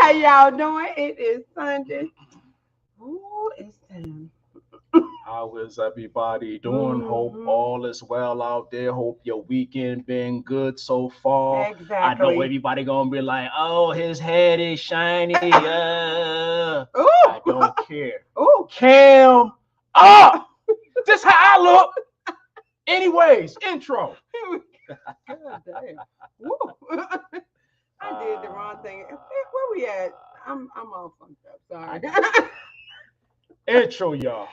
How y'all doing? It is Sunday. Ooh, it's time. How is everybody doing? Hope all is well out there. Hope your weekend been good so far. I know Exactly. everybody gonna be like, "Oh, his head is shiny." I Ooh, don't care. ooh. Cam up. This how I look. Anyways, intro. God damn. Woo. I did the wrong thing. Where we at? I'm all fucked up. Sorry. Intro, y'all.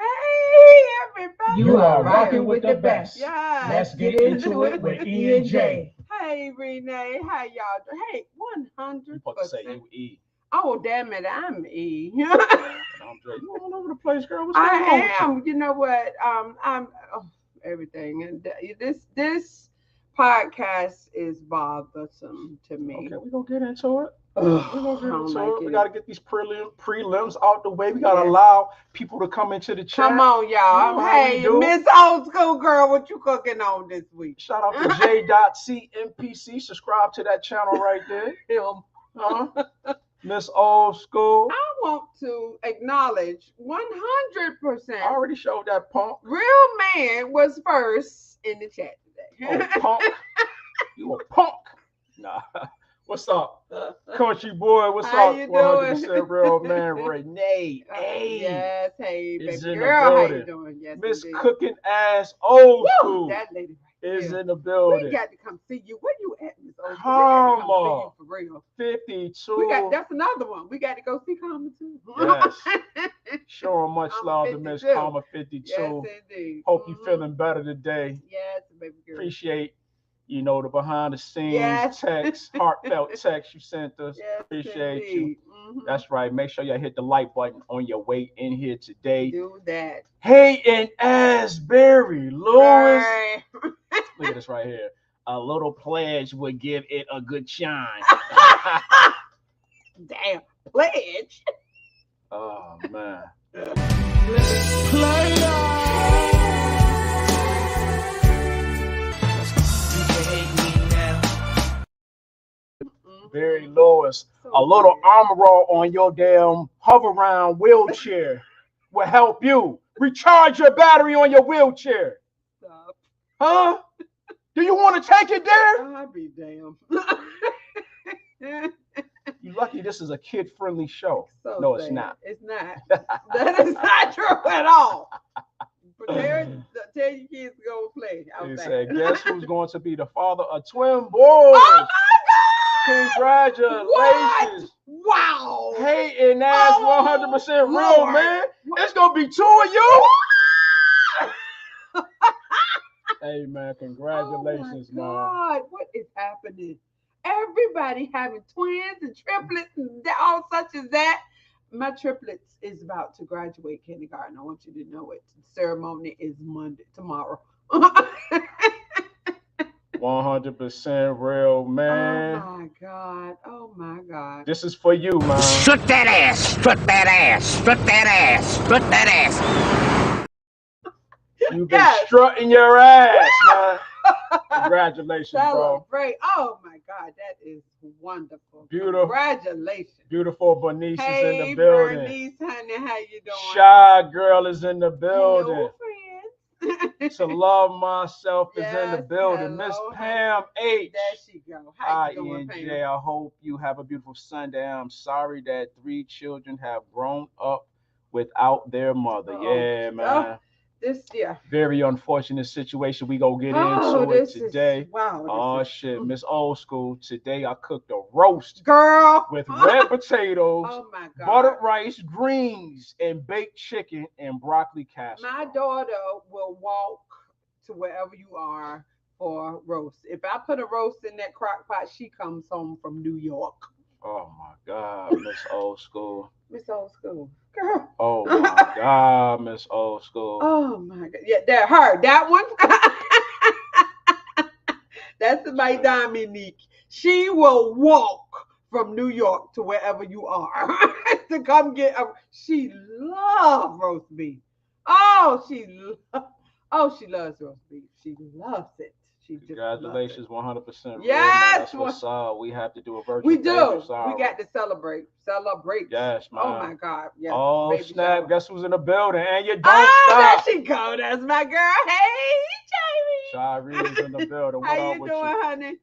Hey, everybody. You are rocking with the best. Yeah. Let's get into it with E&J. Hey, Renee. How y'all doing? Hey, You 100%. supposed to say you E. Oh, damn it. I'm E. And I'm Dre. You all over the place, girl. What's going on? I am. You know what? I'm everything, and this podcast is bothersome to me. Okay, we're gonna get into it. Ugh, We're gonna I get don't into like it. We it. gotta get these prelims out the way. We gotta Yeah. allow people to come into the chat. Come on, y'all. You know how we Hey, do. Miss Old School Girl, what you cooking on this week? Shout out to J.CMPC. Subscribe to that channel right there. Him. Huh? Miss Old School. I want to acknowledge 100%. I already showed that punk. Real man was first in the chat Oh, today. punk. You a punk. Nah. What's up? Country boy, what's How up? you 100% doing? real man Renee. Hey. Yes, hey, is baby in the girl, how you building. doing? Yes, Miss indeed. Cooking Ass Old Woo, School that lady right is there. in the We building. got to come see you. Where you at, Miss Old School? Come We got to come on. see you for real. 52. That's another one. We got to go see Karma too. Yes. Showing much I'm love to Miss 52. Karma 52. Yes, indeed. Hope you feeling better today. Yes, baby girl. Appreciate, the behind the scenes Yes. text, heartfelt text you sent us. Yes, Appreciate you. indeed. Mhm. That's right. Make sure you hit the like button on your way in here today. Do that. Hey, and Asbury Lewis. Right. Look at this right here. A little pledge would give it a good shine. Damn. Pledge. Oh, man. Very Lewis. So A little weird. armor roll on your damn hover round wheelchair will help you recharge your battery on your wheelchair. Stop. Huh? Do you want to take it there? I'll be damn. You lucky this is a kid-friendly show. So No, it's sad. not. It's not. That is not true at all. Tell your kids to go play He outside. said, guess who's going to be the father of twin boys? Oh my God! Congratulations. What? Wow. Hey, and that's Oh, 100% real, Lord. man. It's going to be 2 of you. Hey, man, congratulations, oh my man. God, what is happening? Everybody having twins and triplets and all such as that. My triplets is about to graduate kindergarten. I want you to know it. The ceremony is tomorrow. 100% real, man. Oh my God. Oh my God. This is for you, man. Strut that ass, strut that ass, strut that ass, strut that ass. You've been Yes. strutting your ass, man. Congratulations, bro. Celebrate. Oh my God, that is wonderful. Beautiful. Congratulations. Beautiful Bernice is in Hey, the building. Bernice, honey, how you doing? Shy Girl is in the building. Hello, friends. To Love Myself is in the Yes, building. Miss hello, Pam H. There she go. How Hi, you doing, E&J. Pam? I hope you have a beautiful Sunday. I'm sorry that 3 children have grown up without their mother. Uh-oh. Yeah, man. Yeah. Very unfortunate situation. We gonna get Oh, into it this today. is wow. Oh This is, shit, Miss Old School. Today I cooked a roast, girl, with red potatoes, oh my God, buttered rice, greens, and baked chicken and broccoli casserole. My daughter will walk to wherever you are for roast. If I put a roast in that crock pot, she comes home from New York. Oh my God, Miss Old School. Miss Old School, girl. Oh my God, Miss Old School. Oh my God, yeah, that one. That's my Dominique. She will walk from New York to wherever you are to come get a. She loves roast beef. Oh, she loves roast beef. She loves it. She just Congratulations, 100%. Yes, that's what's up. We have to do a virtual. We do. We got to celebrate. Yes, man. Oh my God. Yes. Oh baby snap! shower. Guess who's in the building? And you don't stop. stop. There she go. That's my girl. Hey, Jamie. Shari's in the building. What How up you with doing, you? honey?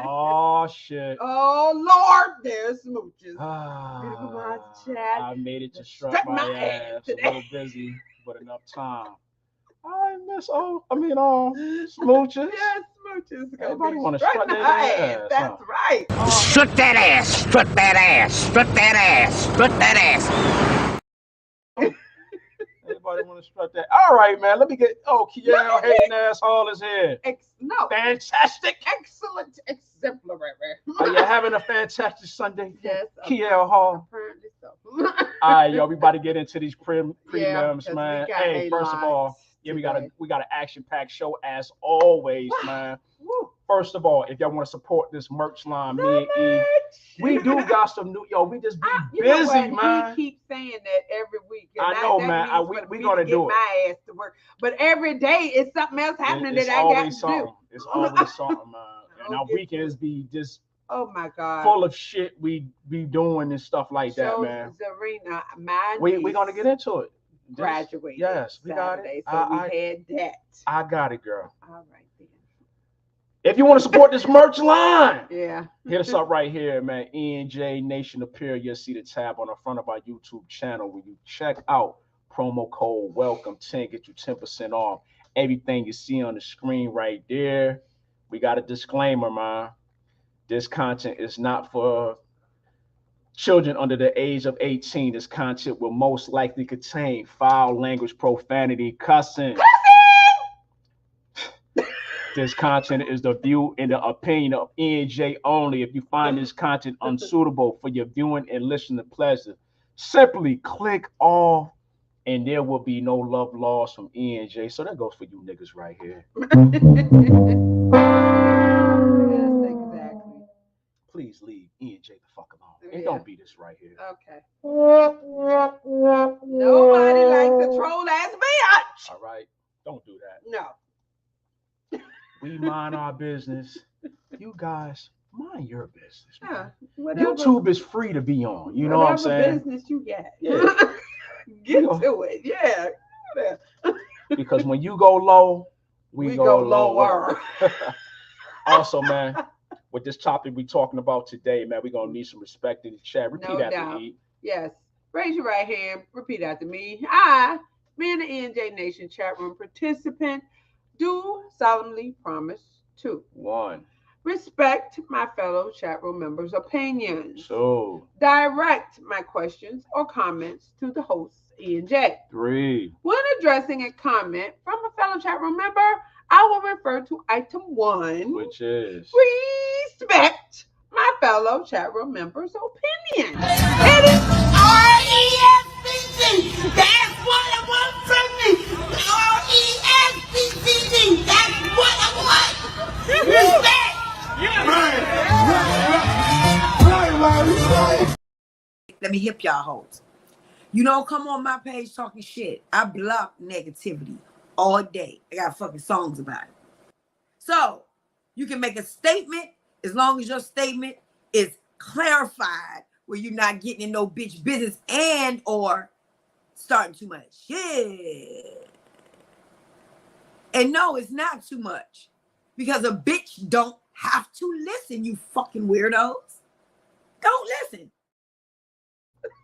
Oh shit. Oh Lord, there's smooches. I made it to strut my ass. A little busy, but enough time. I miss smooches. Yes, smooches. Everybody want to strut their ass. That's right. Strut that ass, strut that ass, strut that ass, strut that ass. Everybody want to strut that. All right, man. Let me get. Oh, Kiel hating asshole is here. No. Fantastic. Excellent. Exemplary. Are you having a fantastic Sunday? Yes. Kiel Hall. Apparently so. All right, yo. We about to get into these prelims, Yeah, man. Hey, first of all, yeah, we got an action-packed show as always, man. First of all, if y'all want to support this merch line, me and E, we do got some new. Yo, we just be busy, man. He keeps saying that every week. I know, man. We gonna do it. My ass to work, but every day it's something else happening that I got to do. It's always something, man. And our weekends be just oh my God, full of shit we be doing and stuff like that, man. Zarina, we gonna get into it. Graduate. Yes, we got it. So we had that. I got it, girl. All right then. If you want to support this merch line, yeah, hit us up right here, man. E&J Nation Appear. You'll see the tab on the front of our YouTube channel. When you check out promo code WELCOME10, get you 10% off everything you see on the screen right there. We got a disclaimer, man. This content is not for children under the age of 18. This content will most likely contain foul language, profanity, cussing. This content is the view and the opinion of E&J only. If you find this content unsuitable for your viewing and listening pleasure, simply click off and there will be no love lost from E&J. So that goes for you niggas right here. Yes, exactly. Please leave E&J the fuck alone. And don't be this right here. Okay. Nobody likes a troll ass bitch. All right. Don't do that. No. We mind our business. You guys mind your business. Man. Whatever, YouTube is free to be on. You know what I'm saying? Business you get. Yeah. Get to it. Yeah. Because when you go low, we go lower. Also, man, with this topic we talking about today, man, we're gonna need some respect in the chat. Repeat after me. Yes. Raise your right hand. Repeat after me. I, being the E&J Nation chat room participant, do solemnly promise to 1. Respect my fellow chat room members' opinions. 2. Direct my questions or comments to the host, E&J. 3. When addressing a comment from a fellow chat room member, I will refer to item 1, which is respect my fellow chat room members' opinions. It is RESPC. That's what I want from me. RESPCD. That's what I want. Respect. Let me hip y'all hoes. You don't come on my page talking shit. I block negativity all day. I got fucking songs about it. So you can make a statement as long as your statement is clarified where you're not getting in no bitch business and or starting too much shit. And no, it's not too much because a bitch don't have to listen, you fucking weirdos. Don't listen.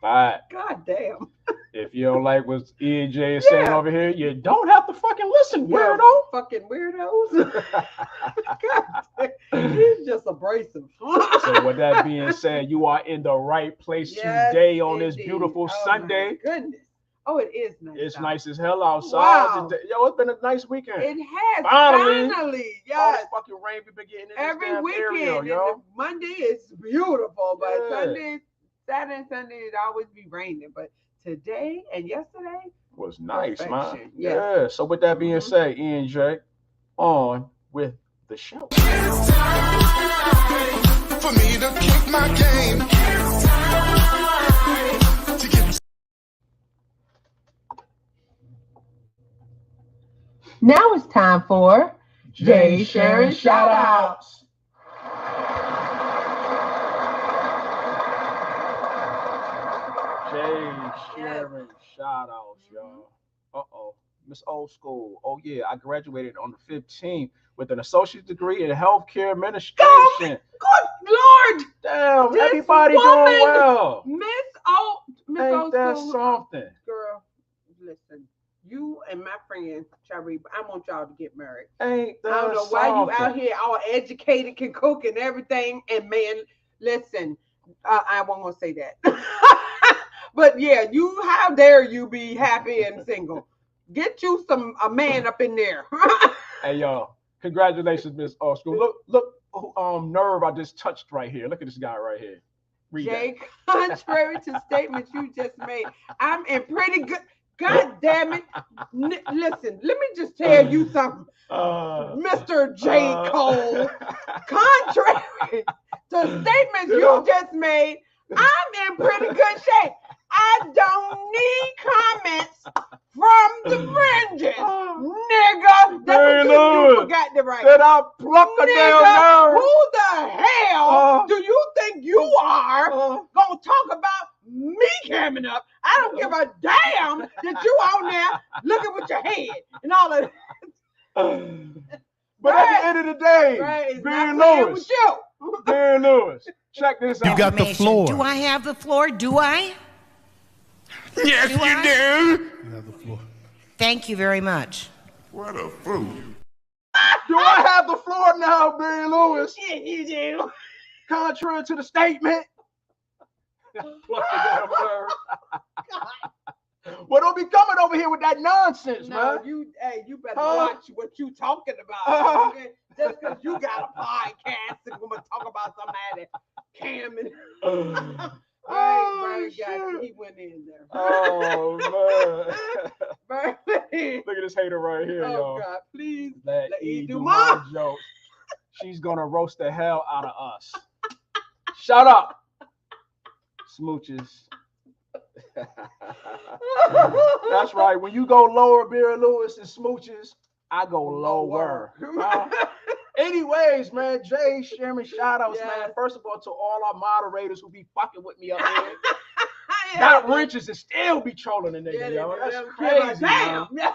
But God damn. If you don't like what E&J is saying over here, you don't have to fucking listen, weirdo. Fucking weirdos. God damn. He's just abrasive. So with that being said, you are in the right place Yes, today on this indeed. beautiful Oh, Sunday. my goodness. Oh, it is nice. It's out. nice as hell outside. Wow. Today. Yo, it's been a nice weekend. It has Finally. finally. All this Yes. fucking rain we been getting in Every this damn weekend. area, And yo. Monday is beautiful, but Yeah. Sunday, Saturday, and Sunday it always be raining. But today and yesterday Was nice, man. perfection. Yes. Yeah. So with that being said, E&J, on with the show. It's time for me to kick my game. It's time to get. Now it's time for Jay Sharon Shoutouts. Jay Sharon shout-outs, y'all. Uh-oh. Miss Old School. Oh, yeah. I graduated on the 15th with an associate's degree in healthcare administration. Good Lord! Damn, This everybody woman- doing well. Miss Ain't Old that School. something? Girl, listen. You and my friend Shari, I want y'all to get married. Ain't that I don't know why you something? out here all educated, can cook and everything. And man, listen, I won't gonna say that. But yeah, how dare you be happy and single? Get you a man up in there. Hey, y'all. Congratulations, Miss Old School. Look, nerve I just touched right here. Look at this guy right here. Read Jay, contrary to statements you just made, I'm in pretty good. God damn it. Listen, let me just tell you something. Mr. J. Cole, contrary to statements you just made, I'm in pretty good shape. I don't need comments from the fringes. Nigga, that's what you forgot to write. Did I pluck a damn nerve? Who the hell do you think you are gonna talk about me coming up? I don't give a damn that you on there looking with your head and all of that. But at the end of the day, Right, it's Barry not playing Lewis. with you. Barry Lewis. Check this out. You got the floor. Do I have the floor? Do I? Yes, Do you I? do. You have the floor. Thank you very much. What a fool. Do I have the floor now, Barry Lewis? Yeah, you do. Contrary to the statement. Pluck the damn nerve. Well, don't be coming over here with that nonsense, No, man. you better watch what you talking about. Okay? Just because you got a podcast and we're gonna talk about somebody camming. Right, got he went in there. Oh man. Berlin. Look at this hater right here, Oh y'all. God, please. Let Let E E do do my mine. jokes. She's gonna roast the hell out of us. Shut up. Smooches. That's right. When you go lower, Barry Lewis and Smooches, I go lower. Anyways, man, Jay, Sharon, shout outs, man. Yes. First of all, to all our moderators who be fucking with me up here. Yeah, Got riches and still be trolling the nigga, yeah, yo. they That's don't give a crazy, man. damn.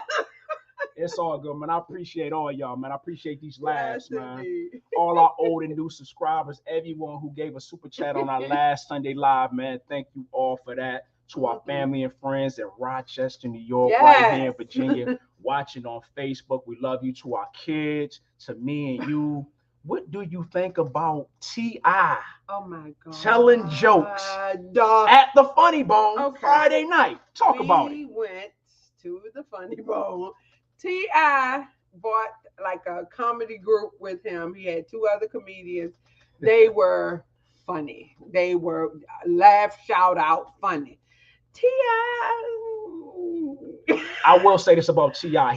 It's all good, man. I appreciate all y'all, man. I appreciate these laughs, Yes, man. indeed. All our old and new subscribers, everyone who gave a super chat on our last Sunday live, man. Thank you all for that. To our family and friends in Rochester, New York, right here in Virginia, watching on Facebook. We love you. To our kids, to me and you. What do you think about T.I. Oh my God. telling jokes Dog. at the Funny Bone Okay. Friday night? Talk about it. We went to the Funny Bone. T.I. bought like a comedy group with him. He had two other comedians. They were funny. They were laugh, shout out, funny. T.I. I will say this about T.I.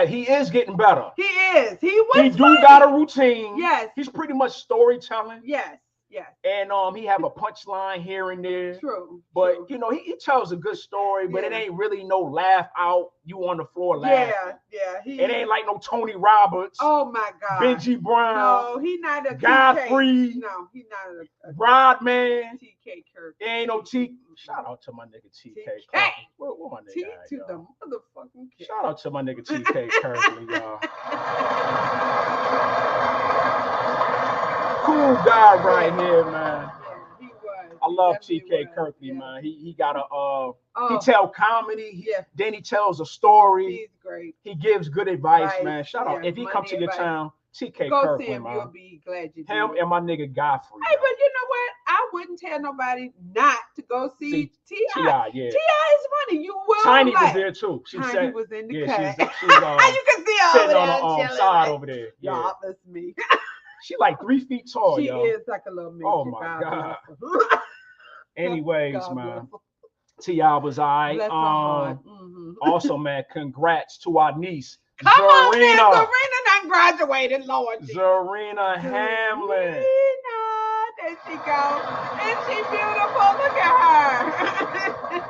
He is getting better. He is. He was He do funny. got a routine. Yes. He's pretty much storytelling. Yes. Yes. And he have a punchline here and there. True. But true. you know, he tells a good story, but it Yeah. ain't really no laugh out, you on the floor laughing. Yeah. He, It ain't like no Tony Roberts, Oh my God. Benji Brown, No, he not a Godfrey, TK. No, he not a Rodman. TK Kirk. It ain't no T. Shout out to my nigga TK. TK. Kirkley. Where my nigga T at, to y'all? the motherfucking K. Shout out to my nigga TK Kirkley, y'all. Cool guy right here, man. Yeah, he was. I love He TK definitely was. Kirkley, Yeah. man. He got a he Oh, tell comedy. Yeah. Then he tells a story. he's great. He gives good advice, Right, man. Shout out. yeah, If he come money to your advice. town, TK Go see Kirkland, him. You'll man. be glad you Him did. and my nigga Godfrey. Hey, yo. but you know what? I wouldn't tell nobody not to go see T.I. T.I., yeah. T.I. is funny. You will Tiny was laugh. there too. She Tiny said, was in the yeah, cut. she's You can see her sitting over on there the chilling, side like, over there. Yeah, y'all, that's me. she like 3 feet tall, She yo. is like a little midget. Oh my God. Bless her. Anyways, God man, bless T.I. was alright. Bless her heart. Mhm. Also, man, congrats to our niece, Come on, man. Zarina. Zarina done graduated, Lord Jesus. Zarina Hamlin. Zarina, there she goes. Isn't she beautiful? Look at her.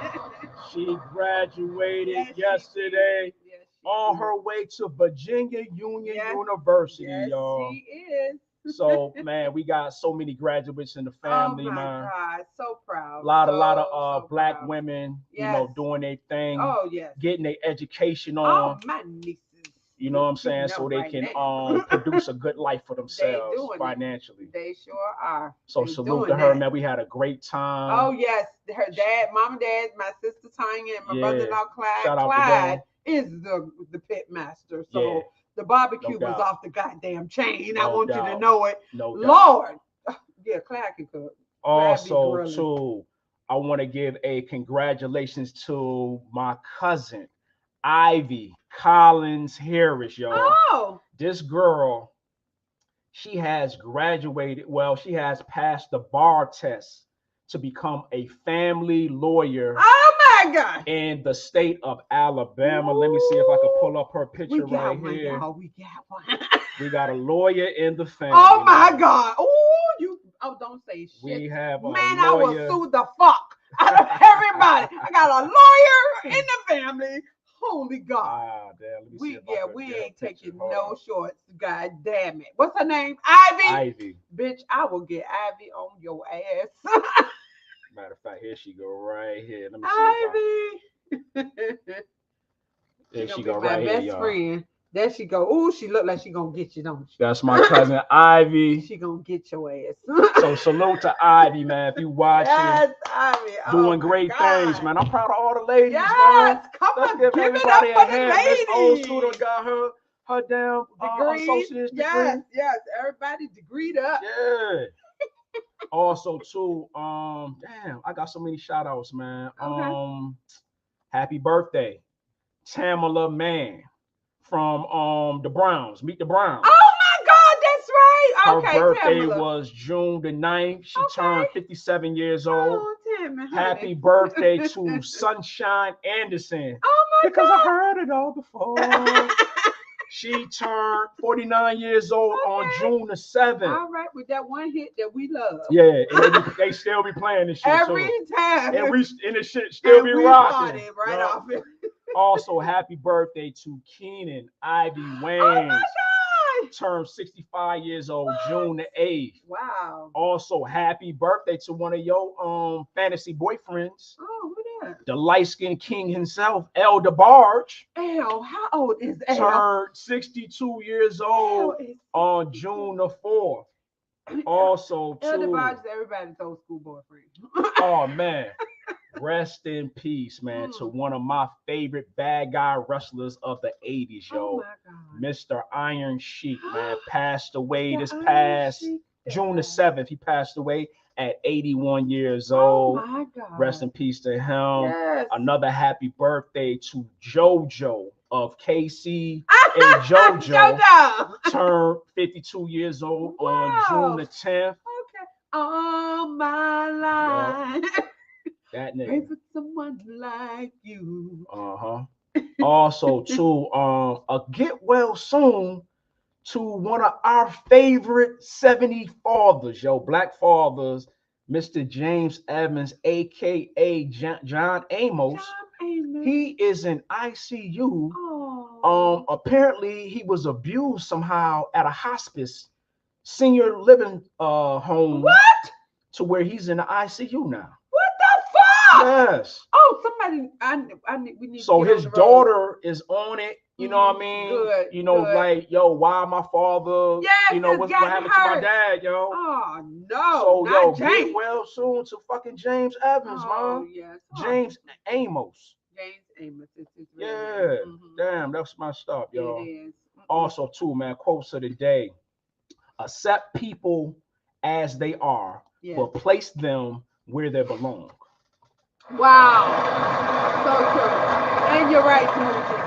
She graduated Yes, she yesterday did. Yes, she on did. her way to Virginia Union Yes. University, Yes, y'all. she is. So, man, we got so many graduates in the family, oh my man. God, so proud. A lot of So black proud. women, Yes. doing their thing, Oh yes. getting their education Oh on. my nieces. You know what I'm saying? You So know they right can now. produce a good life for themselves doing it. financially. They sure are. So They salute to doing her, that. man. We had a great time. Oh yes, her dad, mom and dad, my sister Tanya, and my Yeah. brother-in-law Clyde. Shout out to Clyde is the pit master. So Yeah. the barbecue No was doubt. off the goddamn chain. I No want you to doubt. know it. No doubt. Lord. Yeah, Clyde can cook. Also, grilling. too, I want to give a congratulations to my cousin, Ivy Collins Harris, y'all. Oh. This girl, she has graduated. Well, she has passed the bar test to become a family lawyer Oh my God. in the state of Alabama. Let me see if I can pull up her We picture got right one, here. y'all. We got one. We got a lawyer in the family. Oh my man. God. Oh, don't say shit. We have a Man, I will lawyer. sue the fuck out of everybody. I got a lawyer in the family. Holy God. Ah, damn. Let me see if I can We get her ain't picture. taking Hold no on. shorts. God damn it. What's her name? Ivy? Ivy. Bitch, I will get Ivy on your ass. Matter of fact, here she go right here. Let me see if I. Ivy. There She she gonna go be my right here, best y'all. friend. There she go. Ooh, she look like she gonna get you, don't she? That's my cousin Ivy. She gonna get your ass. So salute to Ivy, man. If you watching, Yes, Ivy. Oh doing my great God. things, man. I'm proud of all the ladies, Yes, man. come Let's on, give give it everybody up a for the hand. Miss Old ladies. Scooter got her damn Degree. associate's degree. Yes, everybody degreed up. Yeah. Also, too, damn, I got so many shout outs, man. Okay. Happy birthday, Tamala Mann from the Browns. Meet the Browns. Oh my God, that's right. Her Okay, birthday Tamala. was June the 9th. She Okay. turned 57 years old. Oh, Tammy, honey. Happy birthday to Sunshine Anderson. Oh my Because God. I heard it all before. She turned 49 years old on Okay. June the 7th. All right, with that one hit that we love. Yeah, and they still be playing this shit Every too. time. And the shit still And be we rocking. party right Yup. off it. Also, happy birthday to Keenan Ivy Wayne. Oh my God. Turned 65 years old, June the 8th. Wow. Also, happy birthday to one of your fantasy boyfriends, Oh, who that? the light-skinned king himself, El DeBarge. L, how old is L? Turned 62 years old on June the 4th. Also, El too. DeBarge is everybody's old school boyfriend. Oh man, rest in peace, man, to one of my favorite bad guy wrestlers of the 80s, yo. Oh my God. Mr. Iron Sheik, man, passed away Mr. this Iron past Sheik June the died. 7th. He passed away at 81 years Oh old. my God. Rest in peace to him. Yes. Another happy birthday to JoJo of KC and JoJo. Turned 52 years old on June the 10th. Okay. All my life. That Pray nigga. for someone like you. Also, too, a get well soon to one of our favorite 70 fathers, black fathers, Mr. James Evans, aka John Amos. He is in ICU. Oh. Apparently he was abused somehow at a hospice, senior living home. What? To where he's in the ICU now. What the fuck? Yes. Oh, somebody. We need. So to get his on the road. daughter is on it. You know what I mean? Good. Good. Like, yo, why my father? Yes, what happened to my dad, yo? Oh no. So not yo, James. get well soon to fucking James Evans, Oh, man. yes. James Amos. James Amos. Yeah. Damn, that's my stuff, y'all. It is. Also, too, man, quotes of the day. Accept people as they are, but place them where they belong. Wow. So true. And you're right, Smoochie.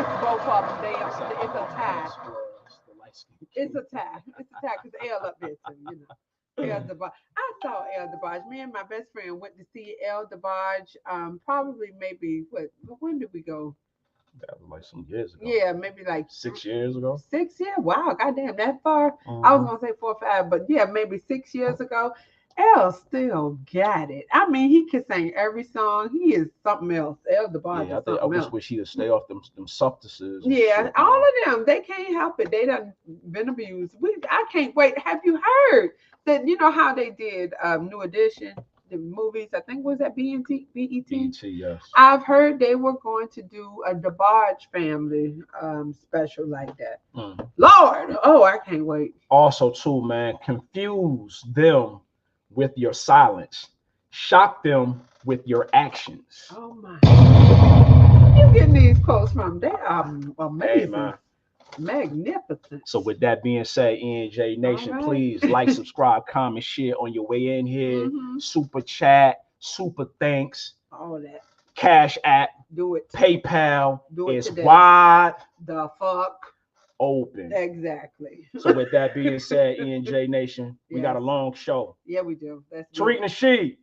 It's both of them. It's a tie. It's a tie. It's a tie because L up there too, you know. El DeBarge. I saw El DeBarge. Me and my best friend went to see El DeBarge. Probably maybe when did we go? That was like some years ago. Yeah, maybe like 6 years ago. 6 years? Wow, goddamn, that far. I was gonna say 4 or 5, but yeah, maybe 6 years ago. El still got it. I mean, he can sing every song. He is something else. El DeBarge is something else. I wish he'd stay off them substances. Yeah, shit, all of them. They can't help it. They done been abused. I can't wait. Have you heard that? You know how they did New Edition, the movies? I think was that BET. BET, yes. I've heard they were going to do a DeBarge family special like that. Lord, oh, I can't wait. Also, too, man, confuse them with your silence. Shock them with your actions. Oh my! You getting these quotes from? They are amazing. Hey, man. Magnificent. So with that being said, E&J Nation, please like, subscribe, comment, share on your way in here. Super chat, super thanks. All that. Cash app. Do it. PayPal is today. wide. The fuck. Open. Exactly. So with that being said, E&J Nation, we got a long show. Yeah, we do. Tariq Nasheed,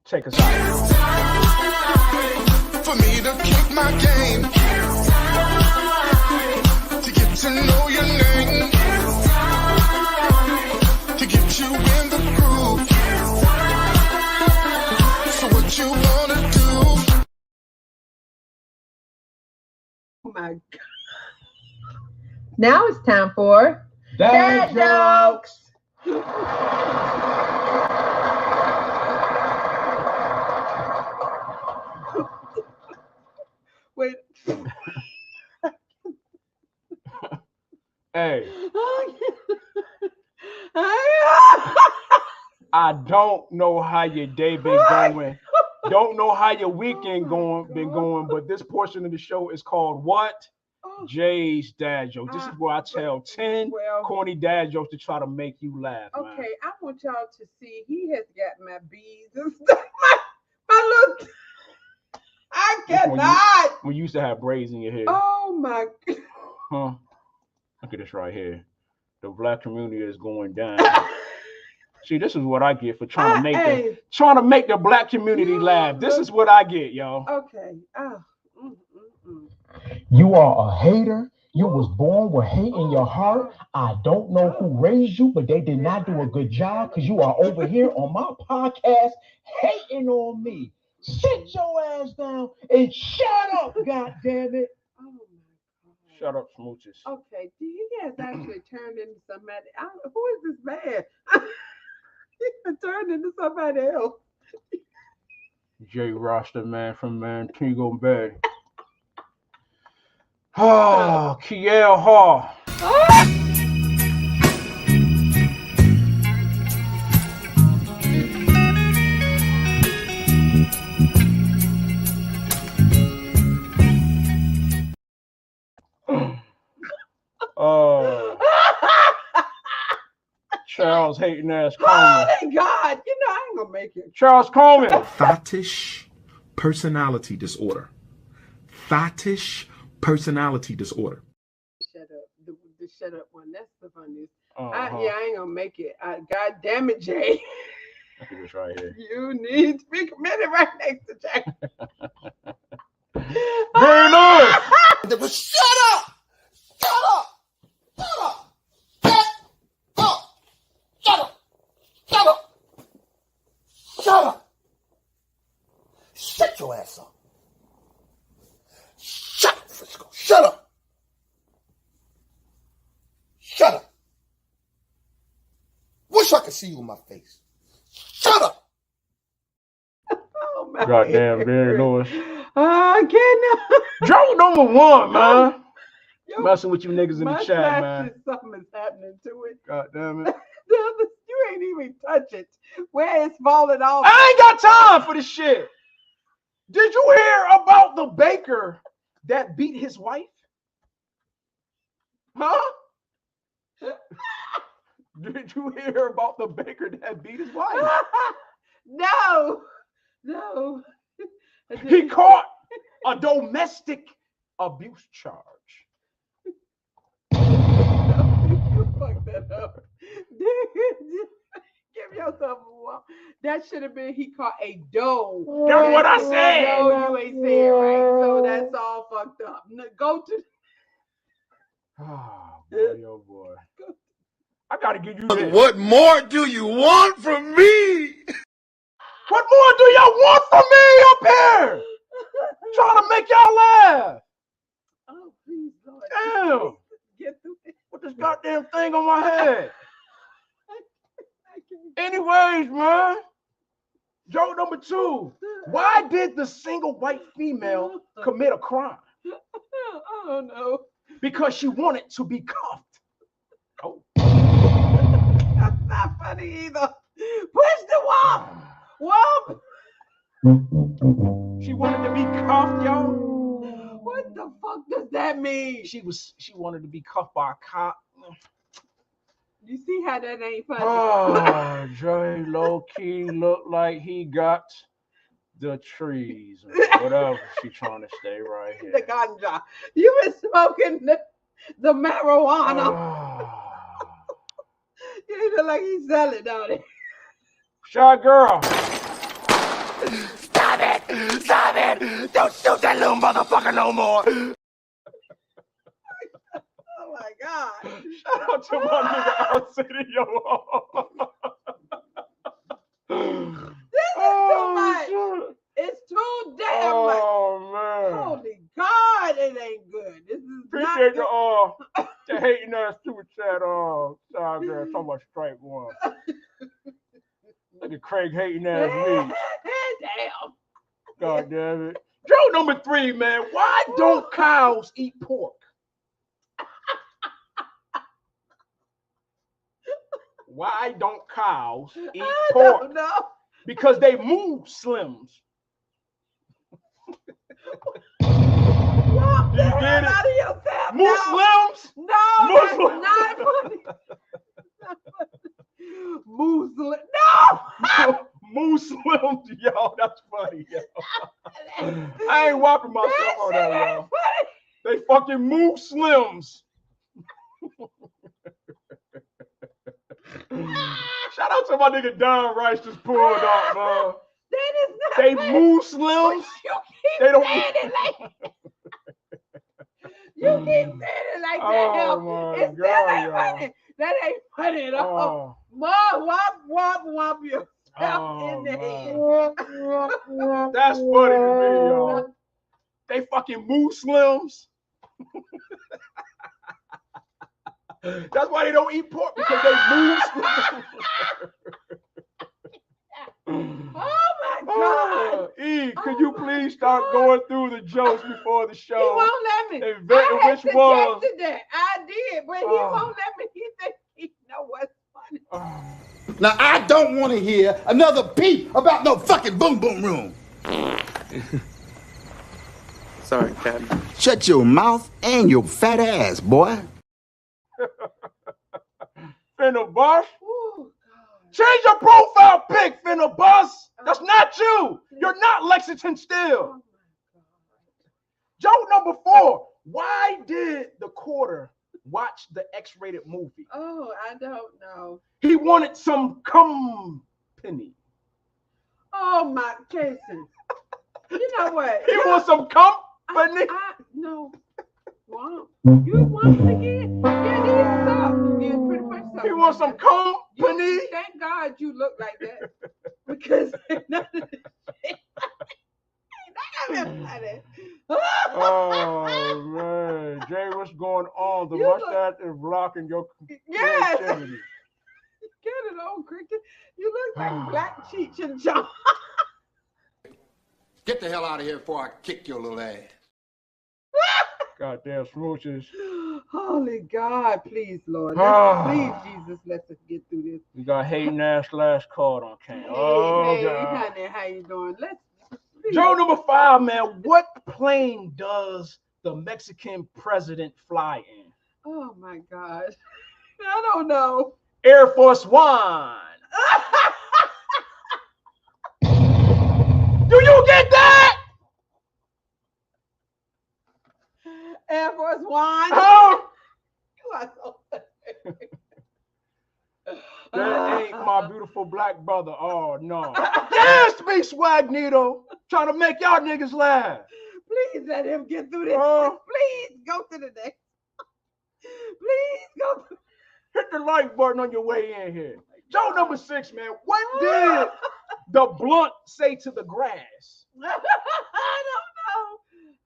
take us out. It's time for me to kick my game. It's time to get to know your name. It's time to get you in the groove. It's time. So what you wanna do? Oh my God. Now it's time for Dad Jokes. Wait. Hey. I don't know how your day been going. Don't know how your weekend been going, but this portion of the show is called what? Jay's dad joke. This is where I tell 10 corny dad jokes to try to make you laugh. Okay, man. I want y'all to see. He has got my beads and stuff. My little. I cannot. When you used to have braids in your hair. Oh my God. Huh? Look at this right here. The black community is going down. See, this is what I get for trying to make the black community laugh. This is what I get, y'all. Okay. You are a hater. You was born with hate in your heart. I don't know who raised you, but they did not do a good job because you are over here on my podcast hating on me. Sit your ass down and shut up, God damn it. Oh my God. Shut up, smooches. Okay, he has actually turned into somebody. Who is this man? He turned into somebody else. Jay Roster, man, from Montego Bay. Oh, Kiel Hall. Charles hating ass Coleman. Oh my God! You know I ain't gonna make it. Charles Coleman. Fetish personality disorder. Fetish personality disorder. Shut up. The shut up one. That's the funniest. I ain't gonna make it. God damn it, Jay. Look at this right here. You need to be committed right next to Jack. Very nice. Shut up! Shut up! Shut up! Shut up! Shut up! Shut up! Shut up! Shut your ass up! Shut up, Frisco! Shut up! Shut up! Wish I could see you in my face. Shut up! Oh my Goddamn, Barry Lewis. I cannot. Joke number one, man. Messing with you niggas in the chat, man. Something is happening to it. God damn it. You ain't even touch it. Where it's falling off. I ain't got time for this shit. Did you hear about the baker that beat his wife? Huh? Did you hear about the baker that beat his wife? No. He caught a domestic abuse charge. You fucked that up. Give yourself a walk. That should have been he caught a doe. That's what I said. No, you ain't saying right. So that's all fucked up. Go to. Oh boy, oh boy. I gotta give you this. What more do you want from me? What more do y'all want from me up here? Trying to make y'all laugh. Oh, please, Lord. Damn. Get through it. What this goddamn thing on my head? Anyways, man. Joke number 2. Why did the single white female commit a crime? I don't know. Because she wanted to be cuffed. Oh. That's not funny either. Push the wall. Whoa. She wanted to be cuffed, yo. What the fuck does that mean? She wanted to be cuffed by a cop. You see how that ain't funny? Oh, Jay low key looked like he got the trees or whatever she trying to stay right here. The ganja. You been smoking the marijuana. You look like he's selling down there. Shy girl. Stop it! Stop it! Don't shoot that little motherfucker no more! Oh my God. Shout out to my nigga Out City, yo. This is too much. Shit. It's too damn much. Oh, man. Holy God, it ain't good. This is Appreciate not good. the hating ass super chat, Shy girl, so much strike one. Look at Craig hating ass me. Damn. God damn it. Joke number 3, man. Why don't cows eat pork? Why don't cows eat pork? I don't know. Because they move slims. Walk the You hell get it? out of yourself. Move slims? No, that's not funny. Muslim. No! Muslims, yo, that's funny, yo. I ain't whopping myself on that, yo. They fucking move slims. Shout out to my nigga Don Rice just pulled up, man. That is not They funny. move slims. They don't saying it like you keep saying it like that. Oh It my God, still ain't yo. funny. That ain't funny at all. Oh, Mom, whop yourself in the head. that's funny to me, yo. They fucking move slims. That's why they don't eat pork, because they move slims. Oh my God. E, could you please start going through the jokes before the show? He won't let me. And vetting I had which ones. suggested that. I did, but he won't let me. He think he know what's funny. Now, I don't want to hear another peep about no fucking boom boom room. Sorry, Captain. Shut your mouth and your fat ass, boy. Finna bus. Change your profile pic, finna bus. That's not you. You're not Lexington Steele. Joke number 4. Why did the quarter watch the X-rated movie? Oh, I don't know. He wanted some company. Oh my Jason. You know what? He wants some company. No. Wow. You want it again? Yeah, these suck. Yeah, pretty much so. He wants some company. Thank God you look like that. Because none of this shit. Oh man, Jay, what's going on? The mustache is blocking your creativity. Get it on, cricket. You look like Black Cheech and John. Get the hell out of here before I kick your little ass. Goddamn smooches. Holy God, please, Lord. Please, Jesus, let us get through this. We got hating ass last card on Kane. Hey, God. honey, how you doing? Joe number 5, man. What plane does the Mexican president fly in? Oh my God. I don't know. Air Force One. Do you get that? Air Force One. Oh, You are so that ain't my beautiful black brother. Oh no. Yes, me Swagnito. Trying to make y'all niggas laugh. Please let him get through this. Oh. Please go to the next. Please go to Hit the like button on your way in here. Joe number 6, man. What did the blunt say to the grass?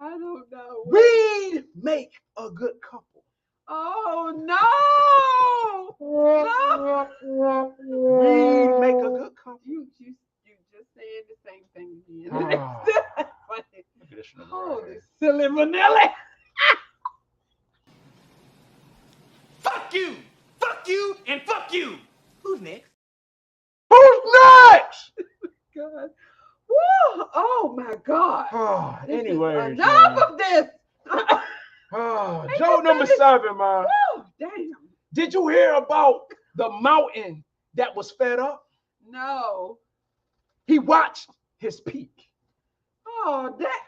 I don't know. Weed make a good couple. Oh no! No! Weed make a good couple. You just saying the same thing again. Ah. Funny. Look at this nigga right Holy here. silly vanilla. Fuck you, and fuck you. Who's next? Who's next? God. Woo! Oh my God. Oh, This is anyways, enough man. of this. Oh, Joe number 7, man. Woo! Damn. Did you hear about the mountain that was fed up? No. He watched his peak. Oh, that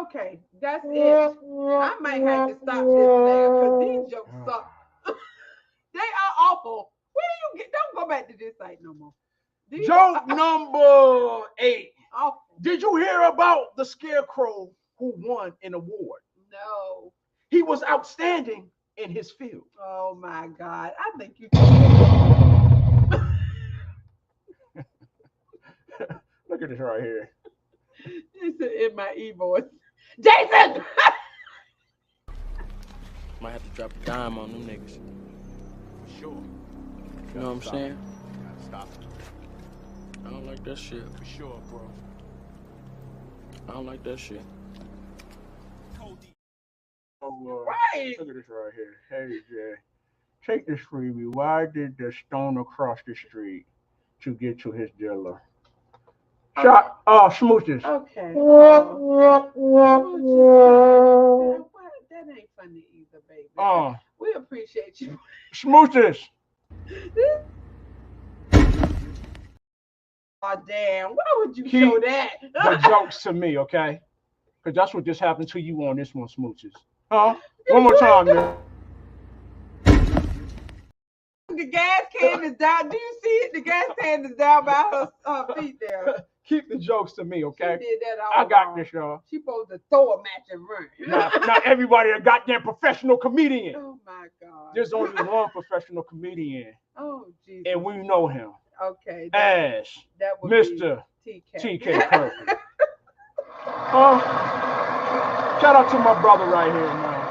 okay. That's it. I might have to stop this there because these jokes suck. They are awful. Where do you get? Don't go back to this site no more. These Joke are number 8. awful. Did you hear about the scarecrow who won an award? No. He was outstanding in his field. Oh my God. I think you. Look at this right here. It's in my e-voice. Jason! Might have to drop a dime on them niggas. Sure. You know what I'm saying? Stop. I don't like that shit. For sure, bro. I don't like that shit. Right. Look at this right here. Hey, Jay. Take this freebie. Why did the stoner cross the street to get to his dealer? Shot. Oh, smooches. Okay. That ain't funny either, baby. We appreciate you. Smooches. Oh, damn. Why would you show that? The jokes to me, okay? Because that's what just happened to you on this one, smooches. Huh? One more time, man. The gas can is down. Do you see it? The gas can is down by her feet there. Keep the jokes to me, okay? She did that all I got wrong. this, y'all. She supposed to throw a match and run. Not everybody a goddamn professional comedian. Oh my God. There's only one professional comedian, Oh Jesus. and we know him Okay. as That would Mr. be TK Perfect. Shout out to my brother right here, man.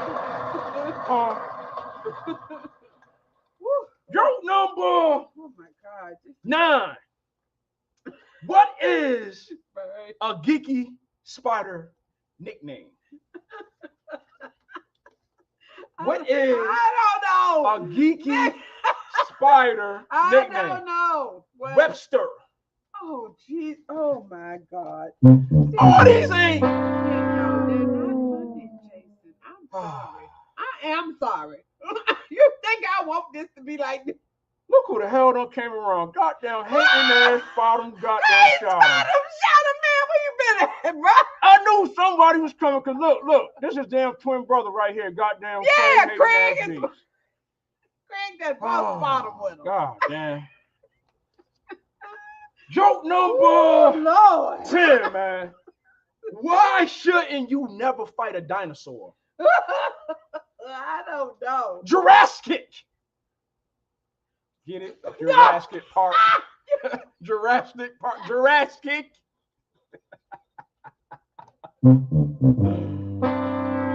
Joke number Oh my God. 9. What is a geeky spider nickname? What is I a don't know. geeky spider I nickname? don't know. What? Webster. Oh jeez. Oh my God. All these ain't. No, they're not funny, Jason. I'm sorry. I am sorry. You think I want this to be like this? Look who the hell done came around. Goddamn hating ass bottom goddamn shot. Shut him, man. Where you been at, bro? I knew somebody was coming because look, this is damn twin brother right here. Goddamn Yeah, Craig Craig hating is. ass Craig that boss bottom with him. God damn. Joke number Lord. 10, man. Why shouldn't you never fight a dinosaur? I don't know. Jurassic. Get it? Jurassic Park. Jurassic Park. Jurassic.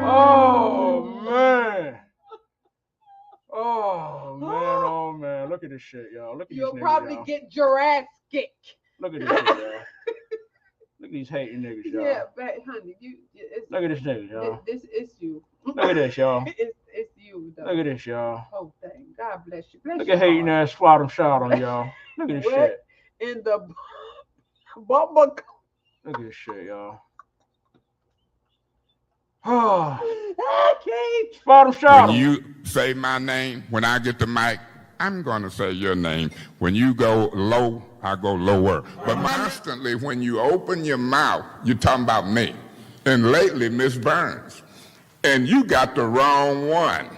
Oh man. Oh man. Look at this shit, y'all. Look at You'll these niggas, probably y'all. get Jurassic. Look at this shit, y'all. Look at these hating niggas, y'all. Yeah, but honey, Look at this nigga, y'all. This is you. Look at this, y'all. It's you, though. Look at this, y'all. Whole thing. God bless you. Bless Look your at hating heart. ass swat him shot on y'all. Look at this shit. In the bubble. Look at this shit, y'all. I can't. Bottom shot. When you say my name, when I get the mic, I'm going to say your name. When you go low, I go lower. But constantly, when you open your mouth, you're talking about me. And lately, Miss Burns. And you got the wrong one.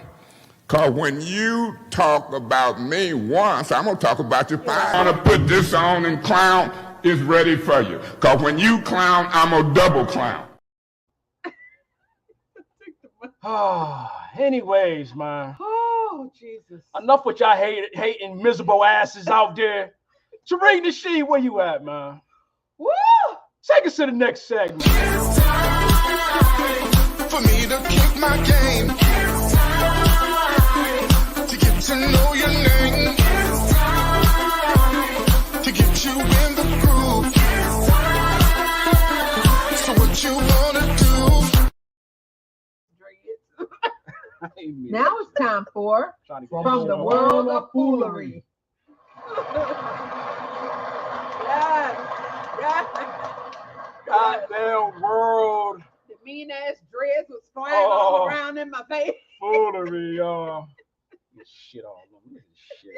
Because when you talk about me once, I'm going to talk about you five. I'm going to put this on and clown is ready for you. Because when you clown, I'm going to double clown. Anyways, man. Oh, Jesus. Enough with y'all hating miserable asses out there. Serena She, where you at, man? Woo! Take us to the next segment. It's time for me to kick my game. It's time to get to know your name. It's time to get you in the groove. It's time. So what you wanna do? Now it's time for From the World of Foolery. Yes. Goddamn world. The mean ass dreads was flying all around in my face. Foolery, y'all. Shit all over this shit.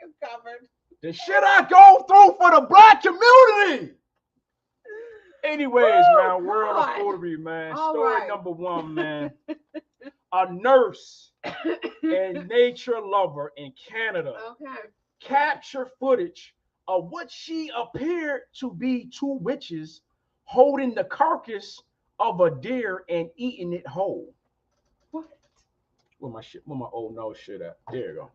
You covered. The shit I go through for the black community. Anyways, man, world of foolery, man. All Story right. number 1, man. A nurse and nature lover in Canada captured footage of what she appeared to be 2 witches holding the carcass of a deer and eating it whole. What? Where my old nose shit at? There you go.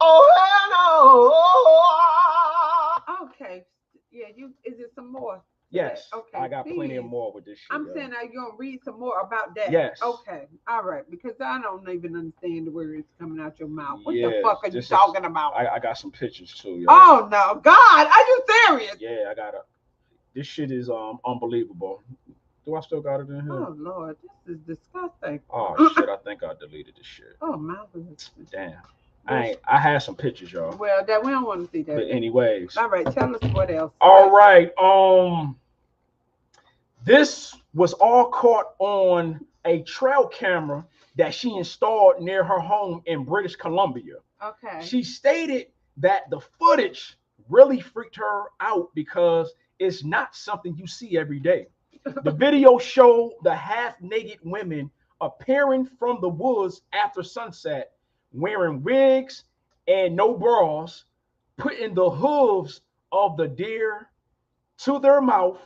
Okay. Yeah, is it some more? Yes. Okay. I got plenty of more with this shit. I'm saying are you gonna read some more about that? Yes. Okay. All right. Because I don't even understand the words coming out your mouth. What Yes, the fuck are you this talking about? I got some pictures too, y'all. Oh no, God, are you serious? Yeah, I got it. This shit is unbelievable. Do I still got it in here? Oh Lord, this is disgusting. Oh shit, I think I deleted this shit. Oh my goodness. Damn. I had some pictures, y'all. Well, that we don't want to see that. But anyways. All right, tell us what else. All right. This was all caught on a trail camera that she installed near her home in British Columbia. Okay. She stated that the footage really freaked her out because it's not something you see every day. The video showed the half-naked women appearing from the woods after sunset, wearing wigs and no bras, putting the hooves of the deer to their mouth.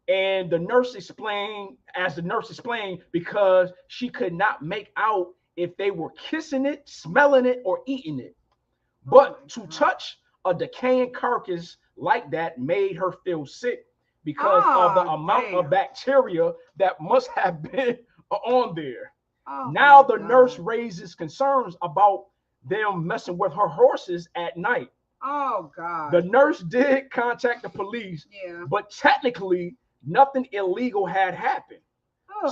And the nurse explained, because she could not make out if they were kissing it, smelling it, or eating it. But to touch a decaying carcass like that made her feel sick because of the amount of bacteria that must have been on there. Now the nurse raises concerns about them messing with her horses at night. Oh God. The nurse did contact the police, but technically nothing illegal had happened.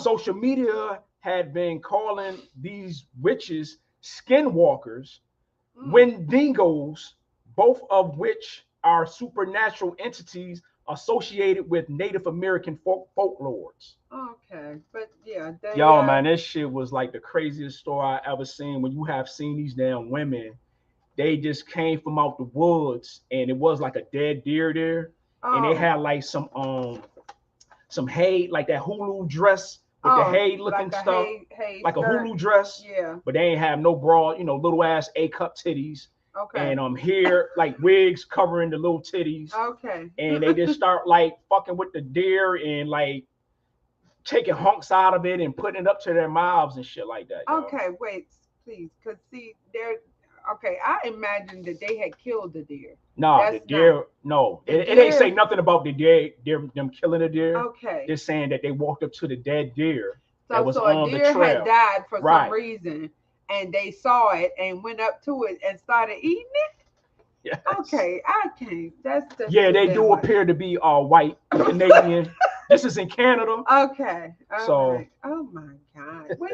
Social media had been calling these witches skinwalkers, Wendigos, both of which are supernatural entities associated with Native American folklores. Okay, but yeah. Yo, man, this shit was like the craziest story I ever seen. When you have seen these damn women, they just came from out the woods, and it was like a dead deer there, and they had like some hay, like that Hulu dress with the hay looking like stuff, like a Hulu dress. Yeah. But they ain't have no bra, little ass A-cup titties. Okay. And here like wigs covering the little titties. Okay. And they just start like fucking with the deer and like taking hunks out of it and putting it up to their mouths and shit like that. Y'all. Okay, wait, please, because see, okay, I imagined that they had killed the deer. No, the deer, no. It ain't say nothing about the deer, them killing the deer. Okay. They're saying that they walked up to the dead deer that was So on a deer the trail. had died for some reason, and they saw it and went up to it and started eating it? Yes. Okay, I can't. That's yeah, they do appear to be white Canadian. This is in Canada. Okay. So. Right. Oh my God. Well,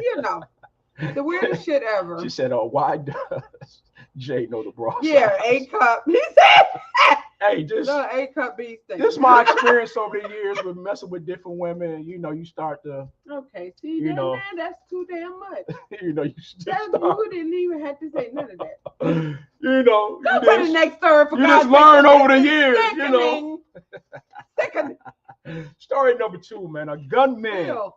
the weirdest shit ever. She said, why does Jay know the bra? Yeah, A-cup. He said, Hey, just Little A-cup beef thing. this my experience over the years with messing with different women. You know, you start to, Okay, see, you then, know. man, that's too damn much. you know, you just That, start, you didn't even have to say none of that. you know, Go you to the just, next story for you God's just sake. learn over the This is years, you know. Sickening. Story number 2, man. A gunman Ew.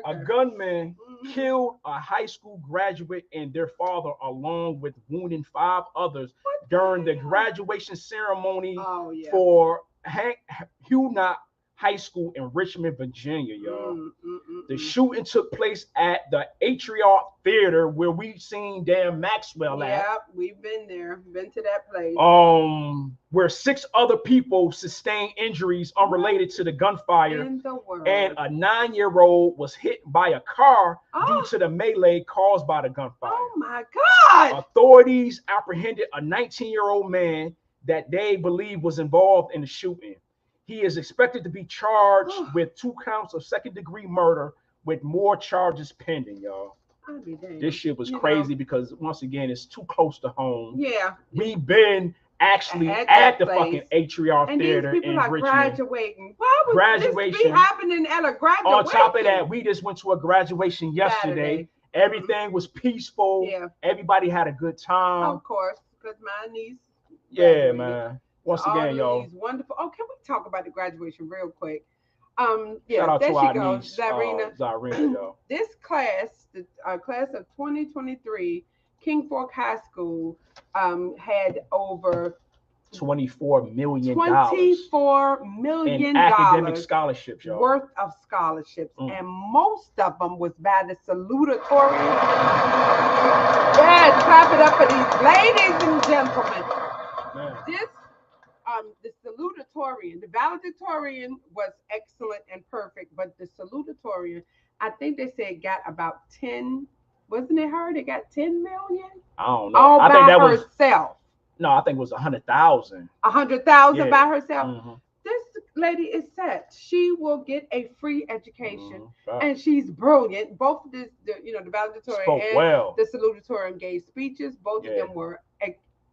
A Okay. gunman killed a high school graduate and their father, along with wounding 5 others during the graduation ceremony Oh, yeah. for Hugh High School in Richmond, Virginia, y'all. The shooting took place at the Atriot Theater, where we seen Dan Maxwell at. Yeah, we've been there. Been to that place. Where 6 other people sustained injuries unrelated to the gunfire, In the world. and a 9-year-old was hit by a car Oh. due to the melee caused by the gunfire. Oh my God! Authorities apprehended a 19-year-old man that they believe was involved in the shooting. He is expected to be charged with 2 counts of second-degree murder, with more charges pending, y'all. I'll be damned. This shit was You crazy know. because, once again, it's too close to home. Yeah. We've been actually At at that the place. fucking Atriot And Theater these people in are Richmond. graduating. Why would this be Graduation. happening at a graduation? On top of that, we just went to a graduation yesterday. Saturday. Everything was peaceful. Yeah. Everybody had a good time. Of course, because my niece. Yeah, graduated. man. Once All again, of y'all. these wonderful. Oh, can we talk about the graduation real quick? Yeah, Shout out there to she our goes, niece, Zarina. Zarina, y'all. This class, the class of 2023, King Fork High School, had over $24 million $24 million in academic scholarships, y'all. worth of scholarships, and most of them was by the salutatorian. Yes, clap it up for these ladies and gentlemen. Man. This, the salutatorian, the valedictorian was excellent and perfect, but the salutatorian, I think they said got about 10. Wasn't it her? They got 10 million. I don't know. All I by think that was herself. no. I think it was 100,000. 100,000 Yeah. by herself. Mhm. This lady is set. She will get a free education, Right. and she's brilliant. Both the valedictorian Spoke and well. the salutatorian gave speeches. Both of Yeah. them were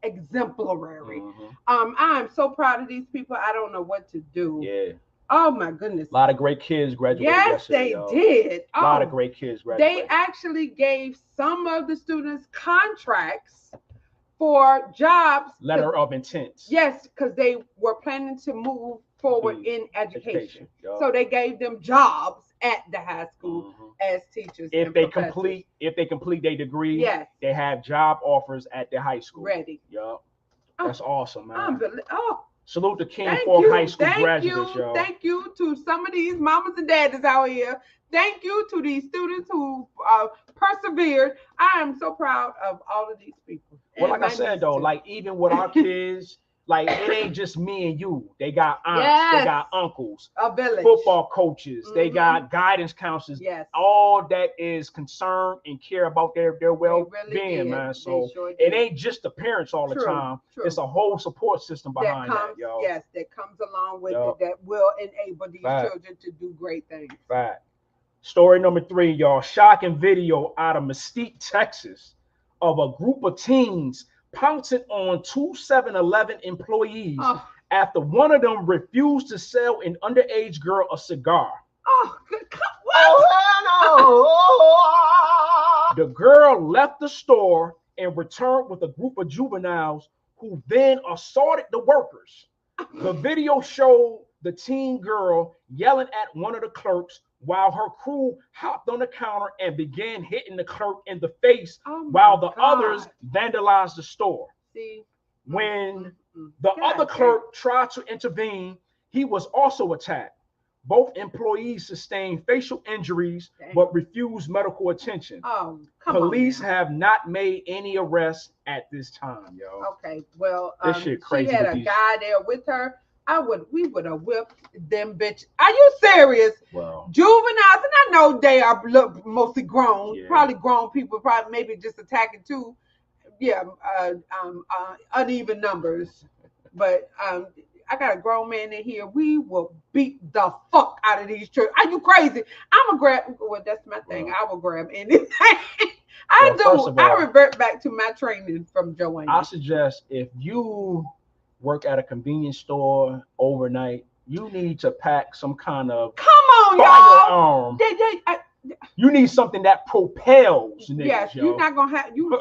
exemplary. Mhm. I'm so proud of these people. I don't know what to do. Yeah. Oh my goodness. A lot of great kids graduated Yes, yesterday, they y'all. did. A lot of great kids They graduated. actually gave some of the students contracts for jobs. Letter of intent. Yes, because they were planning to move forward in education. Yup. So they gave them jobs at the high school as teachers. If and they professors. complete their degree, Yes. they have job offers at the high school. Ready. Yup. That's awesome, man. Oh, Salute the King thank Fork you. High School Thank graduates, you. y'all. Thank you to some of these mamas and daddies out here. Thank you to these students who persevered. I am so proud of all of these people. Well, And like I my said niece though, too. like even with our kids, like it ain't just me and you. They got aunts, Yes. they got uncles, a village. football coaches, they Mhm. got guidance counselors. Yes. All that is concerned and care about their well-being, did. man. They So sure it did. ain't just the parents all the True, time. true. It's a whole support system that behind comes, that, yo. yes, that comes along with Yup. it that will enable these Fact. children to do great things. Fact. Story number 3, y'all. Shocking video out of Mesquite, Texas, of a group of teens pouncing on 2 7-Eleven employees after one of them refused to sell an underage girl a cigar. Oh, what? The girl left the store and returned with a group of juveniles who then assaulted the workers. The video showed the teen girl yelling at one of the clerks while her crew hopped on the counter and began hitting the clerk in the face while the others vandalized the store. See? When the God other damn. clerk tried to intervene, he was also attacked. Both employees sustained facial injuries but refused medical attention. Oh, come on. Police have not made any arrests at this time, yo. Okay, well, This shit crazy she had with a these- guy there with her. We would have whipped them bitch. Are you serious? Well, Juveniles, and I know they are mostly grown, Yeah. probably grown people, probably maybe just attacking too. Yeah, uneven numbers. But I got a grown man in here. We will beat the fuck out of these children. Are you crazy? I'm gonna grab. Well, that's my thing. I will grab anything. I Well, first do. of I all, revert back to my training from Joanne. I suggest if you work at a convenience store overnight, you need to pack some kind of Come on, y'all. firearm. You need something that propels niggas, Yes, yo. you're not gonna have you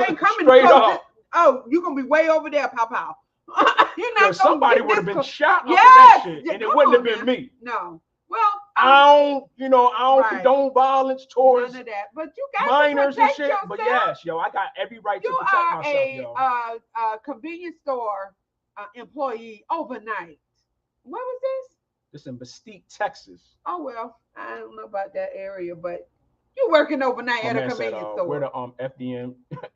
ain't coming Straight close. up. Oh, you're gonna be way over there, pow pow. You're not gonna Somebody get would have this been shot up in Yes, that shit, yeah, and it come wouldn't have on been now. me. No. Well, I don't Right. condone violence towards none of that. But you got minors to and protect shit. yourself. But yes, yo, I got every right to You protect are myself, yo. a convenience store employee overnight. What was this? This in Mesquite, Texas. Oh well, I don't know about that area, but you working overnight My at a man said, convenience store. we're the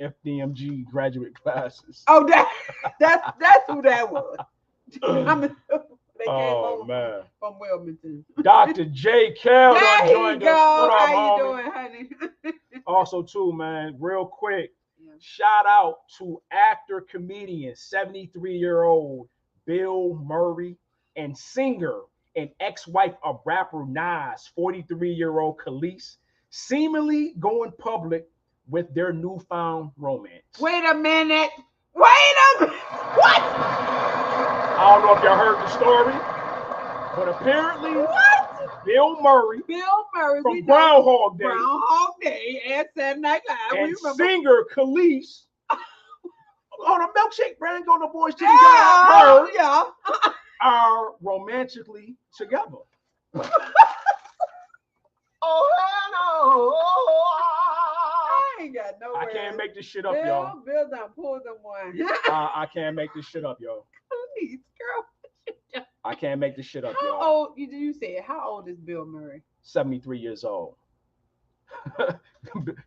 FDMG graduate classes. Oh, that's who that was. They came Oh over man. from Wilmington. Dr. J. Kell There done you joined go. us. What up, How you homie? doing, honey? Also, too, man, real quick, Yeah. shout out to actor, comedian, 73-year-old Bill Murray, and singer and ex-wife of rapper Nas, 43-year-old Khalees, seemingly going public with their newfound romance. Wait a minute. What? I don't know if y'all heard the story, but apparently What? Bill Murray we from know Groundhog Day Groundhog Day and Saturday Night Live. and We remember. singer Khalees on a milkshake brand on the boys to the Yeah, yeah. are romantically together. I ain't got no I words. can't make this shit up, y'all. Bill done pulled them one. I can't make this shit up, yo. Please, girl. I can't make this shit up, How y'all. old? You said how old is Bill Murray? 73 years old.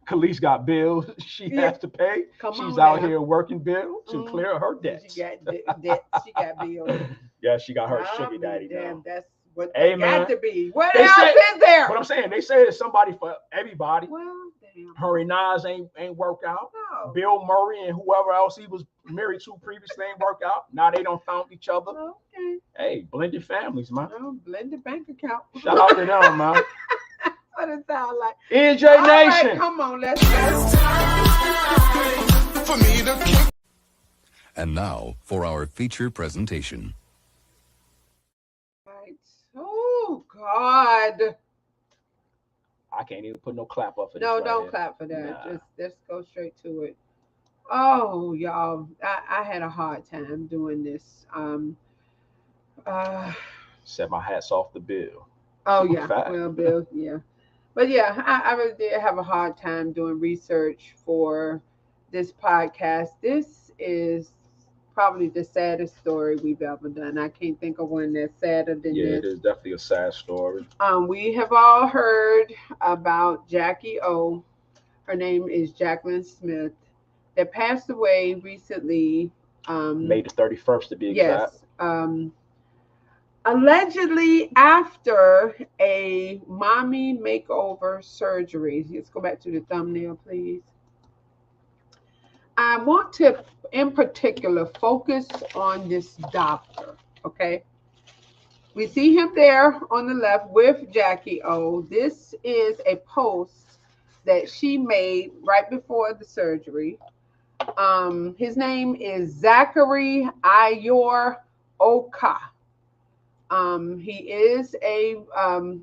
Khalees got bills she has to pay. She's out here working bills to clear her debts. She got debts. She got bills. Yeah, she got her I'll sugar be daddy now. damn, that's what Hey, they man. got to be. What They else say- is there? But I'm saying they say it's somebody for everybody. Well, damn. Her and Nas ain't work out. No. Bill Murray and whoever else he was married to previously ain't work out. Now they don't found each other. Okay. Hey, blended families, man. No, blended bank account. Shout out to them, man. What it sound like? E&J All right, Nation. come on, let's go. For me to kick. And now for our feature presentation. Right. Oh God. I can't even put no clap up for this. No, right don't here. clap for that. Nah. Just let's go straight to it. Oh, y'all, I had a hard time doing this. Set my hats off the Bill. Oh yeah, Fact. well, Bill, yeah, but yeah, I really did have a hard time doing research for this podcast. This is probably the saddest story we've ever done. I can't think of one that's sadder than Yeah, this. it is definitely a sad story. We have all heard about Jackie O. Her name is Jacklyn Smith, that passed away recently. May the 31st to be exact. Yes. Allegedly after a mommy makeover surgery. Let's go back to the thumbnail, please. I want to, in particular, focus on this doctor, okay? We see him there on the left with Jackie O. This is a post that she made right before the surgery. His name is Zachary Okhuh. He is a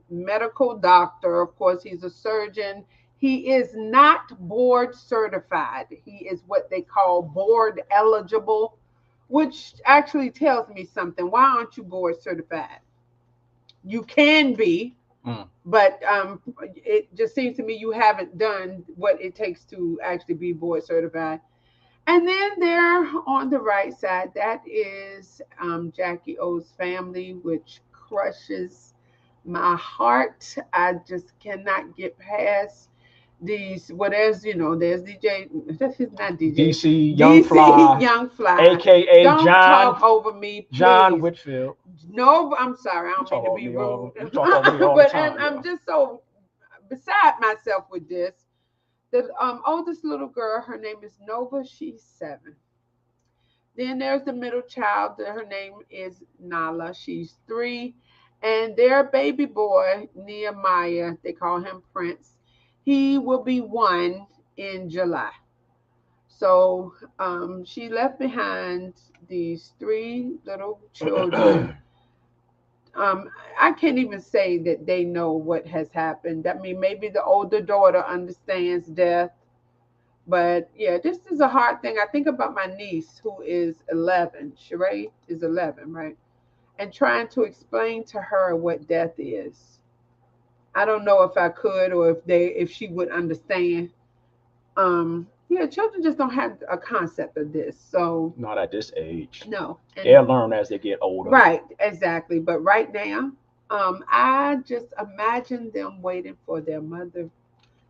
medical doctor. Of course, he's a surgeon. He is not board certified. He is what they call board eligible, which actually tells me something. Why aren't you board certified? You can be, but it just seems to me you haven't done what it takes to actually be board certified. And then there on the right side, that is Jackie O's family, which crushes my heart. I just cannot get past these. Well, there's DJ. That's not DJ. DC Young Fly. Young Fly. AKA Don't John. talk over me, please. John Whitfield. No, I'm sorry. I don't You mean to talk be over me all- rude. you talk over me all the But time, I'm yeah. just so beside myself with this. The oldest little girl, her name is Nova. She's 7. Then there's the middle child. Her name is Nala. She's 3. And their baby boy, Nehemiah, they call him Prince. He will be 1 in July. So she left behind these three little children. I can't even say that they know what has happened. I mean, maybe the older daughter understands death, but yeah, this is a hard thing. I think about my niece who is 11. Sheree is 11, right? And trying to explain to her what death is. I don't know if I could or if she would understand. Yeah, children just don't have a concept of this. So Not at this age. no. And They'll learn as they get older. right, exactly. But right now, I just imagine them waiting for their mother.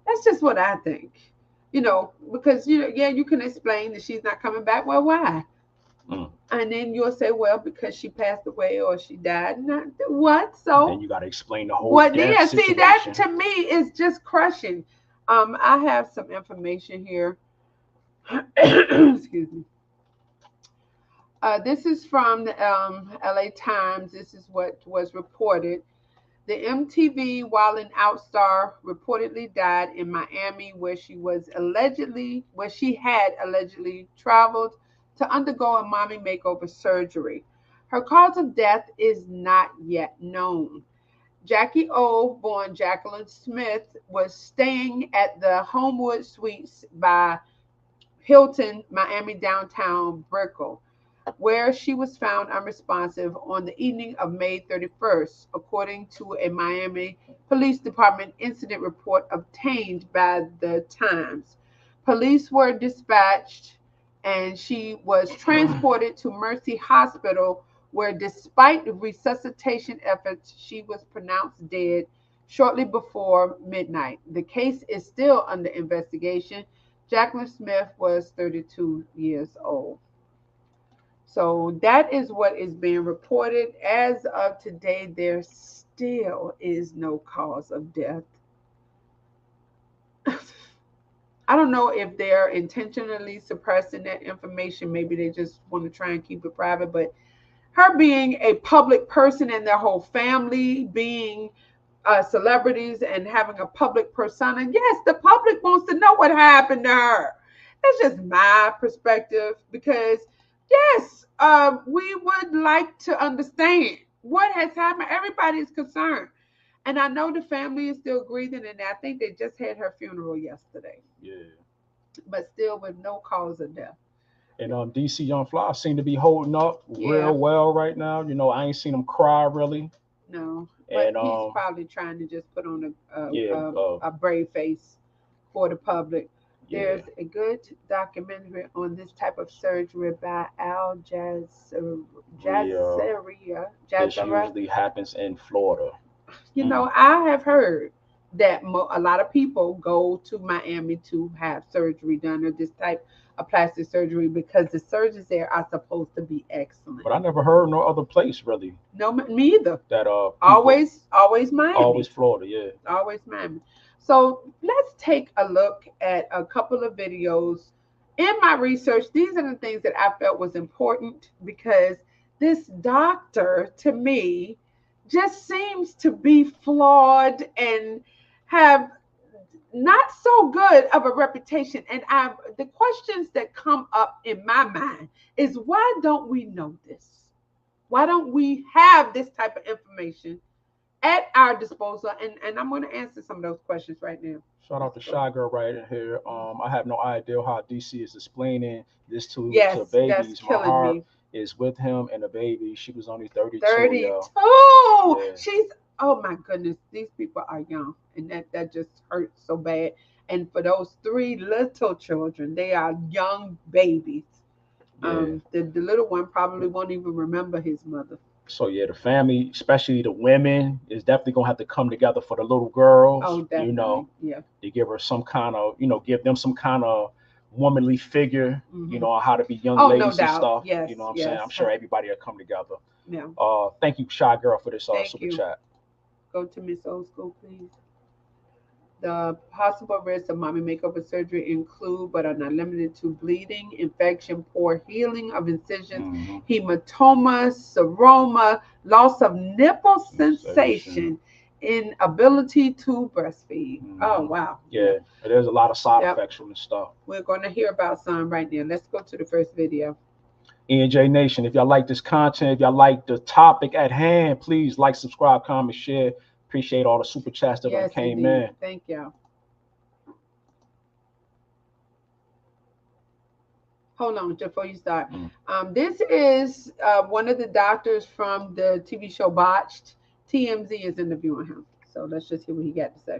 That's just what I think. Because yeah, you can explain that she's not coming back. Well, why? Mm. And then you'll say, well, because she passed away or she died. Not what? And then So you got to explain the whole what? death Yeah, see, that situation. to me is just crushing. I have some information here. Excuse me. This is from the LA Times. This is what was reported. The MTV Wildin' Out star reportedly died in Miami, where she had allegedly traveled to undergo a mommy makeover surgery. Her cause of death is not yet known. Jackie O, born Jacklyn Smith, was staying at the Homewood Suites by Hilton, Miami downtown Brickell, where she was found unresponsive on the evening of May 31st, according to a Miami Police Department incident report obtained by the Times. Police were dispatched and she was transported to Mercy Hospital, where, despite resuscitation efforts, she was pronounced dead shortly before midnight. The case is still under investigation. Jacklyn Smith was 32 years old. So that is what is being reported. As of today, there still is no cause of death. I don't know if they're intentionally suppressing that information. Maybe they just want to try and keep it private. But her being a public person and their whole family being celebrities and having a public persona, yes, the public wants to know what happened to her. That's just my perspective because, yes, we would like to understand what has happened. Everybody is concerned. And I know the family is still grieving, and I think they just had her funeral yesterday. Yeah. But still with no cause of death. And DC Young Fly seem to be holding up Yeah. real well right now. I ain't seen him cry really. No. But And he's probably trying to just put on yeah, a brave face for the public. yeah. There's a good documentary on this type of surgery by Al Jazeera. This usually happens in Florida. I have heard that a lot of people go to Miami to have surgery done or this type of plastic surgery because the surgeons there are supposed to be excellent. But I never heard no other place really. No, me either. That always Miami. Always Florida, yeah. Always Miami. So let's take a look at a couple of videos. In my research, these are the things that I felt was important because this doctor, to me, just seems to be flawed and have not so good of a reputation. And the questions that come up in my mind is, why don't we know this? Why don't we have this type of information at our disposal? And I'm going to answer some of those questions right now. Shout out to Shy Girl right in here. I have no idea how DC is explaining this to babies. That's My killing heart me. is with him and the baby. She was only 32. 32. Yeah. She's, oh my goodness, these people are young, and that just hurts so bad. And for those three little children, they are young babies. Yeah. The little one probably won't even remember his mother. So yeah, the family, especially the women, is definitely gonna have to come together for the little girls. Oh, definitely. Yeah. To give her some kind of, give them some kind of womanly figure, on how to be young ladies no and doubt. stuff. Yes, You know what I'm saying? I'm sure everybody will come together. Yeah. Thank you, Shy Girl, for this Thank super you. chat. Go to Miss Old School, please. The possible risks of mommy makeover surgery include, but are not limited to, bleeding, infection, poor healing of incisions, hematoma, seroma, loss of nipple sensation, inability to breastfeed. Oh, wow. Yeah, there's a lot of side effects from this stuff. We're going to hear about some right now. Let's go to the first video. E&J Nation, if y'all like this content, if y'all like the topic at hand, please like, subscribe, comment, share. Appreciate all the super chats that came in. Thank y'all. Hold on, just before you start. This is one of the doctors from the TV show Botched. TMZ is interviewing him. So let's just hear what he got to say.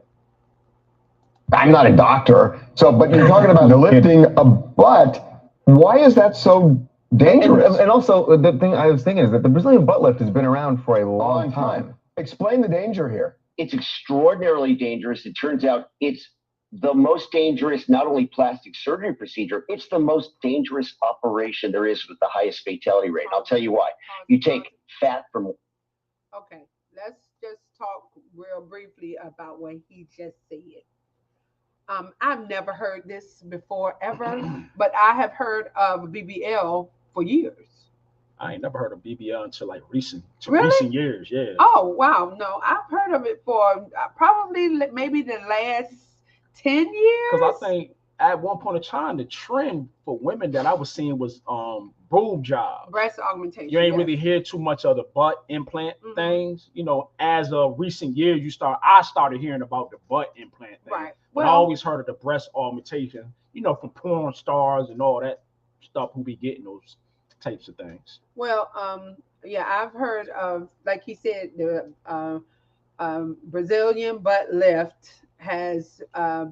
I'm not a doctor, but you're talking about lifting a butt. Why is that so dangerous? And also, the thing I was thinking is that the Brazilian butt lift has been around for a long time. Explain the danger here. It's extraordinarily dangerous. It turns out it's the most dangerous, not only plastic surgery procedure, it's the most dangerous operation there is with the highest fatality rate. I'll tell you why. You take fat from... Okay, let's just talk real briefly about what he just said. I've never heard this before ever, but I have heard of BBL for years. I ain't never heard of BBL until like recent years. Yeah. Oh, wow. No, I've heard of it for probably maybe the last 10 years. Because I think at one point in time, the trend for women that I was seeing was boob jobs. Breast augmentation. You ain't really hear too much of the butt implant things. You know, as of recent years, I started hearing about the butt implant thing. Right. Well, I always heard of the breast augmentation, you know, from porn stars and all that stuff who be getting those types of things. Well, yeah, I've heard of, like he said, the Brazilian butt lift has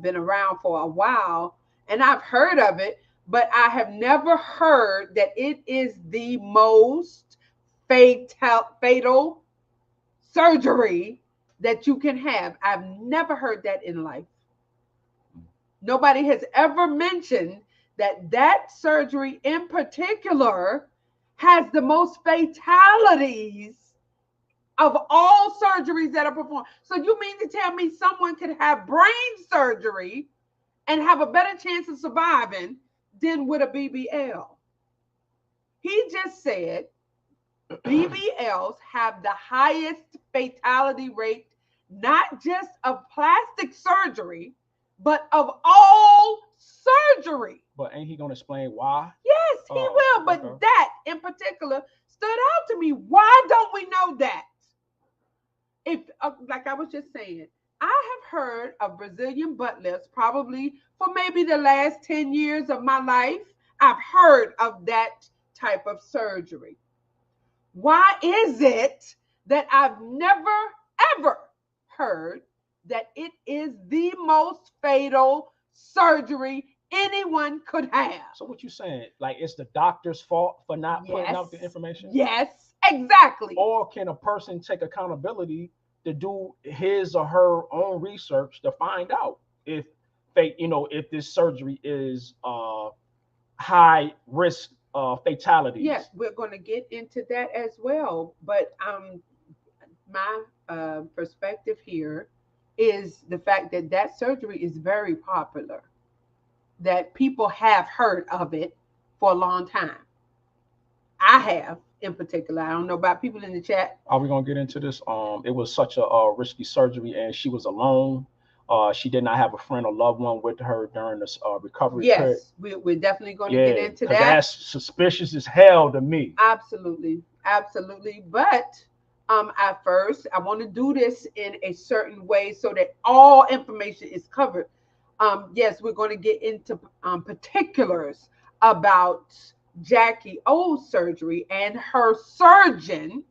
been around for a while, and I've heard of it, but I have never heard that it is the most fatal surgery that you can have. I've never heard that in life. Nobody has ever mentioned that surgery in particular has the most fatalities of all surgeries that are performed. So you mean to tell me someone could have brain surgery and have a better chance of surviving than with a BBL? He just said BBLs have the highest fatality rate, not just of plastic surgery, but of all surgery. But ain't he going to explain why? Yes, he will. But that in particular stood out to me. Why don't we know that? If, like I was just saying, I have heard of Brazilian butt lifts probably for maybe the last 10 years of my life. I've heard of that type of surgery. Why is it that I've never, ever heard that it is the most fatal surgery anyone could have? So what you saying? Like it's the doctor's fault for not putting out the information? Yes, exactly. Or can a person take accountability to do his or her own research to find out if if this surgery is high risk fatalities? Yes, we're going to get into that as well. But my perspective here is the fact that surgery is very popular, that people have heard of it for a long time. I have, in particular. I don't know about people in the chat. Are we going to get into this? It was such a risky surgery, and she was alone. She did not have a friend or loved one with her during this recovery period. Yes, we're definitely going to get into that. That's suspicious as hell to me. Absolutely. But at first, I want to do this in a certain way so that all information is covered. Yes, we're going to get into particulars about Jackie O's surgery and her surgeon.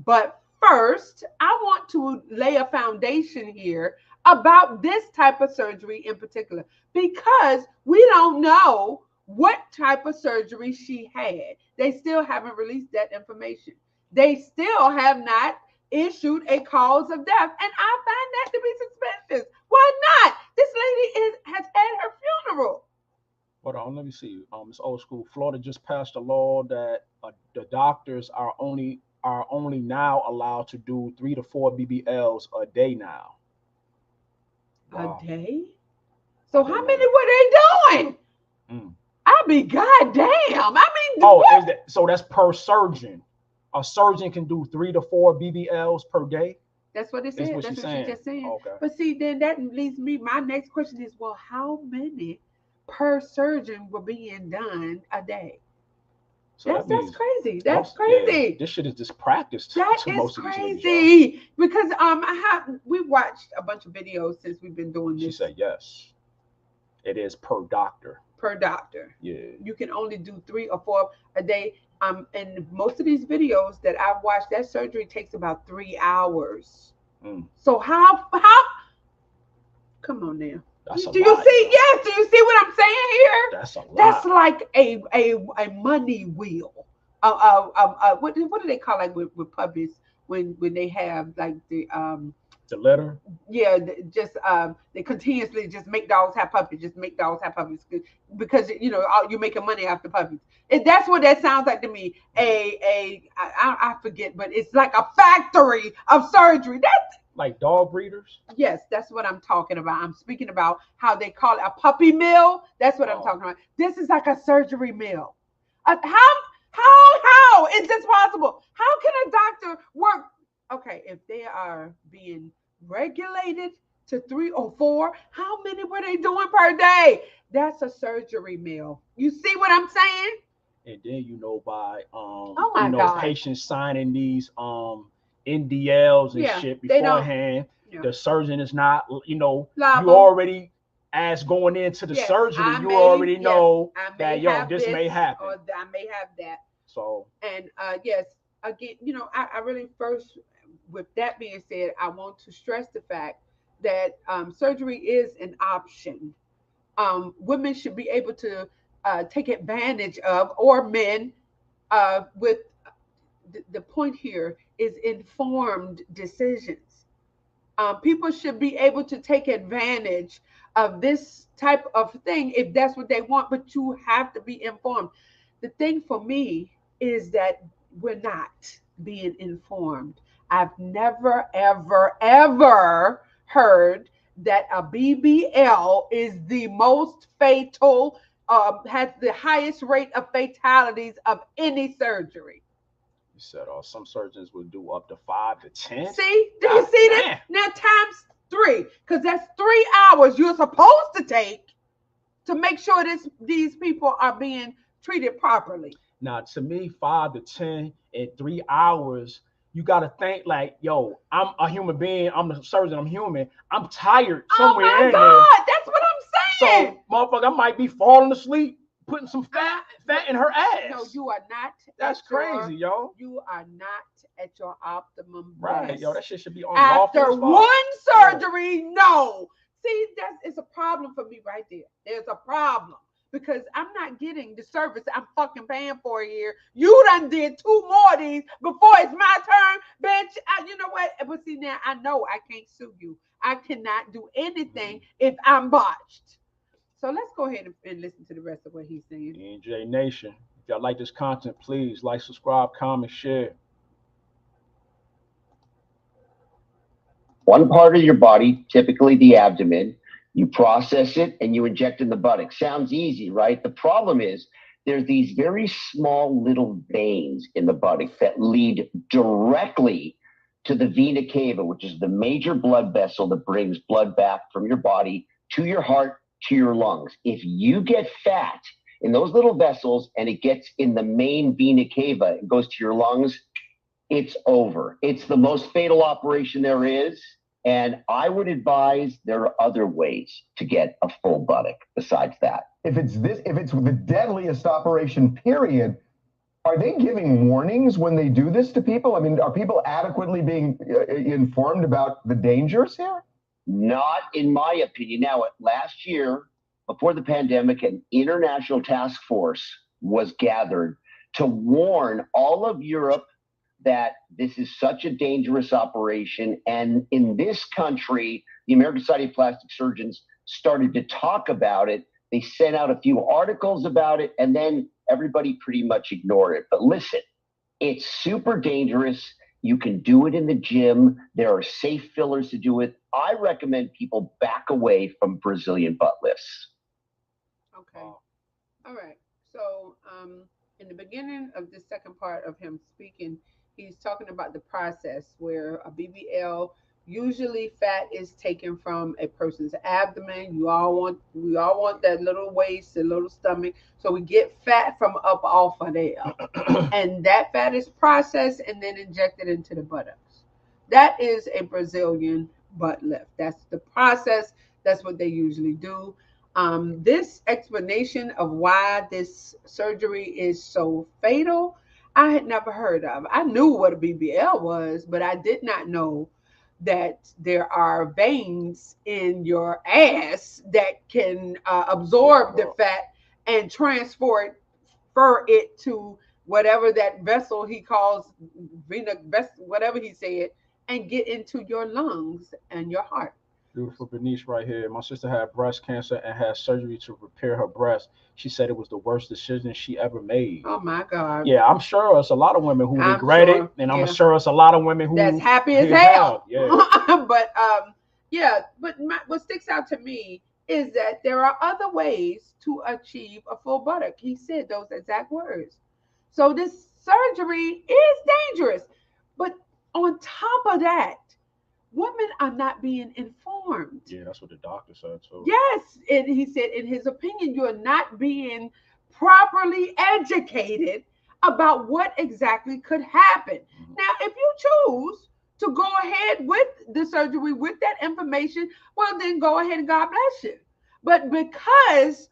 But first, I want to lay a foundation here about this type of surgery in particular, because we don't know what type of surgery she had. They still haven't released that information. They still have not issued a cause of death. And I find that to be suspicious. Why not? This lady has had her funeral. Hold on, let me see. It's old school. Florida just passed a law that the doctors are only now allowed to do 3 to 4 BBLs a day now. Wow. A day? So how many were they doing? I'd be goddamn. I mean, so that's per surgeon. A surgeon can do 3 to 4 BBLs per day. That's what it That's said. what That's she's what she saying. just said. Okay. But see, then that leads me. My next question is, well, how many per surgeon were being done a day? So that That's means crazy. That's most, yeah, crazy. this shit is just practiced That to is most of these niggas, y'all. crazy. Because we watched a bunch of videos since we've been doing She this said yes. It is per doctor. per doctor. Yeah. You can only do 3 or 4 a day. And most of these videos that I've watched, that surgery takes about 3 hours. So how come on now. That's a Do you lot, see? yo. Yes, do you see what I'm saying here? That's a lot. That's like a money wheel. What do they call like with puppies when they have like the letter? Yeah, they continuously just make dogs have puppies, just make dogs have puppies because you're making money off the puppies. That's what that sounds like to me. I forget, but it's like a factory of surgery. That's like dog breeders. Yes, that's what I'm talking about. I'm speaking about how they call it a puppy mill. That's what I'm talking about. This is like a surgery mill. How is this possible? How can a doctor work? Okay, if they are being regulated to 3 or 4, how many were they doing per day? That's a surgery mill. You see what I'm saying? And then by my God. patients signing these NDLs and shit beforehand. The surgeon is not, you already as going into the surgery, you already know that this may happen. Or I may have that. So and yes, again, I really first, with that being said, I want to stress the fact that surgery is an option. Women should be able to take advantage of, or men, with the point here is informed decisions. People should be able to take advantage of this type of thing if that's what they want, but you have to be informed. The thing for me is that we're not being informed. I've never, ever, ever heard that a BBL is the most fatal, has the highest rate of fatalities of any surgery. You said some surgeons will do up to 5 to 10. See? Do you see this? Now times 3, because that's 3 hours you're supposed to take to make sure these people are being treated properly. Now, to me, 5 to 10 in 3 hours, you got to think like, yo, I'm a human being. I'm a surgeon. I'm human. I'm tired somewhere in there. Oh my God, that's what I'm saying. So, motherfucker, I might be falling asleep, putting some fat in her ass. No, you are not. That's crazy, yo. You are not at your optimum right, best. Yo. That shit should be on after one surgery. No, see, it's a problem for me right there. There's a problem because I'm not getting the service I'm fucking paying for here. You done did 2 more of these before it's my turn, bitch. You know what? But see, now I know I can't sue you. I cannot do anything if I'm botched. So let's go ahead and listen to the rest of what he's saying. E&J Nation, if y'all like this content, please like, subscribe, comment, share. One part of your body, typically the abdomen, you process it and you inject in the buttocks. Sounds easy, right? The problem is there's these very small little veins in the buttocks that lead directly to the vena cava, which is the major blood vessel that brings blood back from your body to your heart, to your lungs. If you get fat in those little vessels and it gets in the main vena cava and goes to your lungs, it's over. It's the most fatal operation there is. And I would advise there are other ways to get a full buttock besides that. If it's the deadliest operation, period, are they giving warnings when they do this to people? I mean, are people adequately being informed about the dangers here? Not in my opinion. Now, last year, before the pandemic, an international task force was gathered to warn all of Europe that this is such a dangerous operation. And in this country, the American Society of Plastic Surgeons started to talk about it. They sent out a few articles about it, and then everybody pretty much ignored it. But listen, it's super dangerous. You can do it in the gym. There are safe fillers to do it. I recommend people back away from Brazilian butt lifts. Okay. All right. So in the beginning of the second part of him speaking, he's talking about the process where a BBL, usually fat is taken from a person's abdomen. We all want that little waist, a little stomach. So we get fat from up off of there. And that fat is processed and then injected into the buttocks. That is a Brazilian butt lift. That's the process. That's what they usually do. This explanation of why this surgery is so fatal, I had never heard of. I knew what a BBL was, but I did not know that there are veins in your ass that can absorb the fat and transfer it to whatever that vessel he calls vena vessel, whatever he said, and get into your lungs and your heart. Beautiful Bernice right here. My sister had breast cancer and had surgery to repair her breast. She said it was the worst decision she ever made. Oh my God. Yeah, I'm sure it's a lot of women who regret it, and I'm sure it's a lot of women who that's happy as hell. Yeah. but what sticks out to me is that there are other ways to achieve a full buttock. He said those exact words. So this surgery is dangerous. But on top of that, women are not being informed. Yeah, that's what the doctor said too. Yes, and he said, in his opinion, you're not being properly educated about what exactly could happen. Now, if you choose to go ahead with the surgery with that information, well, then go ahead and God bless you. But because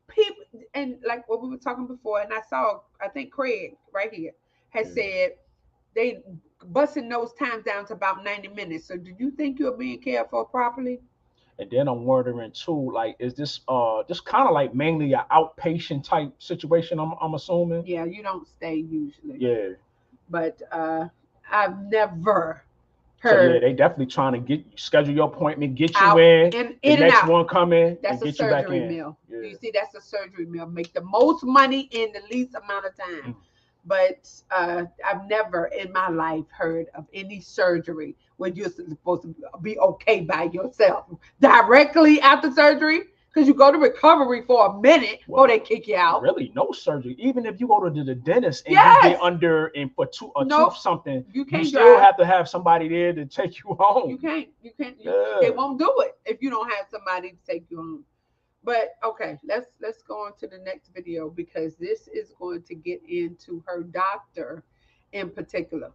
people, and like what we were talking before, and I think Craig right here has said they busting those times down to about 90 minutes. So do you think you're being cared for properly? And then I'm wondering too, like, is this just kind of like mainly an outpatient type situation? I'm assuming. Yeah, you don't stay usually. Yeah. But I've never So heard. yeah, they definitely trying to schedule your appointment, get you in the next one come in, that's and a get you back surgery in. meal. Yeah. You see, that's a surgery meal. Make the most money in the least amount of time. But I've never in my life heard of any surgery where you're supposed to be okay by yourself directly after surgery, because you go to recovery for a minute before they kick you out. Really, no surgery. Even if you go to the dentist and you get under and for tooth something, you still have to have somebody there to take you home. You can't. They won't do it if you don't have somebody to take you home. But okay, let's go on to the next video, because this is going to get into her doctor in particular.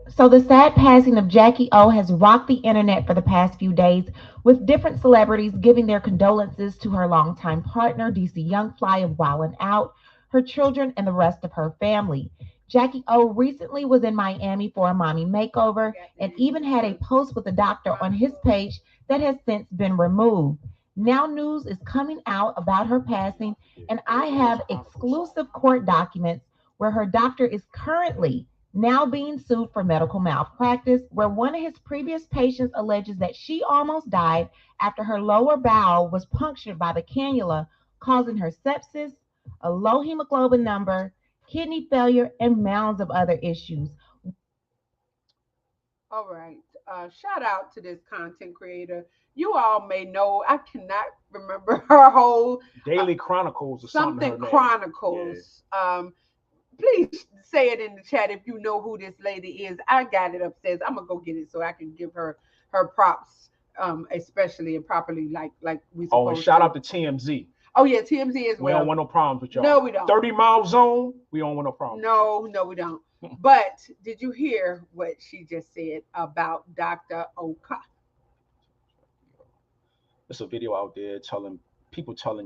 So the sad passing of Jackie O has rocked the internet for the past few days, with different celebrities giving their condolences to her longtime partner, DC Young Fly of Wild 'N Out, her children, and the rest of her family. Jackie O recently was in Miami for a mommy makeover and even had a post with a doctor on his page that has since been removed. Now news is coming out about her passing, and I have exclusive court documents where her doctor is currently now being sued for medical malpractice, where one of his previous patients alleges that she almost died after her lower bowel was punctured by the cannula, causing her sepsis, a low hemoglobin number, kidney failure, and mounds of other issues. All right. Shout out to this content creator. You all may know, I cannot remember her whole Daily Chronicles or something. Chronicles. Yeah. Please say it in the chat if you know who this lady is. I got it upstairs. I'm gonna go get it so I can give her props, especially and properly like we. Oh, and shout out to TMZ. Oh yeah, TMZ as well. We don't want no problems with y'all. No, we don't. 30-mile zone. We don't want no problems. No, we don't. But did you hear what she just said about Dr. Okhuh? There's a video out there telling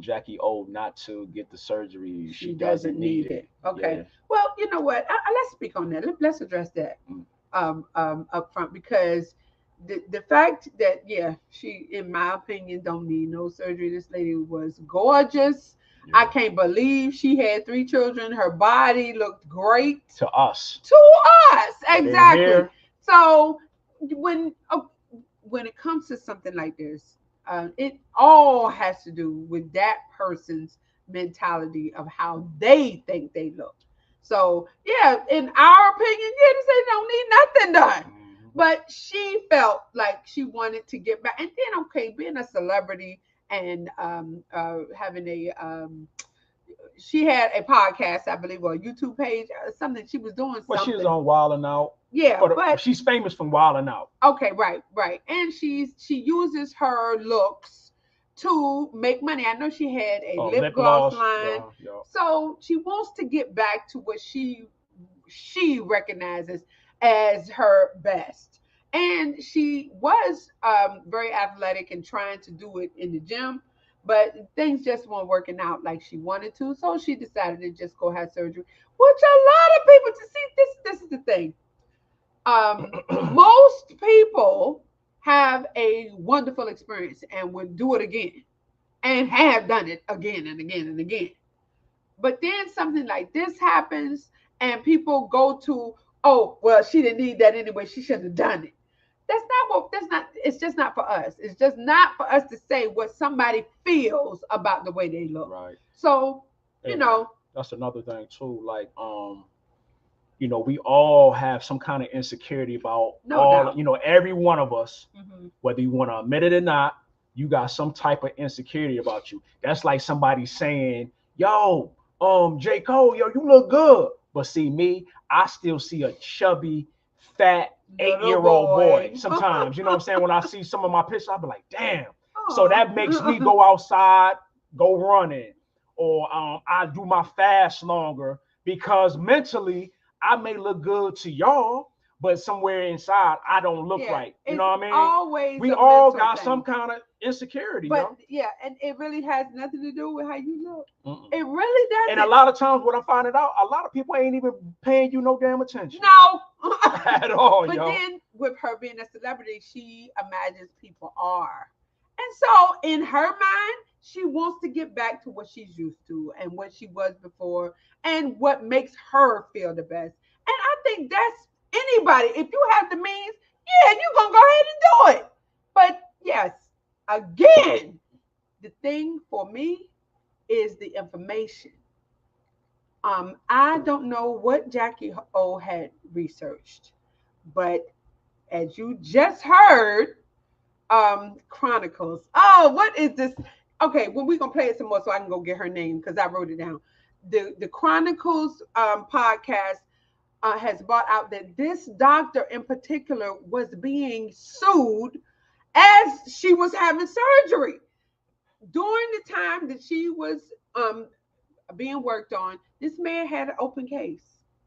Jackie O not to get the surgery. She doesn't need it. Okay. Yeah. Well, you know what? Let's speak on that. Let's address that up front, because the fact that she, in my opinion, don't need no surgery. This lady was gorgeous. Yeah. I can't believe she had 3 children. Her body looked great to us. Exactly. So when it comes to something like this, it all has to do with that person's mentality of how they think they look. So in our opinion, they don't need nothing done. But she felt like she wanted to get back. And then, being a celebrity and having a she had a podcast, I believe, or a YouTube page, something. She was doing Well, something. she was on Wildin' Out. Yeah, but she's famous from Wildin' Out. Okay, right. And she uses her looks to make money. I know she had a lip gloss line. Yeah. So she wants to get back to what she recognizes as her best. And she was very athletic and trying to do it in the gym, but things just weren't working out like she wanted to. So she decided to just go have surgery, which a lot of people to see. This is the thing. Most people have a wonderful experience and would do it again and have done it again and again and again. But then something like this happens and people go to, oh, well, she didn't need that anyway. She shouldn't have done it. It's just not for us. It's just not for us to say what somebody feels about the way they look. Right. So, that's another thing too. Like, we all have some kind of insecurity about every one of us, whether you want to admit it or not, you got some type of insecurity about you. That's like somebody saying, yo, J. Cole, yo, you look good. But see me, I still see a chubby, fat 8-year-old boy sometimes. You know what I'm saying? When I see some of my pictures, I'll be like, damn. So that makes me go outside, go running, or I do my fast longer because mentally I may look good to y'all, but somewhere inside I don't look right. You know what I mean? We all got some kind of insecurity. But and it really has nothing to do with how you look. It really doesn't. And a lot of times what I'm finding out, a lot of people ain't even paying you no damn attention. No. At all, but yo. Then with her being a celebrity, she imagines people are. And so in her mind, she wants to get back to what she's used to and what she was before and what makes her feel the best. And I think that's anybody. If you have the means, you're going to go ahead and do it. But yes, again, the thing for me is the information. I don't know what Jackie O had researched, but as you just heard, Chronicles. Oh, what is this? Okay, well, we're gonna play it some more so I can go get her name because I wrote it down. The Chronicles podcast has brought out that this doctor in particular was being sued as she was having surgery. During the time that she was being worked on, this man had an open case.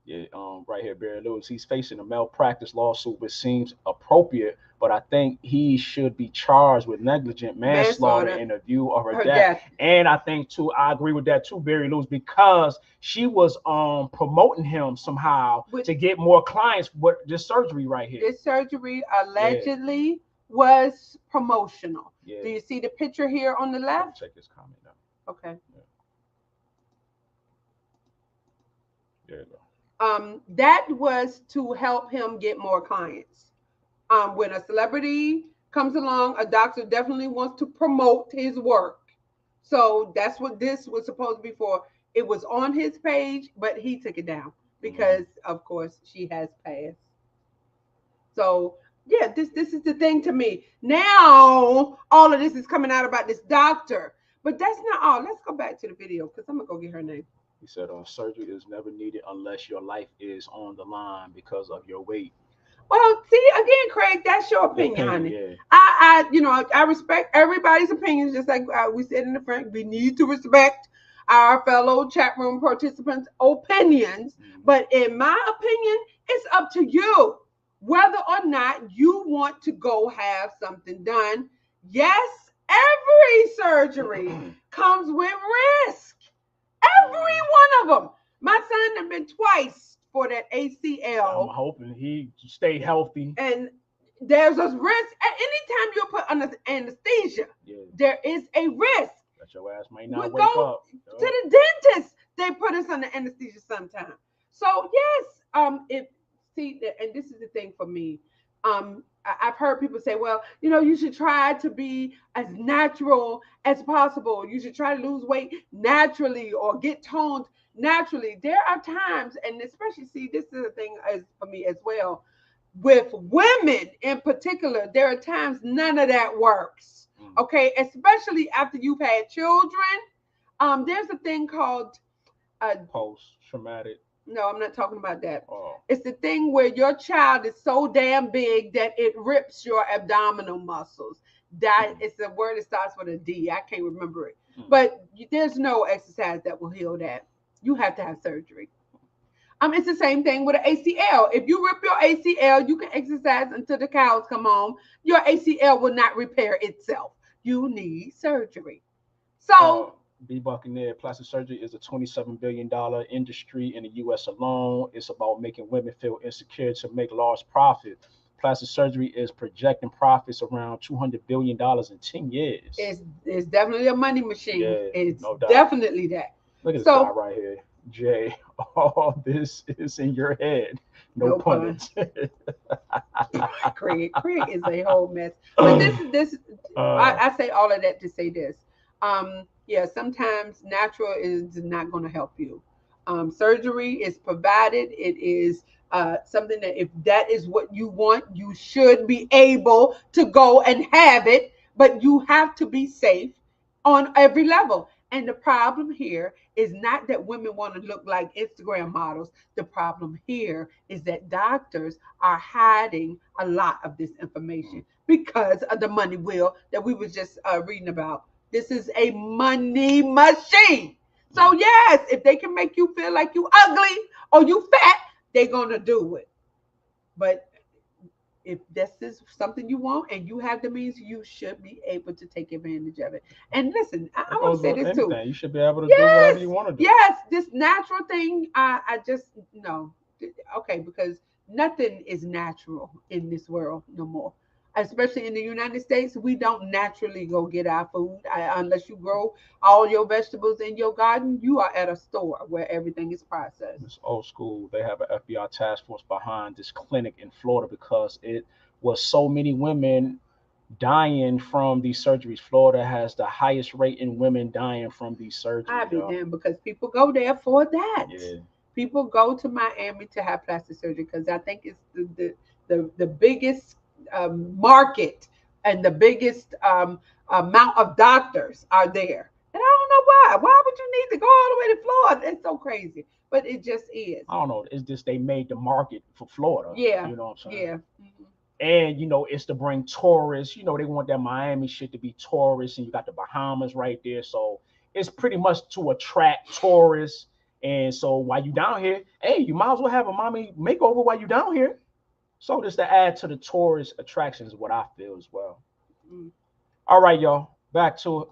Yeah, right here, Barry Lewis. He's facing a malpractice lawsuit, which seems appropriate, but I think he should be charged with negligent manslaughter in the view of her death. And I think too, I agree with that too, Barry Lewis, because she was promoting him somehow to get more clients with this surgery right here. This surgery allegedly was promotional. Yeah. Do you see the picture here on the left? Check this comment out. Okay. Yeah. There you go. That was to help him get more clients. When a celebrity comes along, a doctor definitely wants to promote his work. So that's what this was supposed to be for. It was on his page, but he took it down because, of course, she has passed. So, yeah, this is the thing to me. Now, all of this is coming out about this doctor. But that's not all. Let's go back to the video because I'm going to go get her name. He said, surgery is never needed unless your life is on the line because of your weight. Well, see, again, Craig, that's your opinion, honey. Yeah. I respect everybody's opinions, just like we said in the front. We need to respect our fellow chat room participants' opinions. But in my opinion, it's up to you whether or not you want to go have something done. Yes, every surgery comes with risk. Every one of them. My son has been twice for that ACL. I'm hoping he stay healthy. And there's a risk. Anytime you're put under anesthesia, there is a risk. That your ass might not wake up. To the dentist, they put us under anesthesia sometimes. So yes, and this is the thing for me. I've heard people say, well, you should try to be as natural as possible. You should try to lose weight naturally or get toned naturally. There are times, and especially, this is the thing for me as well, with women in particular, there are times none of that works. Okay, especially after you've had children. There's a thing called Post-traumatic. No, I'm not talking about that. Oh. It's the thing where your child is so damn big that it rips your abdominal muscles. That it's a word that starts with a D. I can't remember it. But there's no exercise that will heal that. You have to have surgery. It's the same thing with an ACL. If you rip your ACL, you can exercise until the cows come home. Your ACL will not repair itself. You need surgery. So, B. Buccaneer, plastic surgery is a $27 billion industry in the U.S. alone. It's about making women feel insecure to make large profit. Plastic surgery is projecting profits around $200 billion in 10 years. It's definitely a money machine. Yeah, it's no doubt. definitely that. Look at this guy right here. Jay, all this is in your head. No pun intended. Craig is a whole mess. But I say all of that to say this. Yeah, sometimes natural is not going to help you. Surgery is provided. It is something that if that is what you want, you should be able to go and have it, but you have to be safe on every level. And the problem here is not that women want to look like Instagram models. The problem here is that doctors are hiding a lot of this information because of the money wheel that we was just reading about. This is a money machine. So yes, if they can make you feel like you ugly or you fat, they're gonna do it. But if this is something you want and you have the means, you should be able to take advantage of it. And listen, I want to say this too. You should be able to do whatever you want to do. Yes, this natural thing, I just no. Okay, because nothing is natural in this world no more. Especially in the United States, we don't naturally go get our food unless you grow all your vegetables in your garden. You are at a store where everything is processed. It's old school. They have an FBI task force behind this clinic in Florida because it was so many women dying from these surgeries. Florida has the highest rate in women dying from these surgeries. I be damned because people go there for that. Yeah. People go to Miami to have plastic surgery because I think it's the biggest market and the biggest amount of doctors are there. And I don't know why. Why would you need to go all the way to Florida? It's so crazy. But it just is. I don't know. It's just they made the market for Florida. Yeah. You know what I'm saying? Yeah. Mm-hmm. And, it's to bring tourists. They want that Miami shit to be tourists. And you got the Bahamas right there. So it's pretty much to attract tourists. And so while you down here, hey, you might as well have a mommy makeover while you down here. So just to add to the tourist attractions, what I feel as well. All right, y'all, back to it.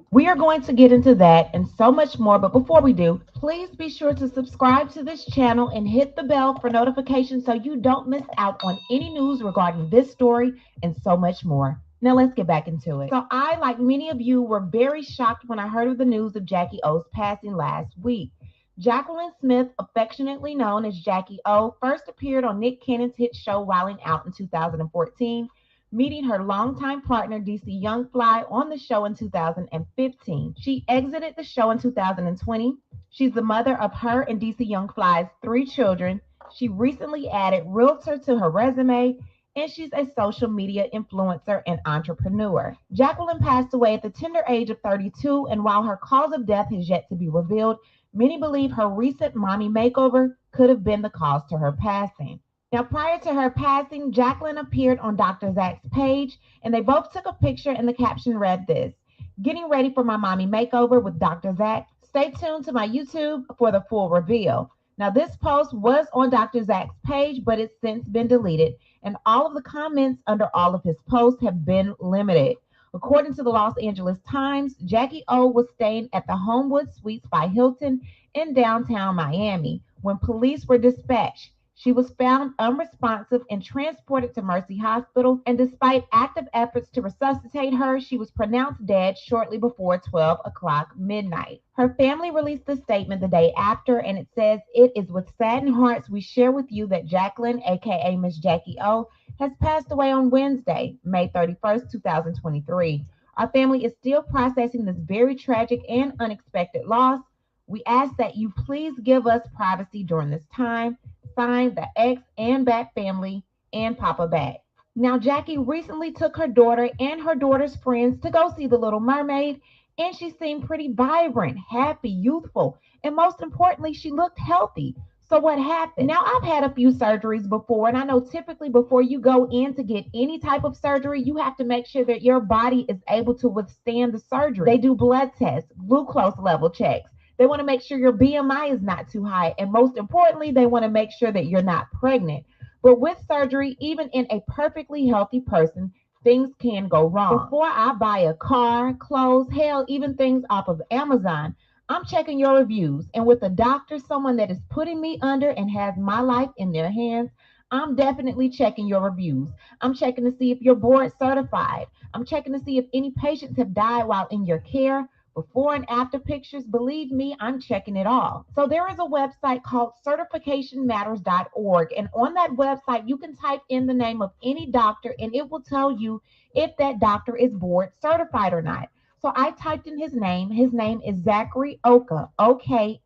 We are going to get into that and so much more, but before we do, please be sure to subscribe to this channel and hit the bell for notifications so you don't miss out on any news regarding this story and so much more. Now let's get back into it. So I, like many of you, were very shocked when I heard of the news of Jackie O's passing last week. Jacklyn Smith, affectionately known as Jackie O, first appeared on Nick Cannon's hit show Wildin' Out in 2014, meeting her longtime partner DC Young Fly on the show in 2015. She exited the show in 2020. She's the mother of her and DC Young Fly's 3 children. She recently added realtor to her resume, and she's a social media influencer and entrepreneur. Jacklyn passed away at the tender age of 32, and while her cause of death has yet to be revealed, many believe her recent mommy makeover could have been the cause to her passing. Now, prior to her passing, Jacklyn appeared on Dr. Zach's page, and they both took a picture, and the caption read this: "Getting ready for my mommy makeover with Dr. Zach. Stay tuned to my YouTube for the full reveal." Now, this post was on Dr. Zach's page, but it's since been deleted, and all of the comments under all of his posts have been limited. According to the Los Angeles Times, Jackie O was staying at the Homewood Suites by Hilton in downtown Miami when police were dispatched. She was found unresponsive and transported to Mercy Hospital, and despite active efforts to resuscitate her, she was pronounced dead shortly before 12 o'clock midnight. Her family released a statement the day after, and it says, "It is with saddened hearts we share with you that Jacklyn, aka Miss Jackie O, has passed away on Wednesday, May 31st, 2023. Our family is still processing this very tragic and unexpected loss. We ask that you please give us privacy during this time. Signed, the ex and Bat family and Papa Bat." Now, Jackie recently took her daughter and her daughter's friends to go see The Little Mermaid, And she seemed pretty vibrant, happy, youthful, and most importantly, she looked healthy. So what happened? Now, I've had a few surgeries before, and I know typically before you go in to get any type of surgery, you have to make sure that your body is able to withstand the surgery. They do blood tests, glucose level checks. They want to make sure your BMI is not too high, and most importantly, they want to make sure that you're not pregnant. But with surgery, even in a perfectly healthy person, things can go wrong. Before I buy a car, clothes, hell, even things off of Amazon, I'm checking your reviews. And with a doctor, someone that is putting me under and has my life in their hands, I'm definitely checking your reviews. I'm checking to see if you're board certified. I'm checking to see if any patients have died while in your care. Before and after pictures, believe me, I'm checking it all. So there is a website called certificationmatters.org. And on that website, you can type in the name of any doctor and it will tell you if that doctor is board certified or not. So I typed in his name. His name is Zachary Okhuh, Okhah.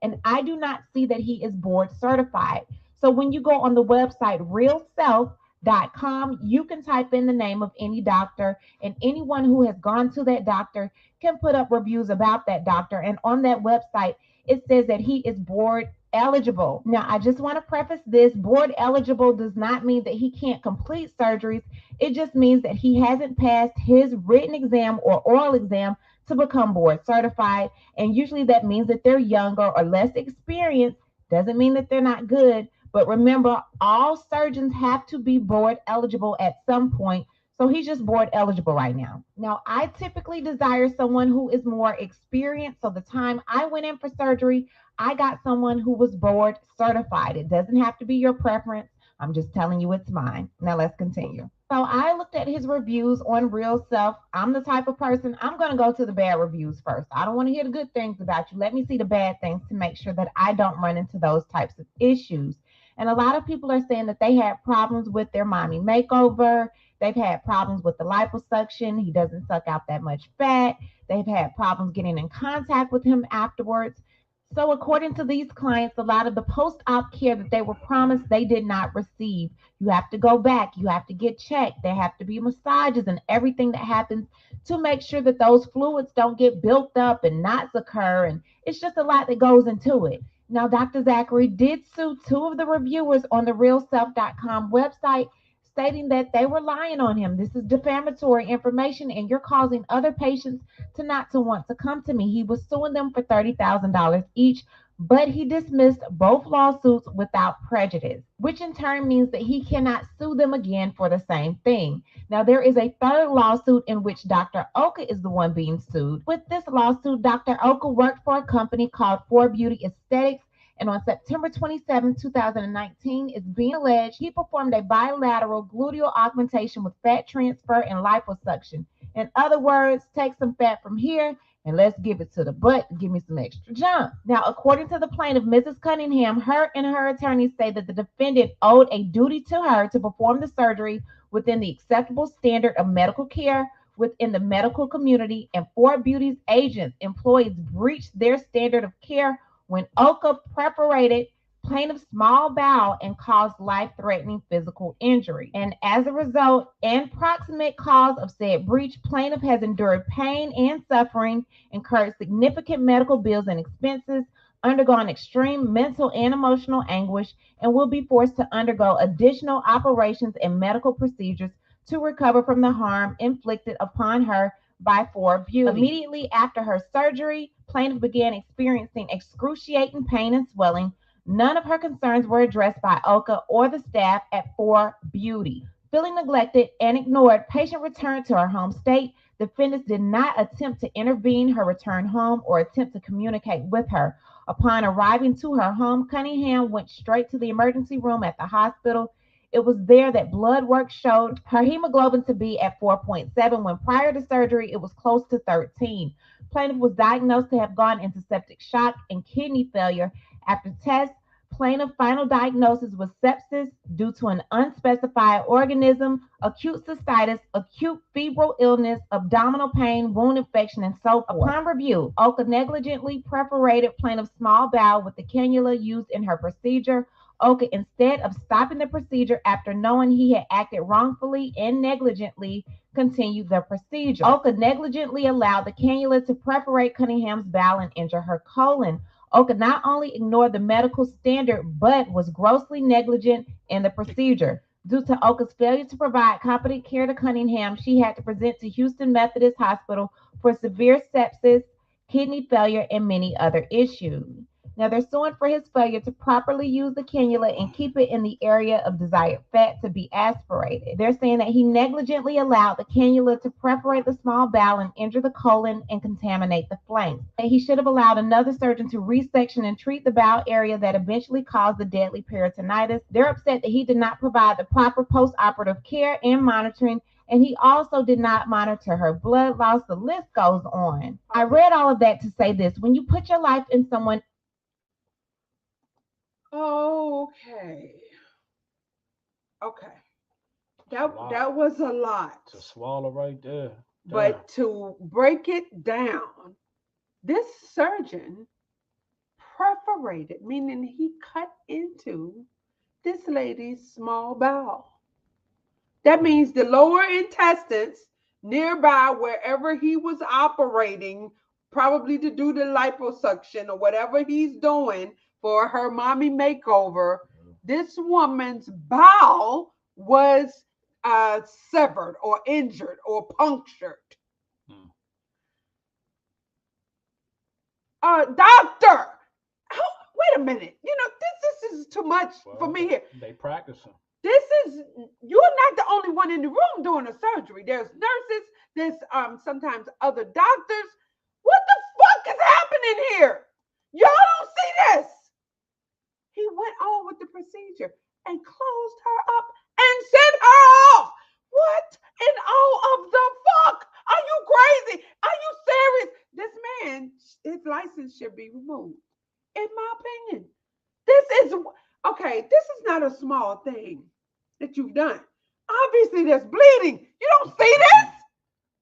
And I do not see that he is board certified. So when you go on the website realself.com, you can type in the name of any doctor, and anyone who has gone to that doctor can put up reviews about that doctor. And on that website, it says that he is board eligible. Now, I just want to preface this. Board eligible does not mean that he can't complete surgeries. It just means that he hasn't passed his written exam or oral exam to become board certified. And usually that means that they're younger or less experienced. Doesn't mean that they're not good. But remember, all surgeons have to be board eligible at some point. So he's just board eligible right now. Now, I typically desire someone who is more experienced. So the time I went in for surgery, I got someone who was board certified. It doesn't have to be your preference. I'm just telling you it's mine. Now let's continue. So I looked at his reviews on Real Self. I'm the type of person, I'm going to go to the bad reviews first. I don't want to hear the good things about you. Let me see the bad things to make sure that I don't run into those types of issues. And a lot of people are saying that they had problems with their mommy makeover. They've had problems with the liposuction. He doesn't suck out that much fat. They've had problems getting in contact with him afterwards. So according to these clients, a lot of the post-op care that they were promised, they did not receive. You have to go back. You have to get checked. There have to be massages and everything that happens to make sure that those fluids don't get built up and knots occur. And it's just a lot that goes into it. Now, Dr. Zachary did sue two of the reviewers on the realself.com website, stating that they were lying on him. This is defamatory information, and you're causing other patients not to want to come to me. He was suing them for $30,000 each, but he dismissed both lawsuits without prejudice, which in turn means that he cannot sue them again for the same thing. Now, there is a third lawsuit in which Dr. Okhuh is the one being sued. With this lawsuit, Dr. Okhuh worked for a company called 4Beauty Aesthetics, and on September 27, 2019, it's being alleged he performed a bilateral gluteal augmentation with fat transfer and liposuction. In other words, take some fat from here and let's give it to the butt and give me some extra jump. Now, according to the plaintiff, Mrs. Cunningham, her and her attorneys say that the defendant owed a duty to her to perform the surgery within the acceptable standard of medical care within the medical community, and 4Beauty's agents, employees breached their standard of care when Okhuh perforated plaintiff's small bowel and caused life-threatening physical injury. And as a result and proximate cause of said breach, plaintiff has endured pain and suffering, incurred significant medical bills and expenses, undergone extreme mental and emotional anguish, and will be forced to undergo additional operations and medical procedures to recover from the harm inflicted upon her by 4Beauty. Immediately after her surgery, plaintiff began experiencing excruciating pain and swelling. None of her concerns were addressed by Okhuh or the staff at 4Beauty. Feeling neglected and ignored, patient returned to her home state. Defendants did not attempt to intervene her return home or attempt to communicate with her. Upon arriving to her home, Cunningham went straight to the emergency room at the hospital. It was there that blood work showed her hemoglobin to be at 4.7, when prior to surgery, it was close to 13. Plaintiff was diagnosed to have gone into septic shock and kidney failure. After tests, plaintiff's final diagnosis was sepsis due to an unspecified organism, acute cystitis, acute febrile illness, abdominal pain, wound infection, and so forth. Upon review, Okhuh negligently perforated plaintiff's small bowel with the cannula used in her procedure. Okhuh, instead of stopping the procedure after knowing he had acted wrongfully and negligently, continued the procedure. Okhuh negligently allowed the cannula to perforate Cunningham's bowel and injure her colon. Okhuh not only ignored the medical standard, but was grossly negligent in the procedure. Due to Okhuh's failure to provide competent care to Cunningham, she had to present to Houston Methodist Hospital for severe sepsis, kidney failure, and many other issues. Now, they're suing for his failure to properly use the cannula and keep it in the area of desired fat to be aspirated. They're saying that he negligently allowed the cannula to perforate the small bowel and injure the colon and contaminate the flanks. That he should have allowed another surgeon to resection and treat the bowel area that eventually caused the deadly peritonitis. They're upset that he did not provide the proper post-operative care and monitoring, and he also did not monitor her blood loss. The list goes on. I read all of that to say this: when you put your life in someone. Okay. That was a lot to swallow right there. But to break it down, this surgeon perforated, meaning he cut into this lady's small bowel. That means the lower intestines nearby, wherever he was operating, probably to do the liposuction or whatever he's doing for her mommy makeover. This woman's bowel was severed or injured or punctured. Doctor, wait a minute. This is too much for me here. They practicing. You're not the only one in the room doing a surgery. There's nurses, there's sometimes other doctors. What the fuck is happening here? Y'all don't see this. He went on with the procedure and closed her up and sent her off. What in all of the fuck? Are you crazy? Are you serious? This man, his license should be removed, in my opinion. This is not a small thing that you've done. Obviously, there's bleeding. You don't see this?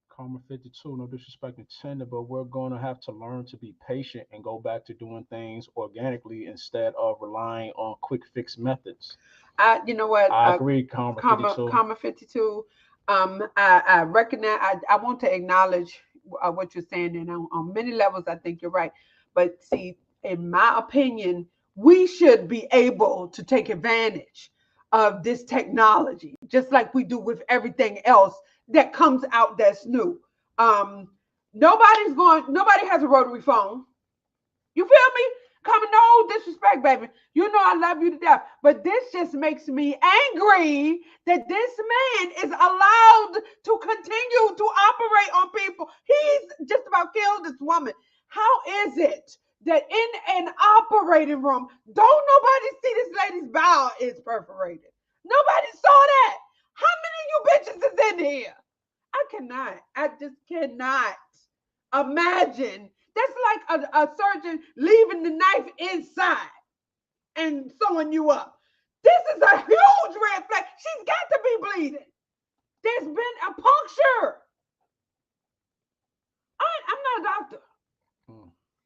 Karma 52, no disrespect intended, but we're going to have to learn to be patient and go back to doing things organically instead of relying on quick fix methods. You know what? I agree, Karma 52. Karma 52. I recognize. I want to acknowledge what you're saying, and on many levels, I think you're right. But see, in my opinion, we should be able to take advantage of this technology, just like we do with everything else that comes out that's new. Nobody has a rotary phone. You feel me? No disrespect, baby. You know I love you to death. But this just makes me angry that this man is allowed to continue to operate on people. He's just about killed this woman. How is it that in an operating room, don't nobody see this lady's bowel is perforated? Nobody saw that. How many of you bitches is in here? I just cannot imagine. That's like a surgeon leaving the knife inside and sewing you up. This is a huge red flag. She's got to be bleeding. There's been a puncture. I'm not a doctor.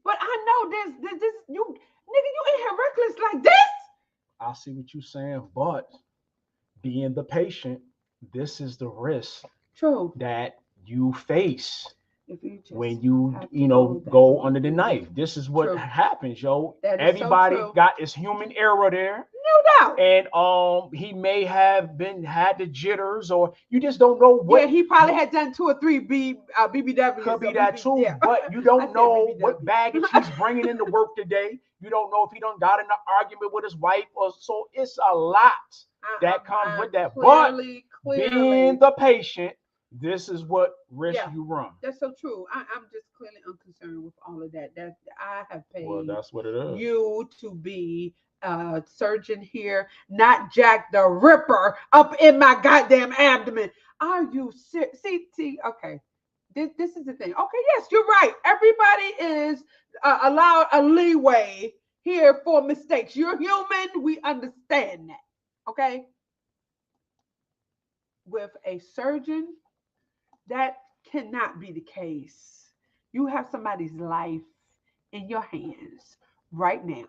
But I know this you in here reckless like this. I see what you're saying, but being the this is the risk that you face when you go under the knife. This is what happens, yo. Everybody got his human error there. No doubt. And he may have had the jitters, or you just don't know what. Yeah, he probably had done 2 or 3 BBWs. Could be that too, yeah. But you don't know what baggage he's bringing into work today. You don't know if he done got in an argument with his wife, or so. It's a lot that comes with that. Clearly. Being the patient, this is what risk you run. That's so true. I'm just clearly unconcerned with all of that. That I have paid. Well, that's what it is. You to be a surgeon here, not Jack the Ripper up in my goddamn abdomen. Are you serious? See, okay. This is the thing. Okay, yes, you're right. Everybody is allowed a leeway here for mistakes. You're human. We understand that. Okay. With a surgeon, that cannot be the case. You have somebody's life in your hands right now,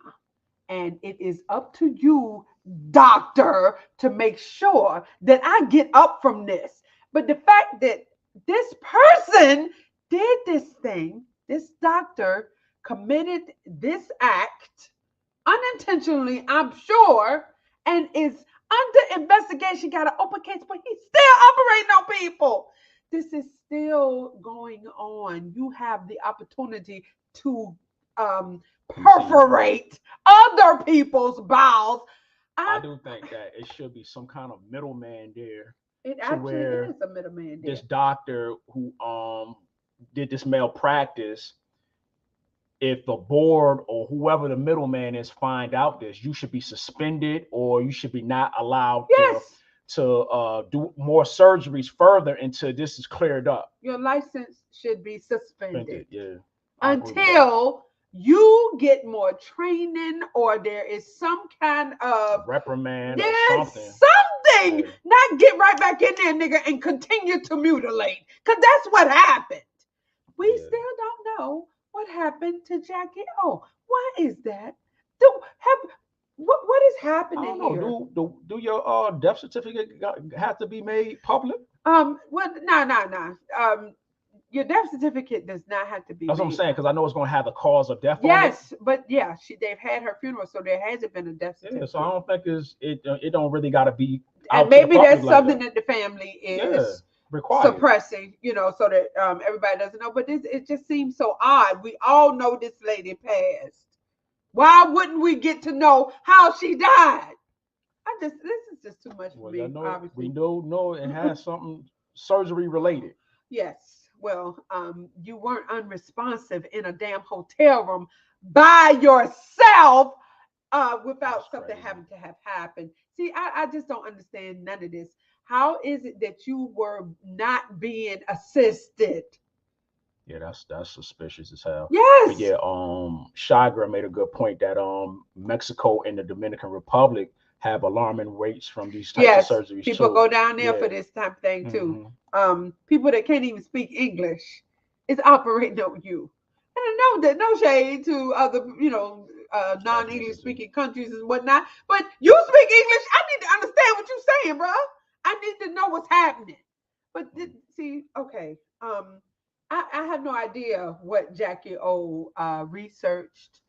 And it is up to you, doctor, to make sure that I get up from this. But the fact that this person did this thing, this doctor committed this act unintentionally, I'm sure, and is under investigation, got an open case, but he's still operating on people. This is still going on. You have the opportunity to perforate other people's bowels. I do think that it should be some kind of middleman there. It to actually where is a middleman there. This doctor who did this malpractice, if the board or whoever the middleman is find out this, you should be suspended or you should be not allowed to do more surgeries further until this is cleared up. Your license should be suspended. Yeah. Until you get more training or there is some kind of reprimand or or something. Yeah. Not get right back in there, nigga, and continue to mutilate. Because that's what happened. We still don't know what happened to Jackie O. Why is that? What is happening I don't know. here? Do your death certificate have to be made public? Well, no. Your death certificate does not have to be. That's what I'm saying, because I know it's going to have the cause of death. Yes, but yeah, they've had her funeral, so there hasn't been a death certificate. Yeah, so I don't think it don't really got to be. And maybe that's something that the family is suppressing, so that everybody doesn't know. But it just seems so odd. We all know this lady passed. Why wouldn't we get to know how she died? This is just too much for me. Obviously, we know it has something surgery related. Yes. Well, you weren't unresponsive in a damn hotel room by yourself without something having to have happened. See, I just don't understand none of this. How is it that you were not being assisted? Yeah, that's suspicious as hell. Yes. But yeah, Shigra made a good point that Mexico and the Dominican Republic have alarming rates from these types of surgeries. People go down there for this type of thing too. People that can't even speak English is operating on you. And I know that no shade to other, non-English speaking countries and whatnot, but you speak English. I need to understand what you're saying, bro. I need to know what's happening. But see, okay, I have no idea what Jackie O researched.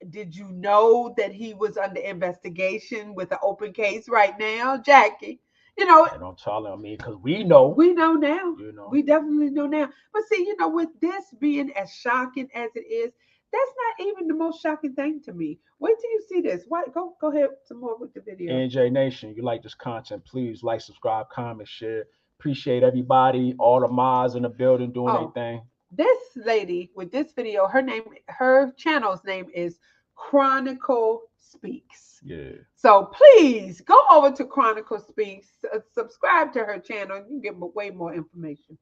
Did you know that he was under investigation with an open case right now, Jackie? I don't tell him, because we know. We know now. We definitely know now. But see, with this being as shocking as it is, that's not even the most shocking thing to me. Wait till you see this. Go ahead some more with the video. E&J Nation, you like this content, please like, subscribe, comment, share. Appreciate everybody, all the mods in the building doing their thing. This lady with this video, her channel's name is Chronicle Speaks. Yeah. So please go over to Chronicle Speaks, subscribe to her channel. You can get way more information.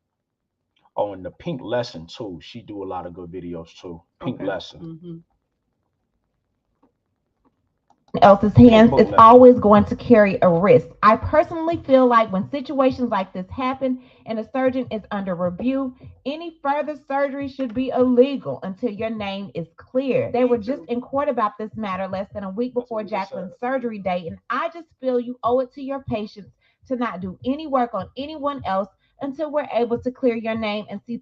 Oh, and the Pink Lesson too. She do a lot of good videos too. Pink Lesson. Else's hands is always going to carry a risk. I personally feel like when situations like this happen and a surgeon is under review, any further surgery should be illegal until your name is cleared. They were just in court about this matter less than a week before Jacklyn's surgery date, and I just feel you owe it to your patients to not do any work on anyone else until we're able to clear your name and see.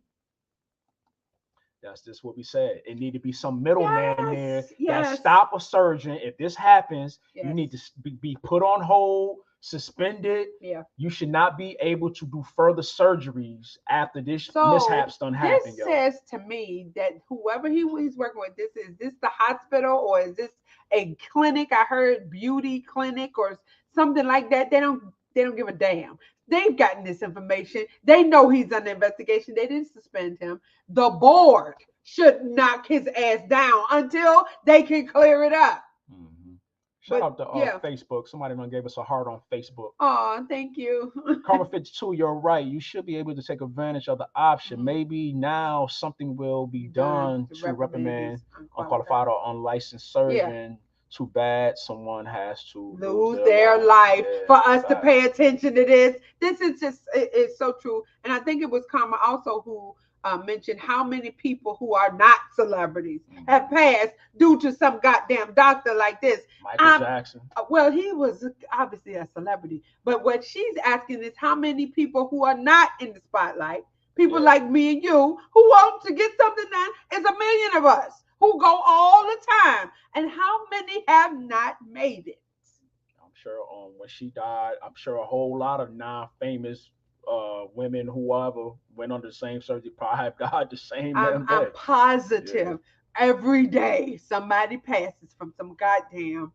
That's just what we said. It need to be some middleman there that stop a surgeon. If this happens, you need to be put on hold, suspended. Yeah. You should not be able to do further surgeries after this mishap's done happening. This says to me that whoever he's working with, is this the hospital or is this a clinic? I heard beauty clinic or something like that. They don't give a damn. They've gotten this information. They know he's under investigation. They didn't suspend him. The board should knock his ass down until they can clear it up. Shout out to Facebook. Somebody done gave us a heart on Facebook. Oh, thank you. Karma 52, you're right. You should be able to take advantage of the option. Maybe now something will be done to reprimand unqualified or unlicensed surgeon too bad someone has to lose their life Yeah, for us to facts. pay attention to this. This is just, it's so true. And I think it was Karma also who mentioned how many people who are not celebrities have passed due to some goddamn doctor like this. Michael Jackson. Well, he was obviously a celebrity, but what she's asking is how many people who are not in the spotlight, people like me and you, who want to get something done, is a million of us who go all the time, and how many have not made it? I'm sure when she died, I'm sure a whole lot of non-famous women, whoever, went under the same surgery probably have died the same damn day. I'm positive every day somebody passes from some goddamn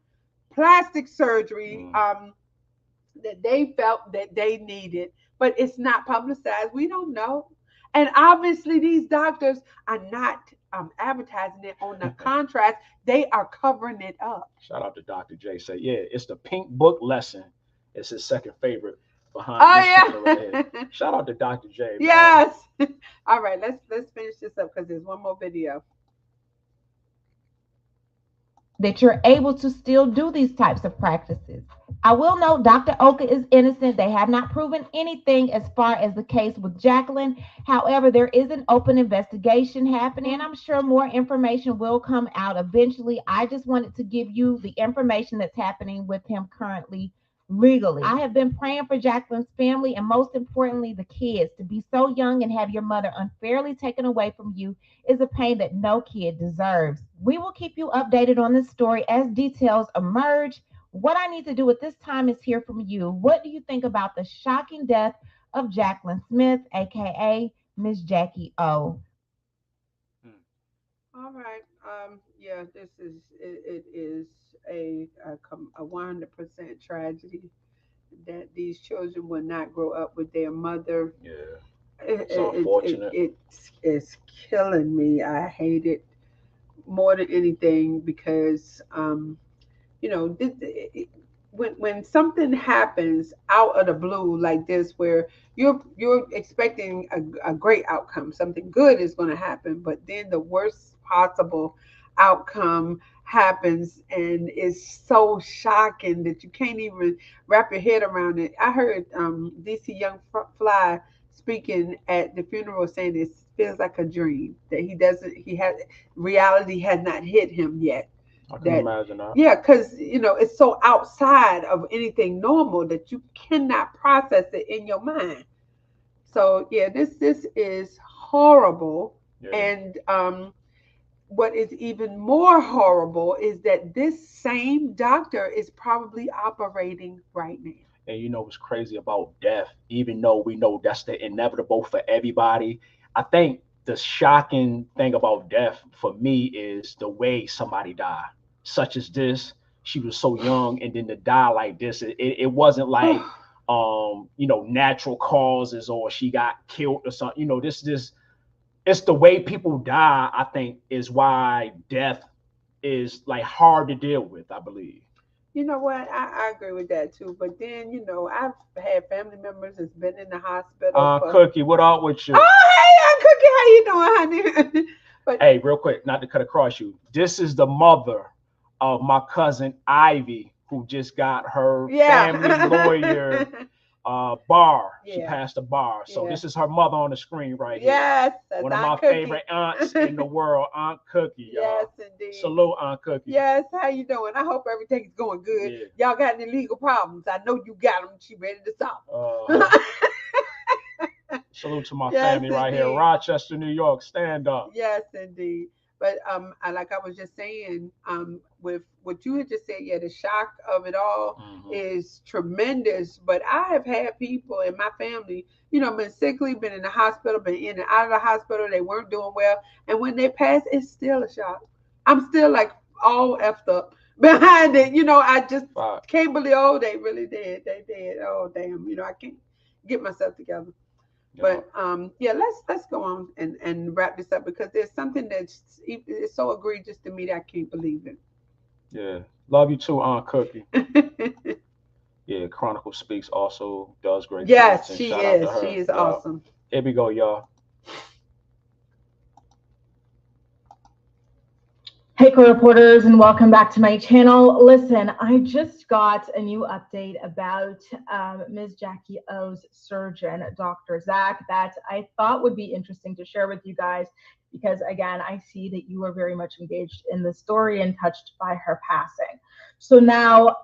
plastic surgery that they felt that they needed, but it's not publicized. We don't know. And obviously these doctors are not advertising it on the contract. They are covering it up. Shout out to Dr. J. Say, yeah, it's the Pink Book lesson. It's his second favorite behind this picture right here. Shout out to Dr. J. Man. Yes. All right, let's finish this up because there's one more video. That you're able to still do these types of practices. I will note Dr. Okhuh is innocent. They have not proven anything as far as the case with Jacklyn. However, there is an open investigation happening, and I'm sure more information will come out eventually. I just wanted to give you the information that's happening with him currently legally. I have been praying for Jacklyn's family and most importantly, the kids. To be so young and have your mother unfairly taken away from you is a pain that no kid deserves. We will keep you updated on this story as details emerge. What I need to do at this time is hear from you. What do you think about the shocking death of Jacklyn Smith, aka Miss Jackie O? All right. Yeah, this is it is a 100% tragedy that these children will not grow up with their mother. Yeah, it's unfortunate. It's killing me. I hate it more than anything because when something happens out of the blue like this, where you're expecting a great outcome, something good is going to happen, but then the worst possible outcome happens, and it's so shocking that you can't even wrap your head around it. I heard DC Young Fly speaking at the funeral saying it feels like a dream, that reality has not hit him yet. I can imagine that. Yeah, because it's so outside of anything normal that you cannot process it in your mind. So yeah, this is horrible. Yeah. And what is even more horrible is that this same doctor is probably operating right now. And what's crazy about death, even though we know that's the inevitable for everybody, I think the shocking thing about death for me is the way somebody died, such as this. She was so young, and then to die like this, it wasn't like natural causes or she got killed or something. This it's the way people die, I think, is why death is like hard to deal with, I believe. You know what? I agree with that too. But then, I've had family members that's been in the hospital. Cookie, what up with you? Oh, hey, Cookie, how you doing, honey? But hey, real quick, not to cut across you. This is the mother of my cousin Ivy, who just got her family lawyer bar. She passed the bar. So this is her mother on the screen right here. Yes, one of my favorite aunts in the world, Aunt Cookie. Yes, indeed. Salute, Aunt Cookie. Yes, how you doing? I hope everything's going good. Yeah. Y'all got any legal problems? I know you got them. She ready to solve. Salute to my family right here, Rochester, New York. Stand up. Yes, indeed. But like I was just saying, with what you had just said, the shock of it all is tremendous. But I have had people in my family, been sickly, been in the hospital, been in and out of the hospital. They weren't doing well, and when they pass, it's still a shock. I'm still like all effed up behind it. I just can't believe. Oh, they really did. They did. Oh, damn. I can't get myself together. But let's go on and wrap this up because there's something that's so egregious to me that I can't believe it. Yeah, love you too, Aunt Cookie. Yeah, Chronicle Speaks also does great. Yes, she is. She is awesome. Here we go, y'all. Hey, co-reporters, and welcome back to my channel. Listen, I just got a new update about Ms. Jackie O's surgeon, Dr. Zach, that I thought would be interesting to share with you guys because, again, I see that you are very much engaged in the story and touched by her passing. So now,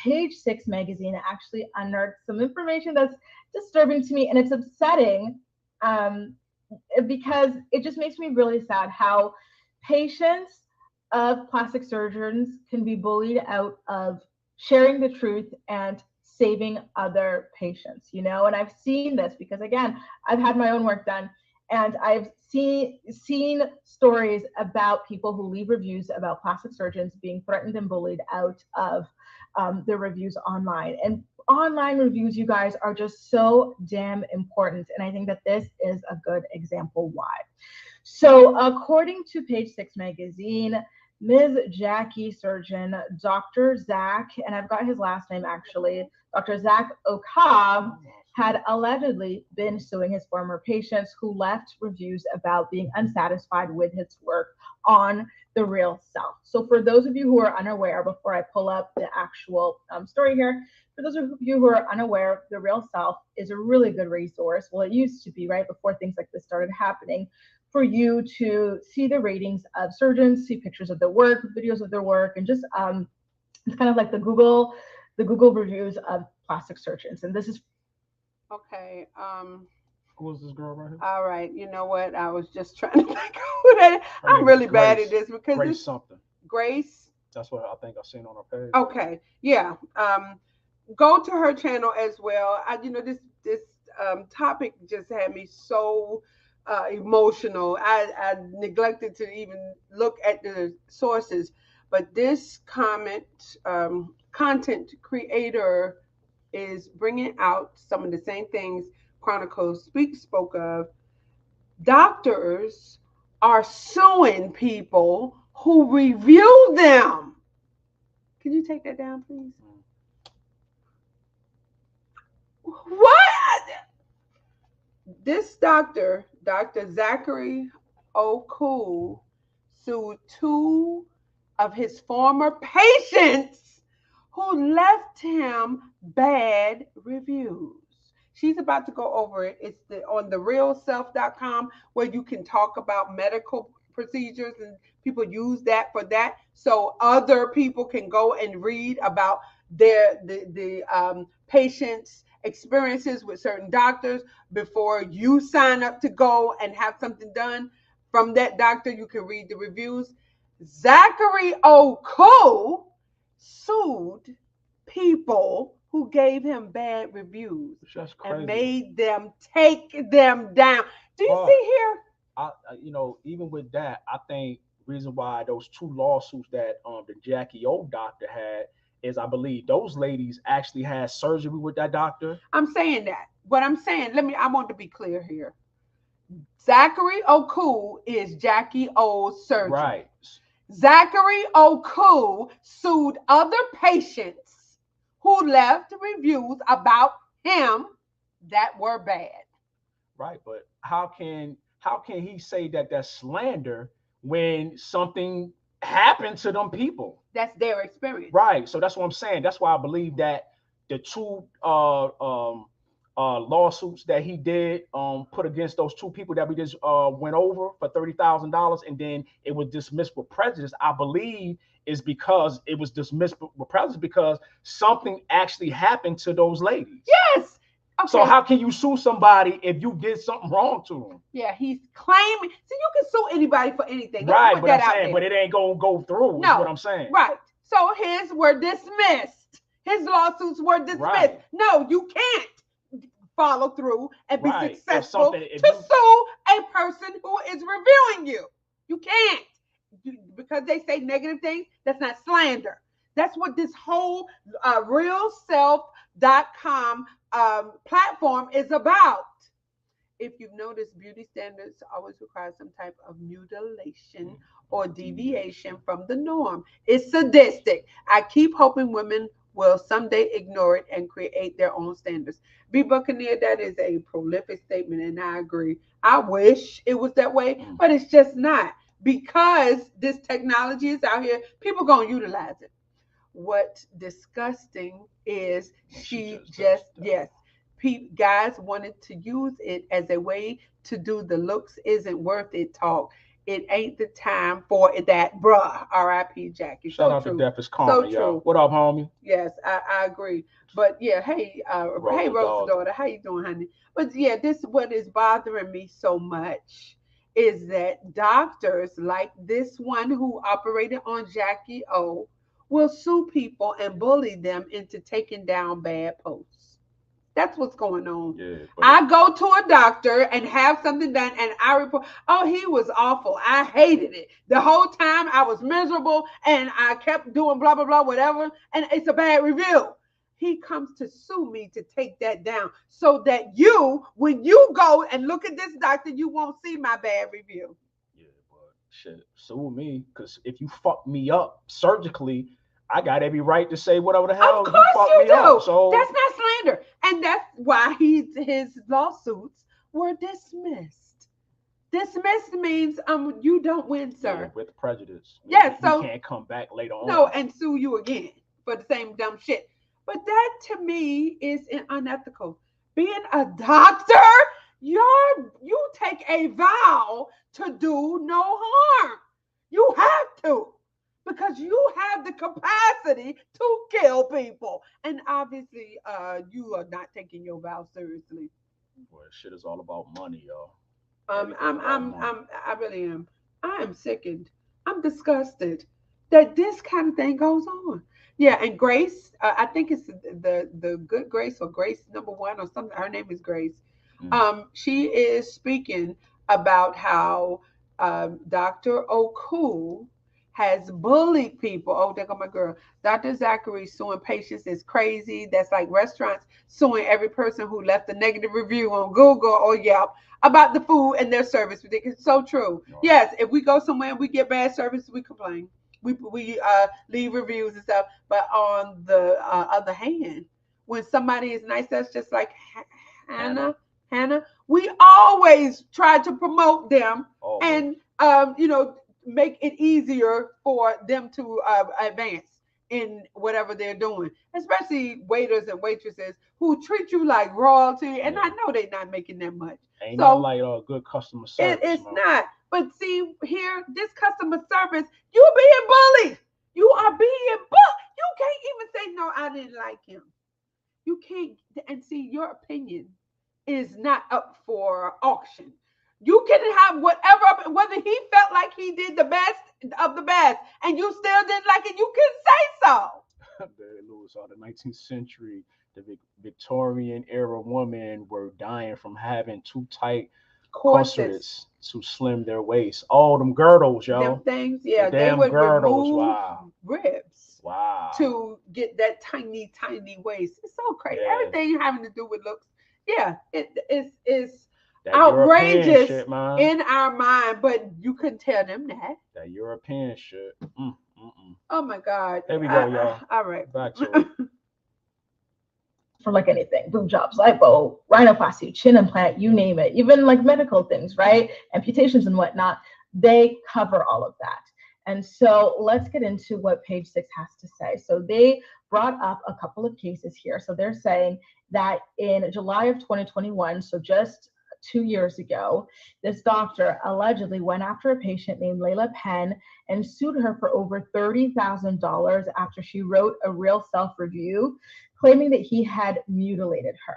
Page 6 magazine actually unearthed some information that's disturbing to me, and it's upsetting because it just makes me really sad how patients of plastic surgeons can be bullied out of sharing the truth and saving other patients, you know. And I've seen this because, again, I've had my own work done, and I've seen stories about people who leave reviews about plastic surgeons being threatened and bullied out of their reviews online. And online reviews, you guys, are just so damn important, and I think that this is a good example why. So according to Page 6 magazine, Ms. Jackie surgeon, Dr. Zach, and I've got his last name actually, Dr. Zach Okhuh, had allegedly been suing his former patients who left reviews about being unsatisfied with his work on The Real Self. So for those of you who are unaware, before I pull up the actual story here, for those of you who are unaware, The Real Self is a really good resource. Well, it used to be, right, before things like this started happening, for you to see the ratings of surgeons, see pictures of their work, videos of their work, and just it's kind of like the Google reviews of plastic surgeons. And this is okay. Who is this girl right here? All right. You know what? I was just trying to think of who that is. I'm really bad at this because Grace this something. Grace. That's what I think I've seen on her page. Okay. Yeah. Go to her channel as well. This topic just had me so emotional. I neglected to even look at the sources, but this content creator is bringing out some of the same things Chronicles spoke of. Doctors are suing people who review them. Can you take that down, please? What? This doctor, Dr. Zachary Okhuh, sued two of his former patients who left him bad reviews. She's about to go over it. It's on therealself.com where you can talk about medical procedures and people use that for that. So other people can go and read about the patients' experiences with certain doctors before you sign up to go and have something done from that doctor. You can read the reviews. Zachary Okhuh sued people who gave him bad reviews and made them take them down. Do you see here? Even with that, I think reason why those two lawsuits that the Jackie O doctor had is I believe those ladies actually had surgery with that doctor. I'm saying that. What I'm saying, I want to be clear here. Zachary Okhuh is Jackie O's surgeon. Right. Zachary Okhuh sued other patients who left reviews about him that were bad. Right, but how can he say that that's slander when something happened to them people? That's their experience. Right. So that's what I'm saying. That's why I believe that the two lawsuits that he did put against those two people that we just went over for $30,000 and then it was dismissed with prejudice, I believe is because it was dismissed with prejudice because something actually happened to those ladies. Yes. Okay. So how can you sue somebody if you did something wrong to them? Yeah, he's claiming. So you can sue anybody for anything. Right, but I'm saying, but it ain't gonna go through. No, is what I'm saying. Right. So his were dismissed. His lawsuits were dismissed. Right. No, you can't follow through and be successful to sue a person who is reviewing you. You can't. Because they say negative things, that's not slander. That's what this whole realself.com platform is about. If you've noticed, beauty standards always require some type of mutilation or deviation from the norm. It's sadistic. I keep hoping women will someday ignore it and create their own standards. B. Buccaneer, that is a prolific statement, and I agree. I wish it was that way, but it's just not. because this technology is out here, people gonna utilize it. What's disgusting is she just yes, guys wanted to use it as a way to do the looks isn't worth it talk. It ain't the time for that, bruh. R.I.P. Jackie. Shout So out true. to Deaf is Karma, So y'all. true. What up, homie? Yes, I agree. But yeah, hey, hey, Rosa daughter, how you doing, honey? But yeah, this what is bothering me so much is that doctors like this one who operated on Jackie O will sue people and bully them into taking down bad posts. That's what's going on. Yeah, I go to a doctor and have something done, and I report, oh, he was awful. I hated it. The whole time I was miserable, and I kept doing blah, blah, blah, whatever, and it's a bad review. He comes to sue me to take that down so that you, when you go and look at this doctor, you won't see my bad review. Yeah, but shit, sue me, because if you fuck me up surgically, I got every right to say whatever the hell Of course you do. up. So that's not slander, and that's why his lawsuits were dismissed. Dismissed means you don't win, sir. Yeah, with prejudice. Yes, you so can't come back later on. No, and sue you again for the same dumb shit. But that to me is unethical. Being a doctor, you take a vow to do no harm. You have to. Because you have the capacity to kill people, and obviously, you are not taking your vow seriously. Boy, shit is all about money, y'all. I really am. I am sickened. I'm disgusted that this kind of thing goes on. Yeah, and Grace, I think it's the good Grace or Grace number one or something. Her name is Grace. She is speaking about how Dr. Okhuh has bullied people. Oh, there go my girl. Dr. Zachary suing patients is crazy. That's like restaurants suing every person who left a negative review on Google or Yelp about the food and their service. It's so true. Yes, if we go somewhere and we get bad service, we complain. We leave reviews and stuff. But on the other hand, when somebody is nice, that's just like Hannah, we always try to promote them and make it easier for them to advance in whatever they're doing, especially waiters and waitresses who treat you like royalty. And I know they're not making that much. Ain't no like good customer service. It's not. But see, here, this customer service, you being bullied. You are being bullied. You can't even say, no, I didn't like him. You can't. And see, your opinion is not up for auction. You can have whatever, whether he felt like he did the best of the best and you still didn't like it, you can say so. Lewis, the 19th century, the Victorian era women were dying from having too tight corsets to slim their waist. All them girdles, y'all. Them things, yeah, they would girdles, remove ribs. Wow. To get that tiny, tiny waist. It's so crazy. Yeah. Everything having to do with looks. Yeah, it is outrageous shit, in our mind, but you couldn't tell them that. That European shit. Oh my God. There we go, y'all. All right. Back to it. For like anything, boob jobs, lipo, rhinoplasty, chin implant, you name it, even like medical things, right? Amputations and whatnot, they cover all of that. And so let's get into what page 6 has to say. So they brought up a couple of cases here. So they're saying that in July of 2021, so just 2 years ago, this doctor allegedly went after a patient named Layla Penn and sued her for over $30,000 after she wrote a real self-review claiming that he had mutilated her.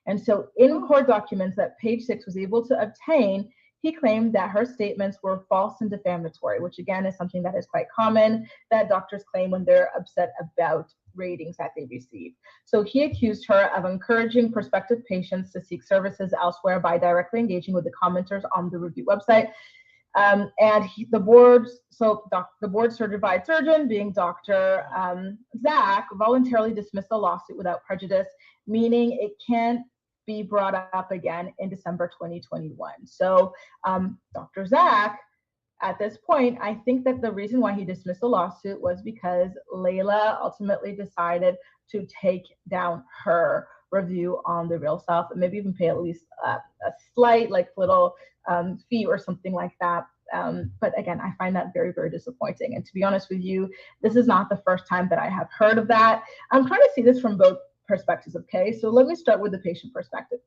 And so in court documents that page 6 was able to obtain, he claimed that her statements were false and defamatory, which again is something that is quite common that doctors claim when they're upset about ratings that they receive. So he accused her of encouraging prospective patients to seek services elsewhere by directly engaging with the commenters on the review website. The board certified surgeon, being Dr. Zach, voluntarily dismissed the lawsuit without prejudice, meaning it can't be brought up again in December 2021. So Dr. Zach, at this point, I think that the reason why he dismissed the lawsuit was because Layla ultimately decided to take down her review on the real self and maybe even pay at least a slight little fee or something like that But again, I find that very, very disappointing. And to be honest with you, this is not the first time that I have heard of that. I'm trying to see this from both perspectives, okay? So let me start with the patient perspective.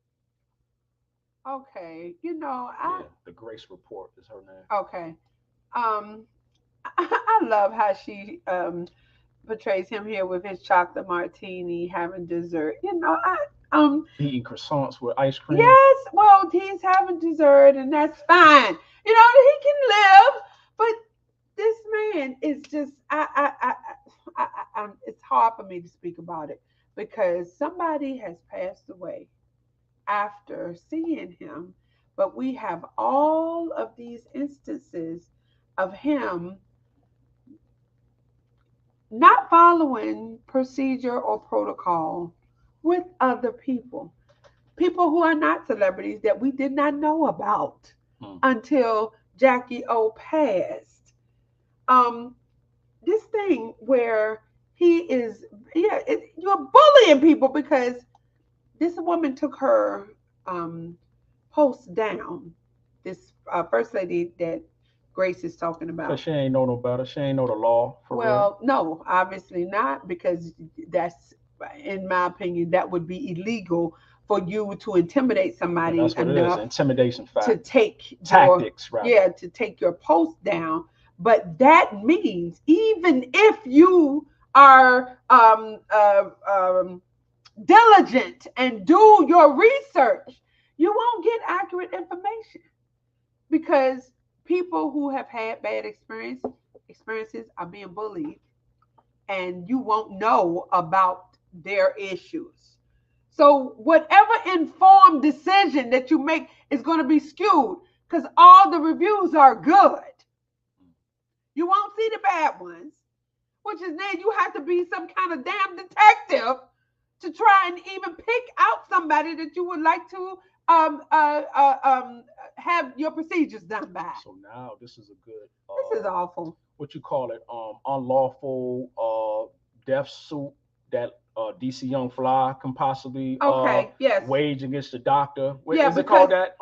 Okay, the Grace Report is her name. Okay. I love how she portrays him here with his chocolate martini, having dessert. Eating croissants with ice cream. Yes, well, he's having dessert, and that's fine. He can live, but this man is just, it's hard for me to speak about it because somebody has passed away after seeing him, but we have all of these instances of him not following procedure or protocol with other people who are not celebrities that we did not know about until Jackie O passed. This thing where he is, you're bullying people because this woman took her post down. This first lady that Grace is talking about. Because she ain't know no better. She ain't know the law. Well, no, obviously not, because that's, in my opinion, that would be illegal for you to intimidate somebody that's what enough it is. Intimidation to take tactics, right? To take your post down. But that means even if you are diligent and do your research, you won't get accurate information because people who have had bad experiences are being bullied, and you won't know about their issues. So whatever informed decision that you make is going to be skewed because all the reviews are good. You won't see the bad ones, which is then you have to be some kind of damn detective to try and even pick out somebody that you would like to have your procedures done by. So now this is a good. This is awful. What you call it? Unlawful death suit that DC Young Fly can possibly wage against the doctor. Is it called that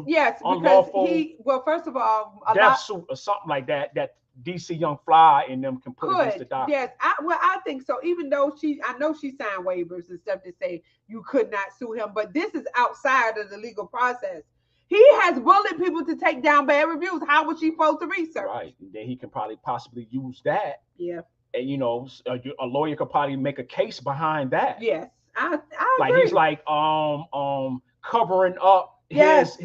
yes, unlawful? Well, first of all, death suit or something like that. That DC Young Fly and them can put against the doctor. Yes, I think so. Even though I know she signed waivers and stuff to say you could not sue him, but this is outside of the legal process. He has bullied people to take down bad reviews. How was she supposed to research? Right, and then he can probably possibly use that. Yeah. And a lawyer could probably make a case behind that. Yes, I like agree. He's like covering up his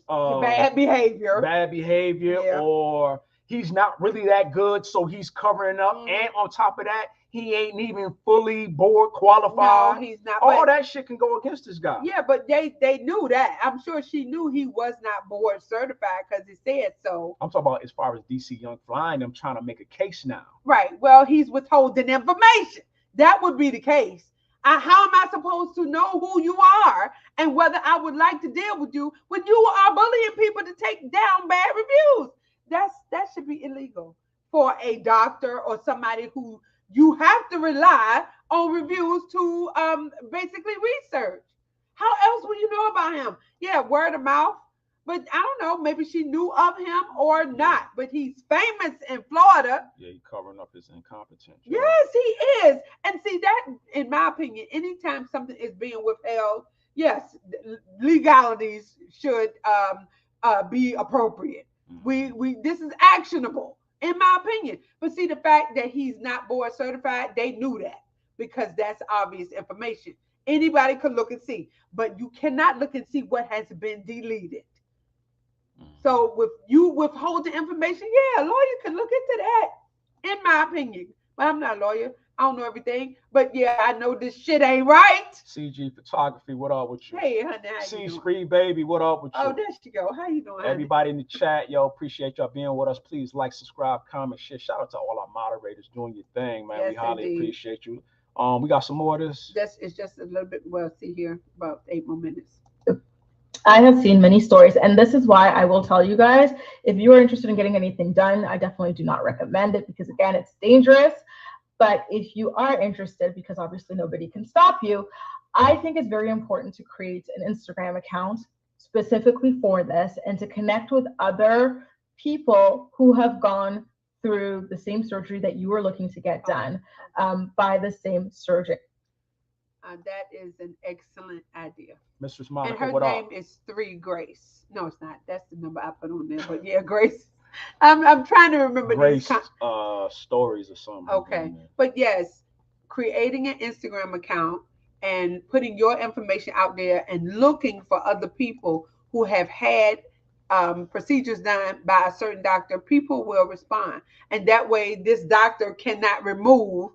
bad behavior, or he's not really that good, so he's covering up. And on top of that, he ain't even fully board qualified. No, he's not. All that shit can go against this guy. Yeah, but they knew that. I'm sure she knew he was not board certified because he said so. I'm talking about as far as DC Young Fly and them trying to make a case now. Right. Well, he's withholding information. That would be the case. How am I supposed to know who you are and whether I would like to deal with you when you are bullying people to take down bad reviews? That should be illegal for a doctor or somebody who you have to rely on reviews to basically research. How else would you know about him? Yeah, word of mouth. But I don't know, maybe she knew of him or not. But he's famous in Florida. Yeah, he's covering up his incompetence. Right? Yes, he is. And see, that, in my opinion, anytime something is being withheld, yes, legalities should be appropriate. We this is actionable, in my opinion. But see, the fact that he's not board certified, they knew that because that's obvious information. Anybody could look and see, but you cannot look and see what has been deleted. So with you withholding information, yeah, a lawyer can look into that, in my opinion. But I'm not a lawyer. I don't know everything. But yeah, I know this shit ain't right. CG Photography, what up with you? Hey, honey, how C you doing? Screen Baby, what up with you? Oh, there she go. How you doing, honey? Everybody in the chat, yo, appreciate y'all being with us. Please like, subscribe, comment, share. Shout out to all our moderators doing your thing, man. Yes, we highly indeed. appreciate you. We got some more of this. It's just a little bit, well, see here, about 8 more minutes. I have seen many stories, and this is why I will tell you guys, if you are interested in getting anything done, I definitely do not recommend it because, again, it's dangerous. But if you are interested, because obviously nobody can stop you, I think it's very important to create an Instagram account specifically for this and to connect with other people who have gone through the same surgery that you were looking to get done by the same surgeon. That is an excellent idea. Mistress Monica, And her what name up? is 3 Grace. No, it's not. That's the number I put on there. But yeah, Grace. I'm trying to remember Grace these. stories or something. Okay. But yes, creating an Instagram account and putting your information out there and looking for other people who have had procedures done by a certain doctor, people will respond. And that way, this doctor cannot remove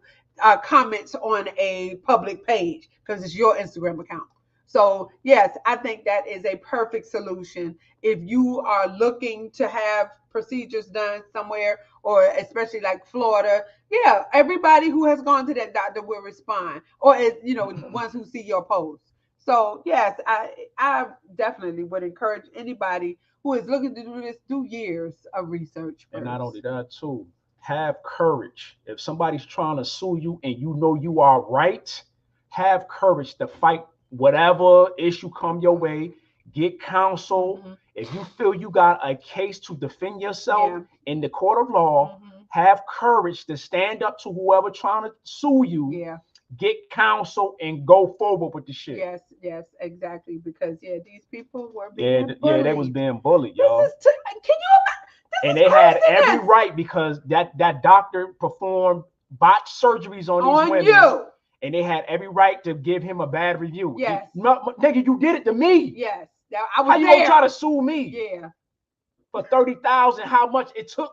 comments on a public page because it's your Instagram account. So, yes, I think that is a perfect solution. If you are looking to have procedures done somewhere, or especially like Florida, yeah, everybody who has gone to that doctor will respond, or ones who see your post. So yes, I definitely would encourage anybody who is looking to do this, do years of research first. And not only that, too, have courage. If somebody's trying to sue you and you know you are right, have courage to fight whatever issue come your way. Get counsel. Mm-hmm. If you feel you got a case to defend yourself in the court of law, Mm-hmm. have courage to stand up to whoever trying to sue you. Yeah. Get counsel and go forward with the shit. Yes, exactly. Because these people were being bullied. They was being bullied, y'all. Can you imagine? And they had every right because that doctor performed botched surgeries on these women. You. And they had every right to give him a bad review. Yes. Nigga, you did it to me. Yes. I was How you gonna try to sue me? Yeah. For 30,000, how much it took?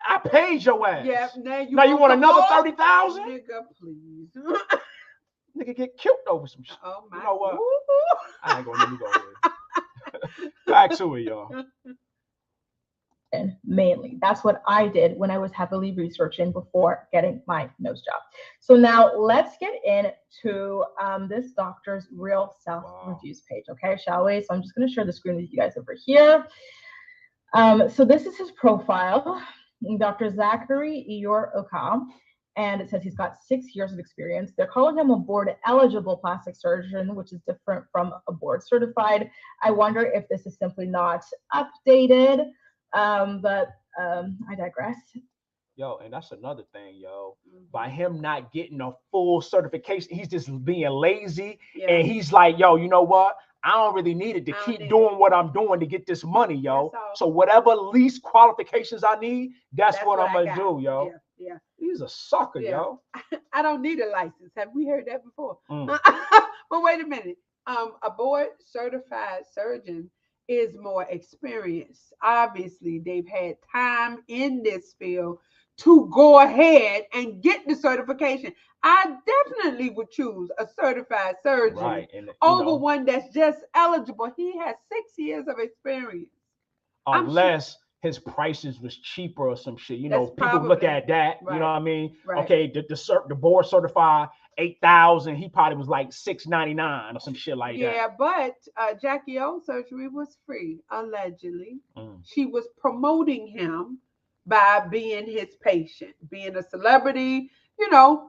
I paid your ass. Yeah. Now you want another 30,000? Nigga, please. Nigga get killed over some shit. Oh my. You know what? I ain't gonna let me go there. Back to it, y'all. Mainly, that's what I did when I was heavily researching before getting my nose job. So now let's get into this doctor's real self reviews page, okay, shall we? So I'm just going to share the screen with you guys over here. So this is his profile, Dr. Zachary Okhuh, and it says he's got 6 years of experience. They're calling him a board eligible plastic surgeon, which is different from a board certified. I wonder if this is simply not updated. But I digress. Yo, and that's another thing, yo. By him not getting a full certification, he's just being lazy. And he's like, yo, you know what? I don't really need it to keep doing what I'm doing to get this money, yo. So whatever least qualifications I need, that's what I'm gonna do, yo. Yeah. He's a sucker, yo. I don't need a license. Have we heard that before? But wait a minute. A board certified surgeon is more experienced. Obviously, they've had time in this field to go ahead and get the certification. I definitely would choose a certified surgeon over one that's just eligible. He has 6 years of experience. Unless his prices was cheaper or some shit. You know, people look at that. You know what I mean? Okay, the board certified 8,000. He probably was like $699 or some shit like that. Yeah, but Jackie O surgery was free, allegedly. She was promoting him by being his patient, being a celebrity. You know,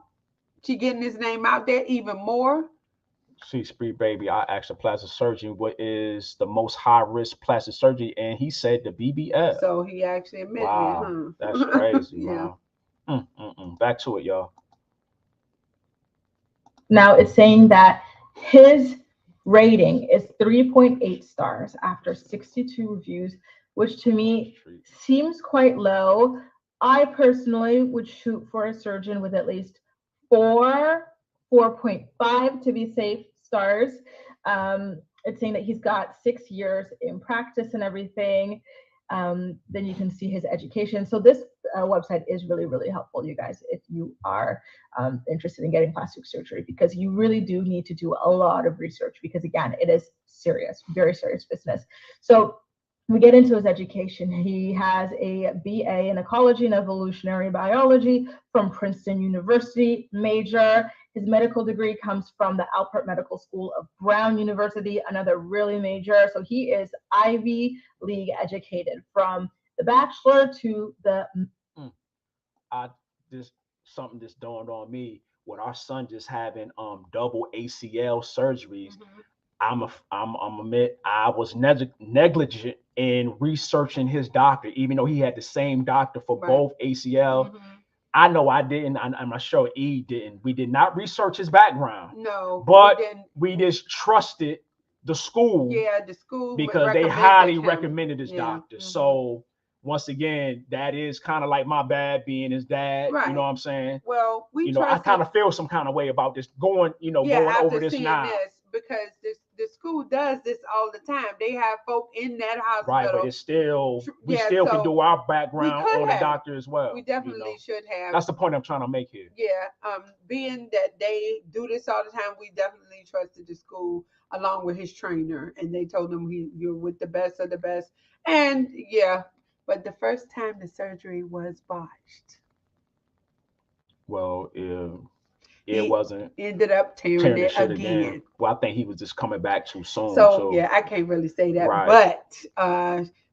she getting his name out there even more. See, Spree baby, I asked a plastic surgeon what is the most high risk plastic surgery, and he said the BBL. So he actually admitted it. That's crazy, man. Back to it, y'all. Now it's saying that his rating is 3.8 stars after 62 reviews, which to me seems quite low. I personally would shoot for a surgeon with at least 4.5 to be safe stars. It's saying that he's got 6 years in practice and everything. Then you can see his education. So this website is really, really helpful, you guys, if you are interested in getting plastic surgery, because you really do need to do a lot of research, because again, it is serious, very serious business. So we get into his education. He has a BA in ecology and evolutionary biology from Princeton University, major. His medical degree comes from the Alpert Medical School of Brown University, another really major. So he is Ivy League educated from the bachelor to the. Something just dawned on me. With our son just having double ACL surgeries, I'm admit I was negligent in researching his doctor, even though he had the same doctor for both ACL. I know I didn't. I'm not sure E didn't. We did not research his background. No, but we just trusted the school. Yeah, the school because they highly recommended his doctor. So once again, that is kind of like my bad being his dad. Right. You know what I'm saying? Well, I kind of feel some kind of way about this going over this now. Because the school does this all the time. They have folk in that hospital. Right, but it's still we still can do our background on the doctor as well. We definitely should have. That's the point I'm trying to make here. Yeah, being that they do this all the time, we definitely trusted the school along with his trainer, and they told him you're with the best of the best. And yeah, but the first time the surgery was botched. Well, it wasn't. Ended up tearing it again. Well, I think he was just coming back too soon. So yeah, I can't really say that. Right. But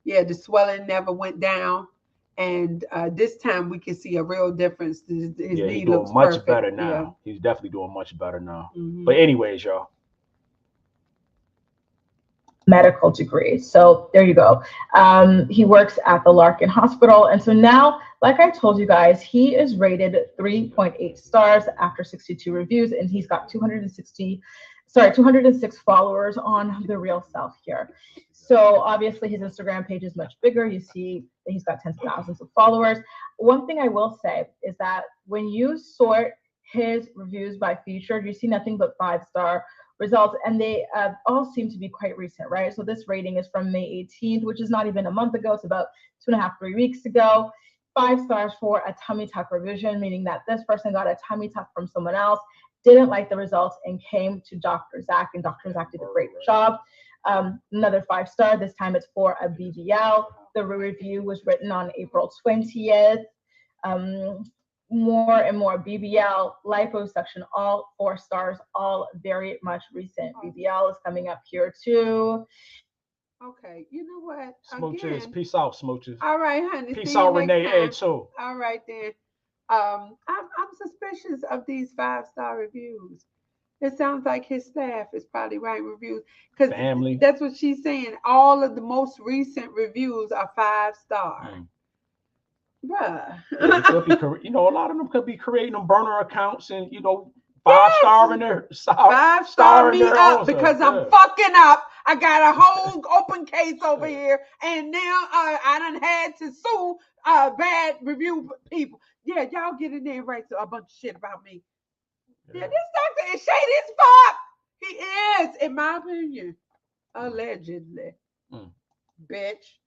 yeah, the swelling never went down, and this time we can see a real difference. His knee he's looks doing much perfect. better now. Yeah. He's definitely doing much better now. But anyways, y'all. Medical degree. So there you go. He works at the Larkin Hospital. And so now, like I told you guys, he is rated 3.8 stars after 62 reviews, and he's got 206 followers on The Real Self here. So obviously his Instagram page is much bigger. You see that he's got tens of thousands of followers. One thing I will say is that when you sort his reviews by featured, you see nothing but 5-star results, and they all seem to be quite recent, right? So this rating is from May 18th, which is not even a month ago. It's about 2.5, 3 weeks ago. 5 stars for a tummy tuck revision, meaning that this person got a tummy tuck from someone else, didn't like the results, and came to Dr. Zach, and Dr. Zach did a great job. Another 5-star, this time it's for a BBL. The review was written on April 20th. More and more BBL, liposuction, all 4 stars, all very much recent. BBL is coming up here too. Okay, you know what? Smooches, peace out, Smooches. All right, honey. Peace out, Renee A too. All right then. I'm suspicious of these 5-star reviews. It sounds like his staff is probably writing reviews because that's what she's saying. All of the most recent reviews are 5-star. Bruh. A lot of them could be creating them burner accounts and 5-star in there. 5-star me up because I'm fucking up. I got a whole open case over here, and now I done had to sue bad review people. Yeah, y'all get in there and write a bunch of shit about me. Yeah, this doctor is shady as fuck. He is, in my opinion, allegedly. Bitch.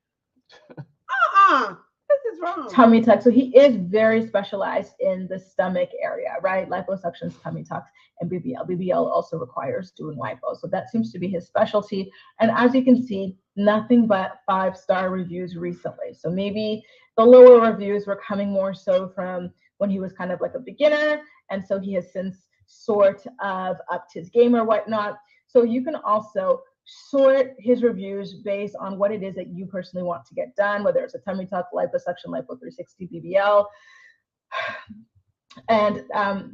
This is wrong. Tummy tuck. So he is very specialized in the stomach area, right? Liposuctions, tummy tucks, and BBL. BBL also requires doing lipo. So that seems to be his specialty. And as you can see, nothing but 5-star reviews recently. So maybe the lower reviews were coming more so from when he was kind of like a beginner. And so he has since sort of upped his game or whatnot. So you can also sort his reviews based on what it is that you personally want to get done, whether it's a tummy tuck, liposuction, lipo 360, BBL. And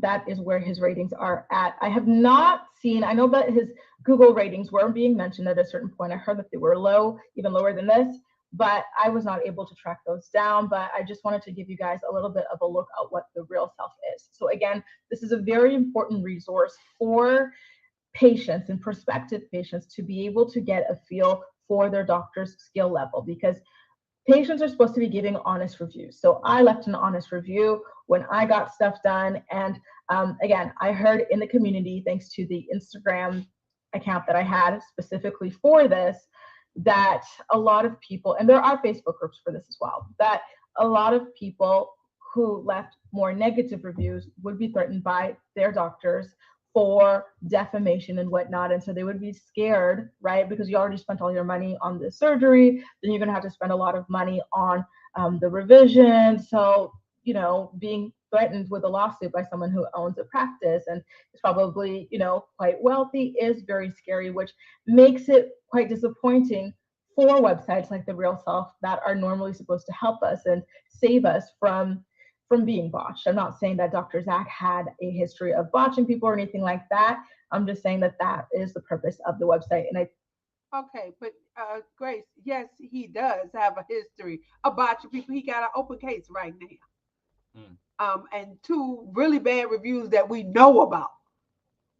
that is where his ratings are at. I have not seen, I know that his Google ratings were being mentioned at a certain point. I heard that they were low, even lower than this, but I was not able to track those down. But I just wanted to give you guys a little bit of a look at what The Real Self is. So again, this is a very important resource for patients and prospective patients to be able to get a feel for their doctor's skill level, because patients are supposed to be giving honest reviews. So I left an honest review when I got stuff done. And again, I heard in the community, thanks to the Instagram account that I had specifically for this, that a lot of people, and there are Facebook groups for this as well, that a lot of people who left more negative reviews would be threatened by their doctors for defamation and whatnot. And so they would be scared, right? Because you already spent all your money on the surgery, then you're going to have to spend a lot of money on the revision. So, being threatened with a lawsuit by someone who owns a practice and is probably, quite wealthy is very scary, which makes it quite disappointing for websites like The Real Self that are normally supposed to help us and save us from being botched. I'm not saying that Dr. Zach had a history of botching people or anything like that, I'm just saying that that is the purpose of the website. And Okay, but Grace, yes, he does have a history of botching people. He got an open case right now. And 2 really bad reviews that we know about.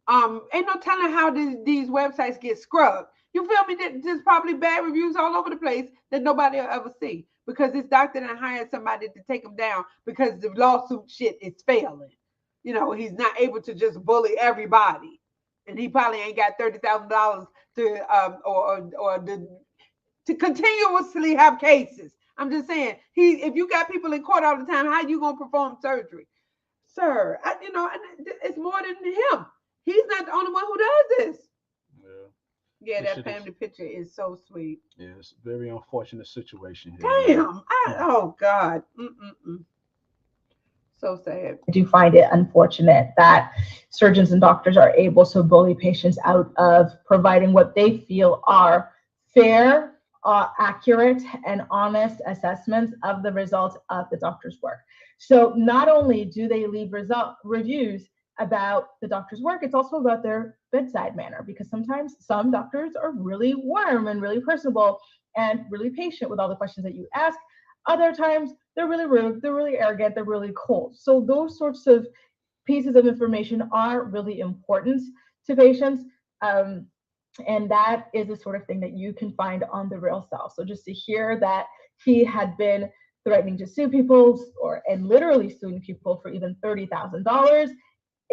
Ain't no telling how these websites get scrubbed. You feel me? There's probably bad reviews all over the place that nobody will ever see because this doctor done hired somebody to take them down because the lawsuit shit is failing. You know, he's not able to just bully everybody, and he probably ain't got $30,000 to continuously have cases. I'm just saying, if you got people in court all the time, how you gonna perform surgery, sir? It's more than him. He's not the only one who does this. Yeah, that family picture is so sweet. Yeah, it's a very unfortunate situation here. Damn. Oh, God. So sad. I do find it unfortunate that surgeons and doctors are able to bully patients out of providing what they feel are fair, accurate, and honest assessments of the results of the doctor's work. So not only do they leave reviews about the doctor's work, it's also about their bedside manner, because sometimes some doctors are really warm and really personable and really patient with all the questions that you ask. Other times they're really rude, they're really arrogant, they're really cold. So those sorts of pieces of information are really important to patients. And that is the sort of thing that you can find on The Real Self. So just to hear that he had been threatening to sue people and literally suing people for even $30,000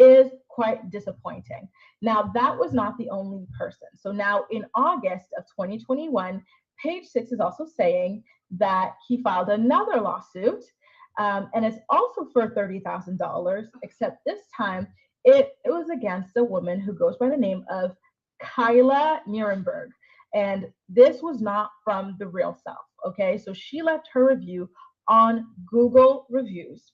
is quite disappointing. Now, that was not the only person. So now in August of 2021, Page Six is also saying that he filed another lawsuit, and it's also for $30,000, except this time it was against a woman who goes by the name of Kyla Nierenberg. And this was not from The Real Self, okay? So she left her review on Google Reviews.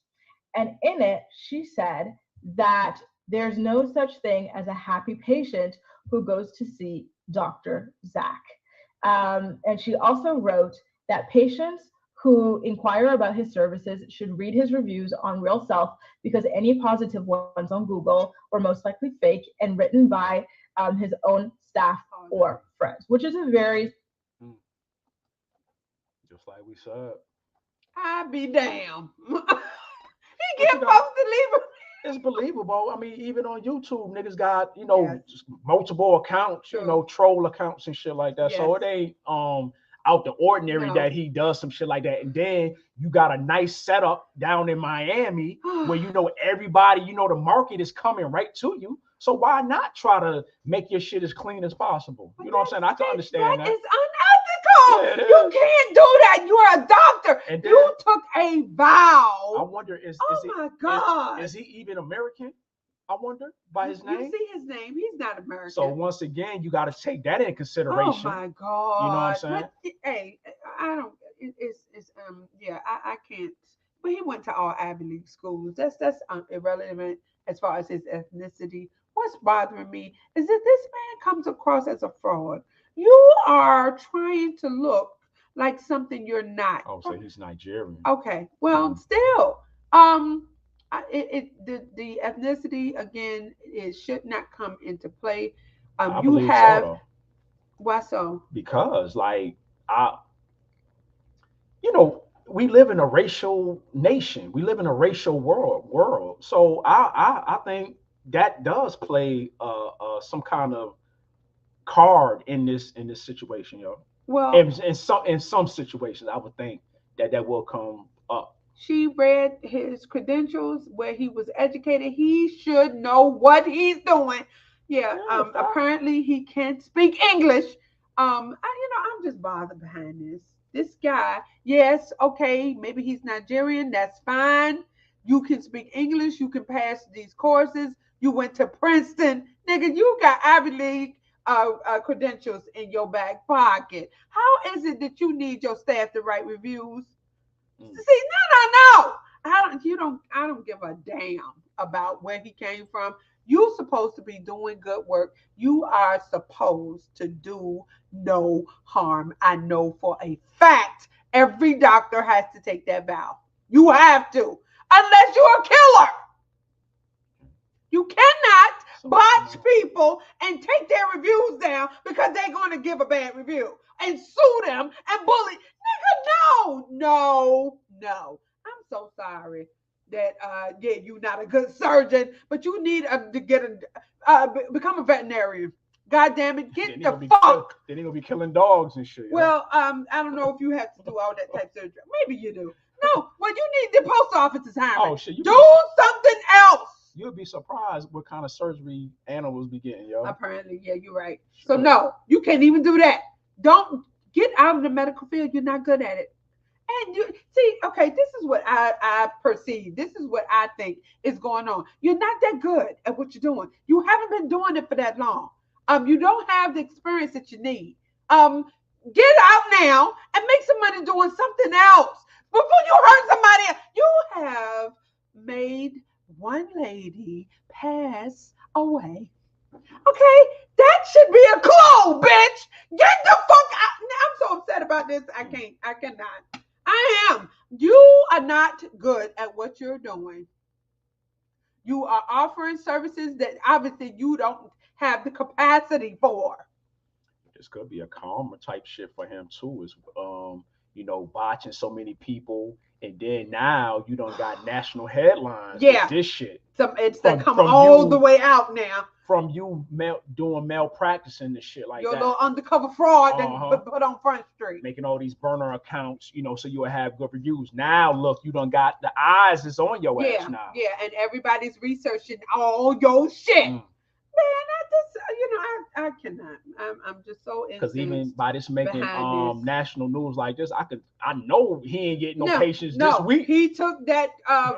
And in it, she said that there's no such thing as a happy patient who goes to see Dr. Zach. And she also wrote that patients who inquire about his services should read his reviews on Real Self, because any positive ones on Google were most likely fake and written by his own staff or friends, which is a very... Just like we said. I be damn. He get folks to leave him. It's believable. I mean, even on YouTube, niggas got, multiple accounts, troll accounts and shit like that. Yes. So it ain't out the ordinary that he does some shit like that. And then you got a nice setup down in Miami where everybody, the market is coming right to you. So why not try to make your shit as clean as possible? You know what I'm saying? I can understand that. It's unethical. Yeah, you can't do that. You're a doctor. And then, you took a vow. I wonder, is he even American? I wonder by his name. You see his name. He's not American. So once again, you got to take that in consideration. Oh my God. You know what I'm saying? But, hey, I don't. I can't. But he went to all Ivy League schools. That's irrelevant as far as his ethnicity. What's bothering me is that this man comes across as a fraud. You are trying to look like something you're not. Oh, so he's Nigerian. Okay. Well, still, the ethnicity again, it should not come into play. You have so, why so? Because we live in a racial nation. We live in a racial world. So I think that does play some kind of card in this situation, yo. Well, in some situations, I would think that will come up. She read his credentials, where he was educated. He should know what he's doing. Yeah. Apparently, he can't speak English. I'm just bothered behind this. This guy, yes, okay, maybe he's Nigerian. That's fine. You can speak English. You can pass these courses. You went to Princeton, nigga. You got Ivy League credentials in your back pocket. How is it that you need your staff to write reviews? See, no. I don't give a damn about where he came from. You're supposed to be doing good work. You are supposed to do no harm. I know for a fact every doctor has to take that vow. You have to, unless you're a killer. You cannot botch people and take their reviews down because they're going to give a bad review and sue them and bully. Nigga, no. I'm so sorry that you're not a good surgeon, but you need to become a veterinarian. God damn it, get the fuck. Then they're gonna be killing dogs and shit. Well, I don't know if you have to do all that type of surgery. Maybe you do. No, well, you need the post office is hiring. Oh shit, do something else. You'll be surprised what kind of surgery animals be getting, yo. Apparently, yeah, you're right. So no, you can't even do that. Don't get out of the medical field. You're not good at it. And you see, okay, this is what I perceive. This is what I think is going on. You're not that good at what you're doing. You haven't been doing it for that long. You don't have the experience that you need. Get out now and make some money doing something else before you hurt somebody else. You have made one lady pass away. Okay, that should be a clue, bitch. Get the fuck out. I'm so upset about this. I cannot. I am. You are not good at what you're doing. You are offering services that obviously you don't have the capacity for. This could be a karma type shit for him too, is botching so many people, and then now you don't got national headlines. Yeah, with this shit. It's come all the way out now. From you doing malpractice and shit like your that. Your little undercover fraud that put on Front Street. Making all these burner accounts, so you will have good reviews. Now, look, you done got the eyes is on your ass now. Yeah, and everybody's researching all your shit. Man, I cannot. I'm just so because even by this making national news like this, I know he ain't getting no patients this week. He took that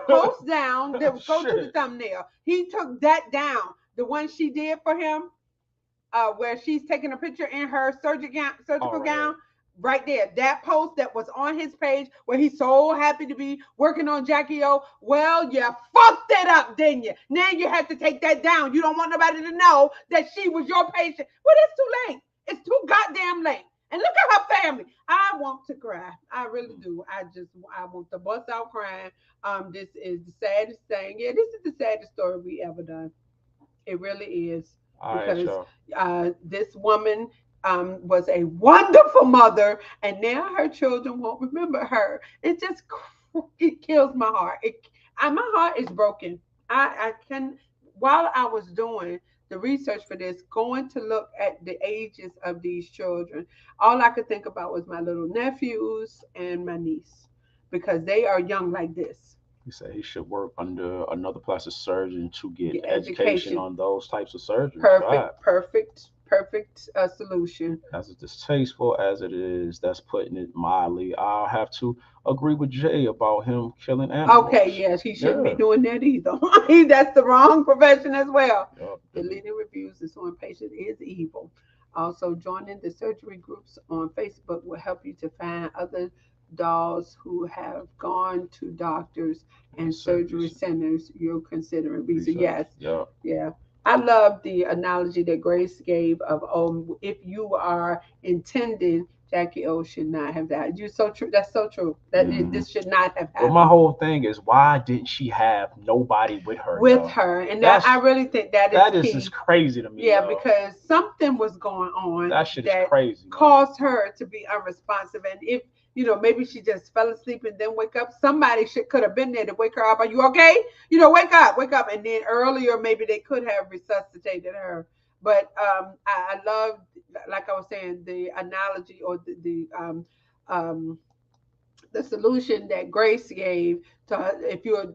post down. That was go to the thumbnail. He took that down. The one she did for him, where she's taking a picture in her surgical gown. Right there, that post that was on his page where he's so happy to be working on Jackie O. Well, you fucked it up, didn't you? Now you have to take that down. You don't want nobody to know that she was your patient. Well, it's too late. It's too goddamn late. And look at her family. I want to cry. I really do. I want to bust out crying. This is the saddest thing. Yeah, this is the saddest story we ever done. It really is. Because this woman was a wonderful mother, and now her children won't remember her. It just kills my heart. My heart is broken. While I was doing the research for this, going to look at the ages of these children, all I could think about was my little nephews and my niece, because they are young like this. He said he should work under another plastic surgeon to get education on those types of surgeries. Perfect solution. As distasteful as it is, that's putting it mildly. I'll have to agree with Jay about him killing animals. Okay, yes, he shouldn't be doing that either. That's the wrong profession as well. Yep. Deleting reviews and showing patients is evil. Also, joining the surgery groups on Facebook will help you to find other dolls who have gone to doctors and surgery centers you're considering. Yes. Yeah. I love the analogy that Grace gave of, if you are intending, Jackie O should not have died. You're so true. That's so true. This should not have happened. Well, my whole thing is, why didn't she have nobody with her? And I really think that is just crazy to me. Yeah, because something was going on. That shit is crazy. Caused her to be unresponsive, and if maybe she just fell asleep and then wake up. Somebody could have been there to wake her up. Are you okay? Wake up. And then earlier, maybe they could have resuscitated her. But I love, like I was saying, the analogy or the solution that Grace gave to if you're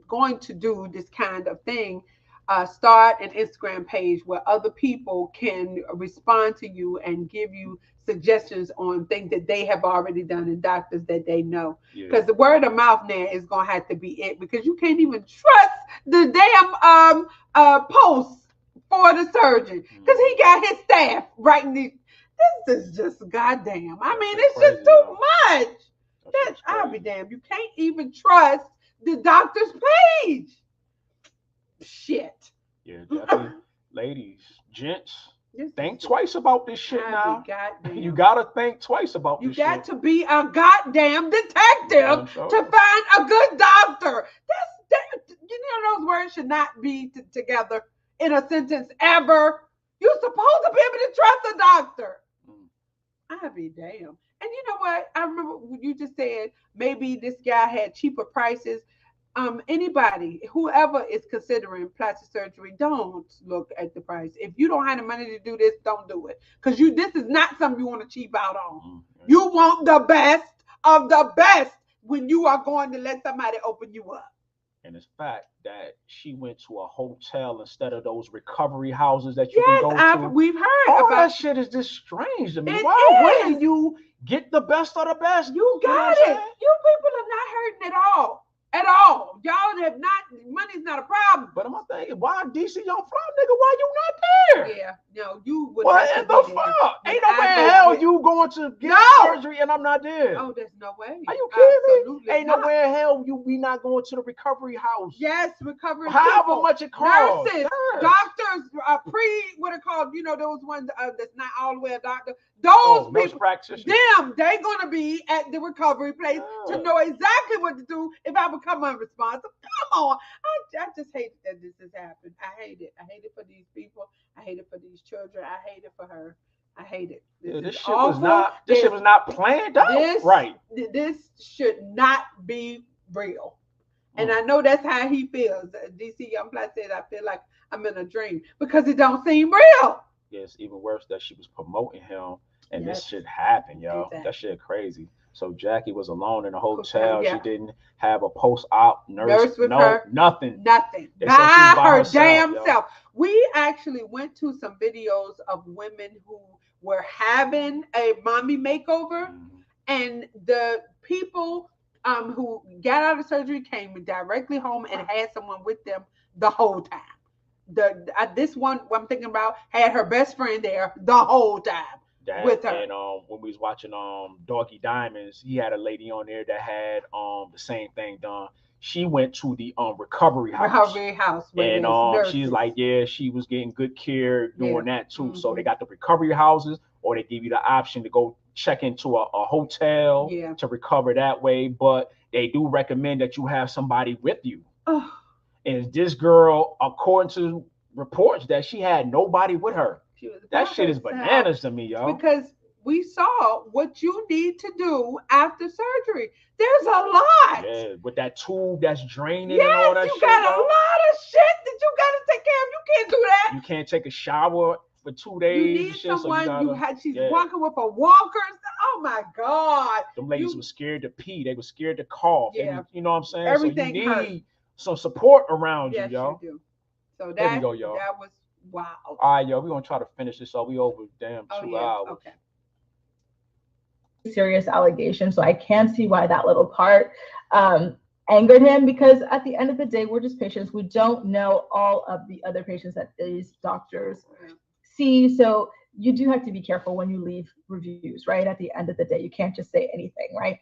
going to do this kind of thing. Start an Instagram page where other people can respond to you and give you suggestions on things that they have already done and doctors that they know. Because the word of mouth now is going to have to be it, because you can't even trust the damn posts for the surgeon, because he got his staff writing these. This is just goddamn. I mean, it's just too much. I'll be damned. You can't even trust the doctor's page. Shit. Yeah, definitely. Ladies, gents, think twice about this shit now. You gotta think twice about this shit. You got to be a goddamn detective to find a good doctor. Those words should not be together. in a sentence ever. You're supposed to be able to trust a doctor. I'd be damn. And you know what? I remember you just said maybe this guy had cheaper prices. Anybody, whoever is considering plastic surgery, don't look at the price. If you don't have the money to do this, don't do it. Because this is not something you want to cheap out on. You want the best of the best when you are going to let somebody open you up. And it's fact that she went to a hotel instead of those recovery houses that you can go to. We've heard all about that shit is just strange to me. It Wouldn't you get the best of the best? You got it. You people are not hurting at all. At all. Y'all have not, money's not a problem. But I'm thinking, why DC Young Fly, nigga, why you not there? Yeah, no, you would what in the fuck? Ain't no way in hell you going to get surgery and I'm not there. Oh, there's no way. Are you kidding Absolutely me? Ain't no way in hell we not going to the recovery house. Yes, recovery. However much it costs. Nurses, yes. Doctors, what are called, those ones that's not all the way a doctor. Those people, they gonna be at the recovery place to know exactly what to do if I become unresponsive. Come on, I just hate that this has happened. I hate it. I hate it for these people. I hate it for these children. I hate it for her. I hate it. This shit was not planned out. Right. This should not be real. And I know that's how he feels. DC Young Fly said, I feel like I'm in a dream because it don't seem real. Yeah, it's even worse that she was promoting him and this shit happened, yo. Exactly. That shit crazy. So Jackie was alone in a hotel. Yeah. She didn't have a post-op nurse with her. Nothing. By her damn self. We actually went to some videos of women who were having a mommy makeover, and the people who got out of surgery came directly home and had someone with them the whole time. This one I'm thinking about had her best friend there the whole time. With her. And when we was watching Doggy Diamonds, he had a lady on there that had the same thing done. She went to the recovery house. And she's like, yeah, she was getting good care doing that too. So they got the recovery houses, or they give you the option to go check into a hotel to recover that way. But they do recommend that you have somebody with you. And this girl, according to reports, that she had nobody with her. That shit is bananas to me, yo. Because we saw what you need to do after surgery. There's a lot. Yeah, with that tube that's draining and all that shit. You got a lot of shit that you got to take care of. You can't do that. You can't take a shower for 2 days. You need someone. She's walking with a walker. Oh my God. Them ladies were scared to pee. They were scared to cough. Yeah. You know what I'm saying? Everything so you need some support around you, yo. You do. So there we go, yo. That was wow. All right, yo, we're going to try to finish this up. We over 2 hours. Okay. Serious allegation, so I can see why that little part angered him, because at the end of the day, we're just patients. We don't know all of the other patients that these doctors see, so you do have to be careful when you leave reviews, right? At the end of the day, you can't just say anything, right?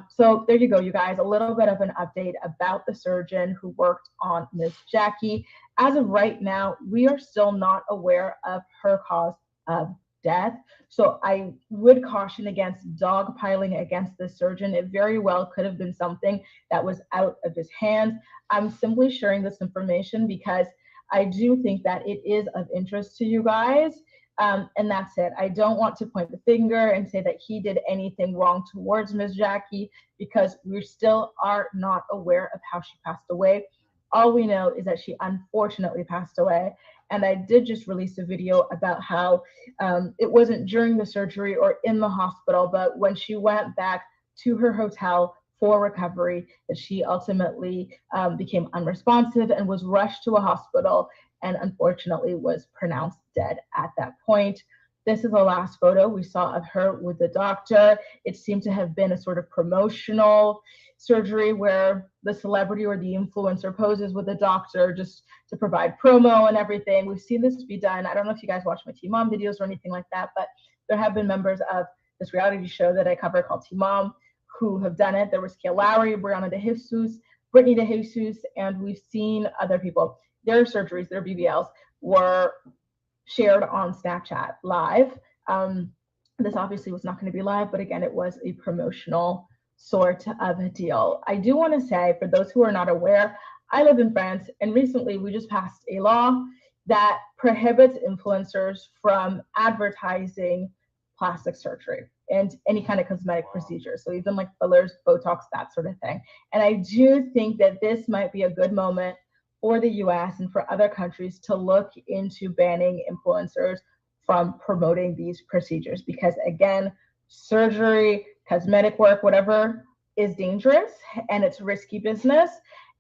So there you go, you guys, a little bit of an update about the surgeon who worked on Miss Jackie. As of right now, we are still not aware of her cause of death. So I would caution against dogpiling against the surgeon. It very well could have been something that was out of his hands. I'm simply sharing this information because I do think that it is of interest to you guys. And that's it. I don't want to point the finger and say that he did anything wrong towards Ms. Jackie, because we still are not aware of how she passed away. All we know is that she unfortunately passed away. And I did just release a video about how it wasn't during the surgery or in the hospital, but when she went back to her hotel for recovery, that she ultimately became unresponsive and was rushed to a hospital and unfortunately was pronounced dead at that point. This is the last photo we saw of her with the doctor. It seemed to have been a sort of promotional surgery where the celebrity or the influencer poses with the doctor just to provide promo and everything. We've seen this be done. I don't know if you guys watch my Teen Mom videos or anything like that, but there have been members of this reality show that I cover called Teen Mom who have done it. There was Kale Lowry, Brianna DeJesus, Brittany DeJesus, and we've seen other people. Their surgeries, their BBLs, were shared on Snapchat live. This obviously was not going to be live, but again, it was a promotional sort of a deal. I do want to say, for those who are not aware, I live in France, and recently we just passed a law that prohibits influencers from advertising plastic surgery and any kind of cosmetic procedure. So even like fillers, Botox, that sort of thing. And I do think that this might be a good moment for the US and for other countries to look into banning influencers from promoting these procedures, because again, surgery, cosmetic work, whatever, is dangerous and it's risky business.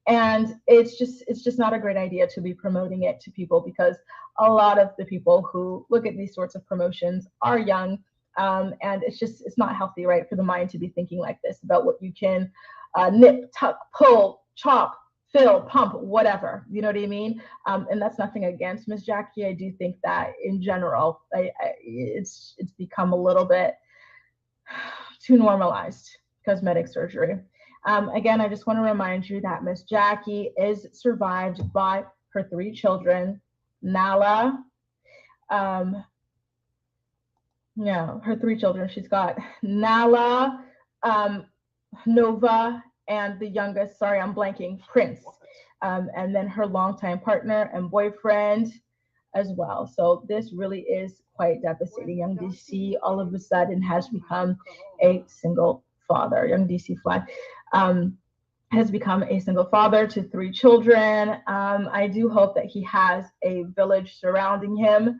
And it's just not a great idea to be promoting it to people, because a lot of the people who look at these sorts of promotions are young, and it's not healthy, right, for the mind to be thinking like this about what you can nip, tuck, pull, chop, fill, pump, whatever. You know what I mean? And that's nothing against Miss Jackie. I do think that in general, it's become a little bit too normalized, cosmetic surgery. Again, I just want to remind you that Miss Jackie is survived by her 3 children, Nala. Her 3 children. She's got Nala, Nova, and the youngest, sorry, I'm blanking, Prince. And then her longtime partner and boyfriend as well. So this really is quite devastating. Young DC all of a sudden has become a single father. Young DC Fly has become a single father to 3 children. I do hope that he has a village surrounding him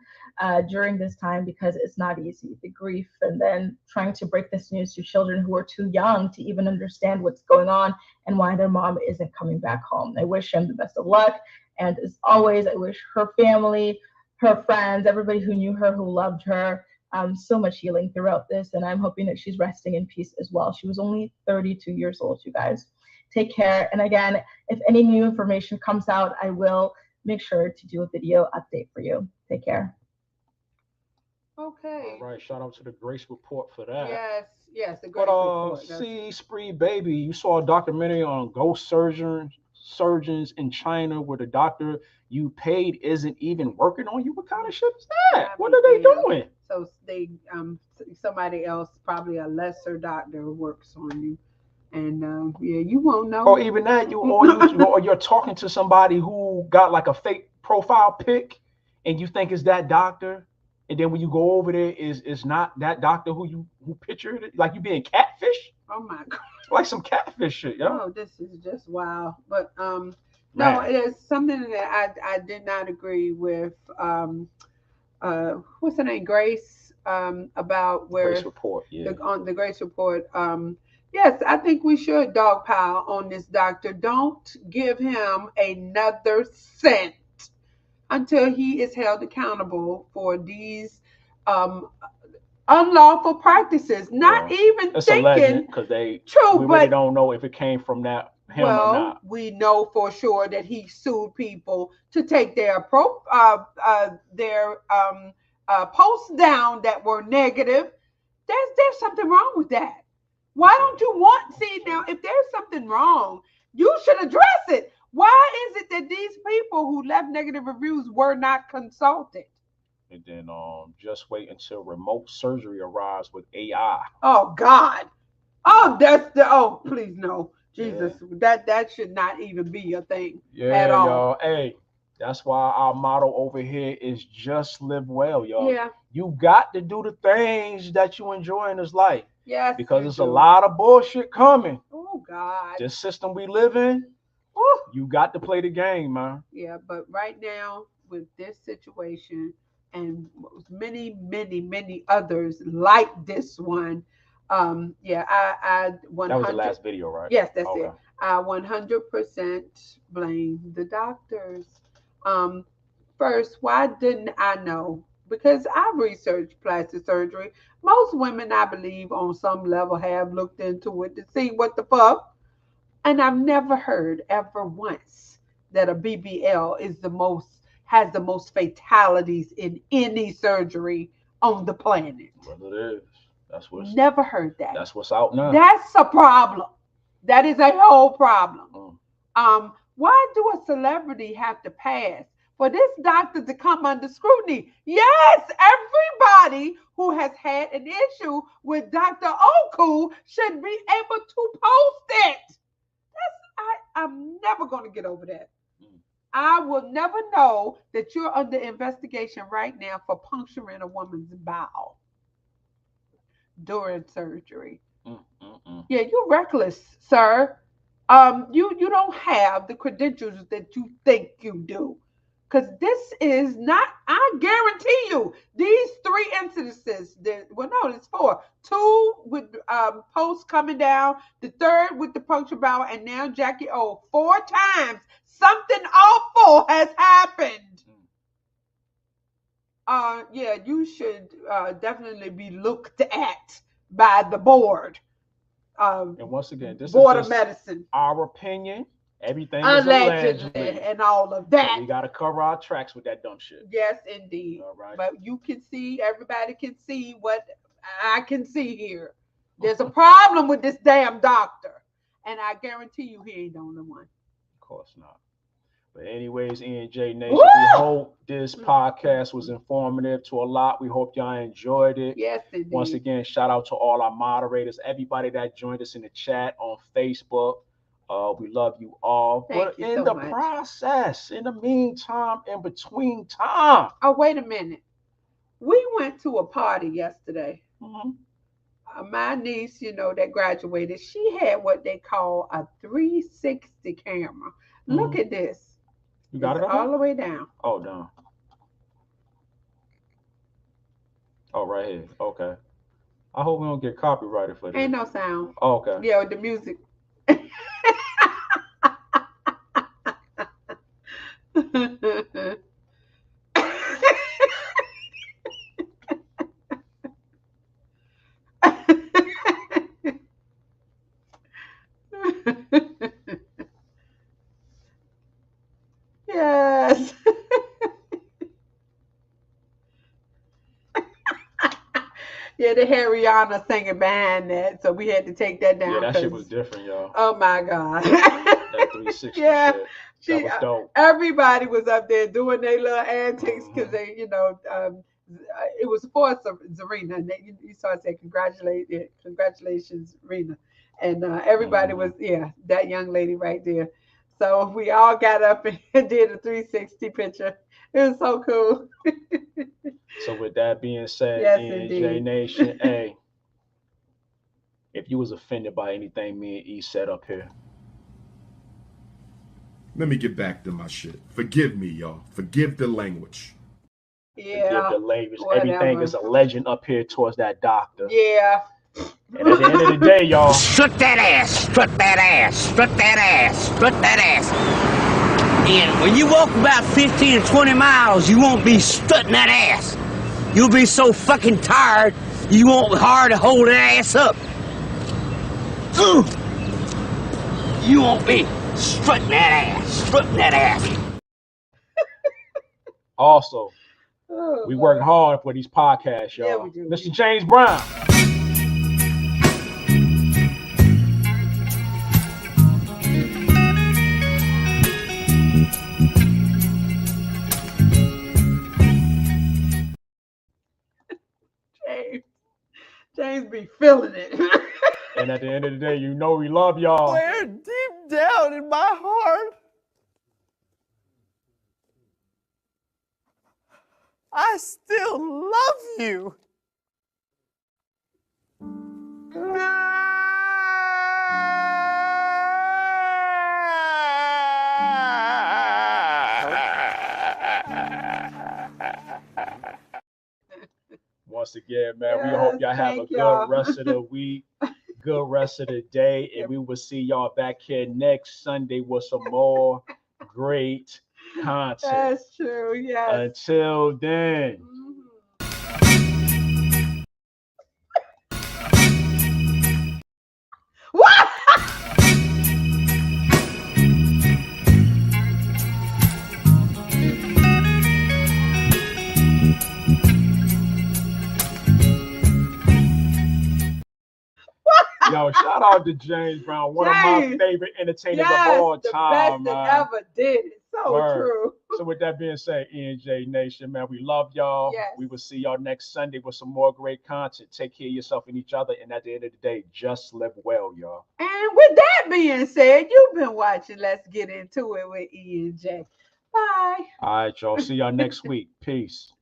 during this time, because it's not easy, the grief, and then trying to break this news to children who are too young to even understand what's going on and why their mom isn't coming back home. I wish him the best of luck. And as always, I wish her family, her friends, everybody who knew her, who loved her, so much healing throughout this. And I'm hoping that she's resting in peace as well. She was only 32 years old, you guys. Take care. And again, if any new information comes out, I will make sure to do a video update for you. Take care. Okay. All right. Shout out to the Grace Report for that. Yes, the Grace But Report. see, Spree Baby, you saw a documentary on ghost surgeons in China where the doctor you paid isn't even working on you. What kind of shit is that? What are they doing? So they somebody else, probably a lesser doctor, works on you. And you won't know. Or even that, or you're talking to somebody who got like a fake profile pic, and you think it's that doctor, and then when you go over there, is not that doctor who pictured it, like you being catfish. Oh my God! Like some catfish shit, yo. Oh, this is just wow. But no, it is something that I did not agree with. What's her name, Grace? About where Grace Report, yeah. On the Grace Report. Yes, I think we should dogpile on this doctor. Don't give him another cent until he is held accountable for these unlawful practices. Not even it's thinking, because we but really don't know if it came from him or not. We know for sure that he sued people to take their posts down that were negative. There's something wrong with that. Why don't you see now, if there's something wrong, you should address it. Why is it that these people who left negative reviews were not consulted? And then just wait until remote surgery arrives with AI. Oh God. Oh, please no. Jesus, yeah. That should not even be a thing at all. Y'all. Hey, that's why our motto over here is just live well, y'all. Yeah. You got to do the things that you enjoy in this life. Yes. Because there's a lot of bullshit coming. Oh God. This system we live in, you got to play the game, man. Yeah, but right now with this situation and many, many, many others like this one, I 100. That was the last video, right? Yes, that's it. I 100% blame the doctors. First, why didn't I know? Because I've researched plastic surgery. Most women, I believe, on some level have looked into it to see what the fuck. And I've never heard ever once that a BBL has the most fatalities in any surgery on the planet. Well, it is. That's what's never heard that. That's what's out now. That's a problem. That is a whole problem. Why do a celebrity have to pass for this doctor to come under scrutiny? Yes, everybody who has had an issue with Dr. Okhuh should be able to post it. I'm never going to get over that. I will never know that you're under investigation right now for puncturing a woman's bowel during surgery. Yeah, you're reckless, sir. You don't have the credentials that you think you do. Because this is not, I guarantee you, these 3 incidences, well, no, it's 4. 2 with post coming down, the 3rd with the puncture bowel, and now Jackie O. 4 times something awful has happened. Yeah, you should definitely be looked at by the board. And once again, this board is of medicine. Our opinion. Everything Allegedly, is allegedly, and all of that. So we gotta cover our tracks with that dumb shit. Yes, indeed. All right. But you can see, everybody can see what I can see here. There's a problem with this damn doctor, and I guarantee you, he ain't the only one. Of course not. But anyways, E&J Nation, we hope this podcast was informative to a lot. We hope y'all enjoyed it. Yes, indeed. Once again, shout out to all our moderators, everybody that joined us in the chat on Facebook. We love you all. Thank but you in so the much. process, in the meantime, in between time. Oh, wait a minute. We went to a party yesterday. My niece, that graduated, she had what they call a 360 camera. Look at this. You got it all the way down. Oh, down. Oh, right here. Okay. I hope we don't get copyrighted for this. Ain't no sound. Oh, okay. Yeah, the music. Yes. Yeah, the Rihanna singing behind that, so we had to take that down. Yeah, that shit was different, y'all. Oh my God. That 360 yeah, shit. That was dope. Everybody was up there doing their little antics because they, it was for Zarina, and you saw it say congratulations, Rena, and everybody was that young lady right there. So we all got up and did a 360 picture. It was so cool. So with that being said, yes, E&J Nation, hey, if you was offended by anything me and E said up here, let me get back to my shit. Forgive me, y'all. Forgive the language. Yeah. Forgive the language. Whatever. Everything is a legend up here towards that doctor. Yeah. And at the end of the day, y'all, strut that ass, strut that ass, strut that ass, strut that ass. And when you walk about 15 or 20 miles, you won't be strutting that ass. You'll be so fucking tired, you won't hard to hold that ass up. You won't be strutting that ass, strutting that ass. Also, we work hard for these podcasts, y'all. Yeah, we do. Mr. James Brown. James be feeling it. And at the end of the day, you know we love y'all. Where deep down in my heart, I still love you. Once again, man, we hope y'all have a good rest of the week, good rest of the day, and we will see y'all back here next Sunday with some more great content. That's true, yes. Until then. What? Yo, shout out to James Brown, one of my favorite entertainers of all time. The best that ever did it. So true. So with that being said, E&J Nation, man, we love y'all. Yes. We will see y'all next Sunday with some more great content. Take care of yourself and each other. And at the end of the day, just live well, y'all. And with that being said, you've been watching Let's Get Into It with E&J. Bye. All right, y'all. See y'all next week. Peace.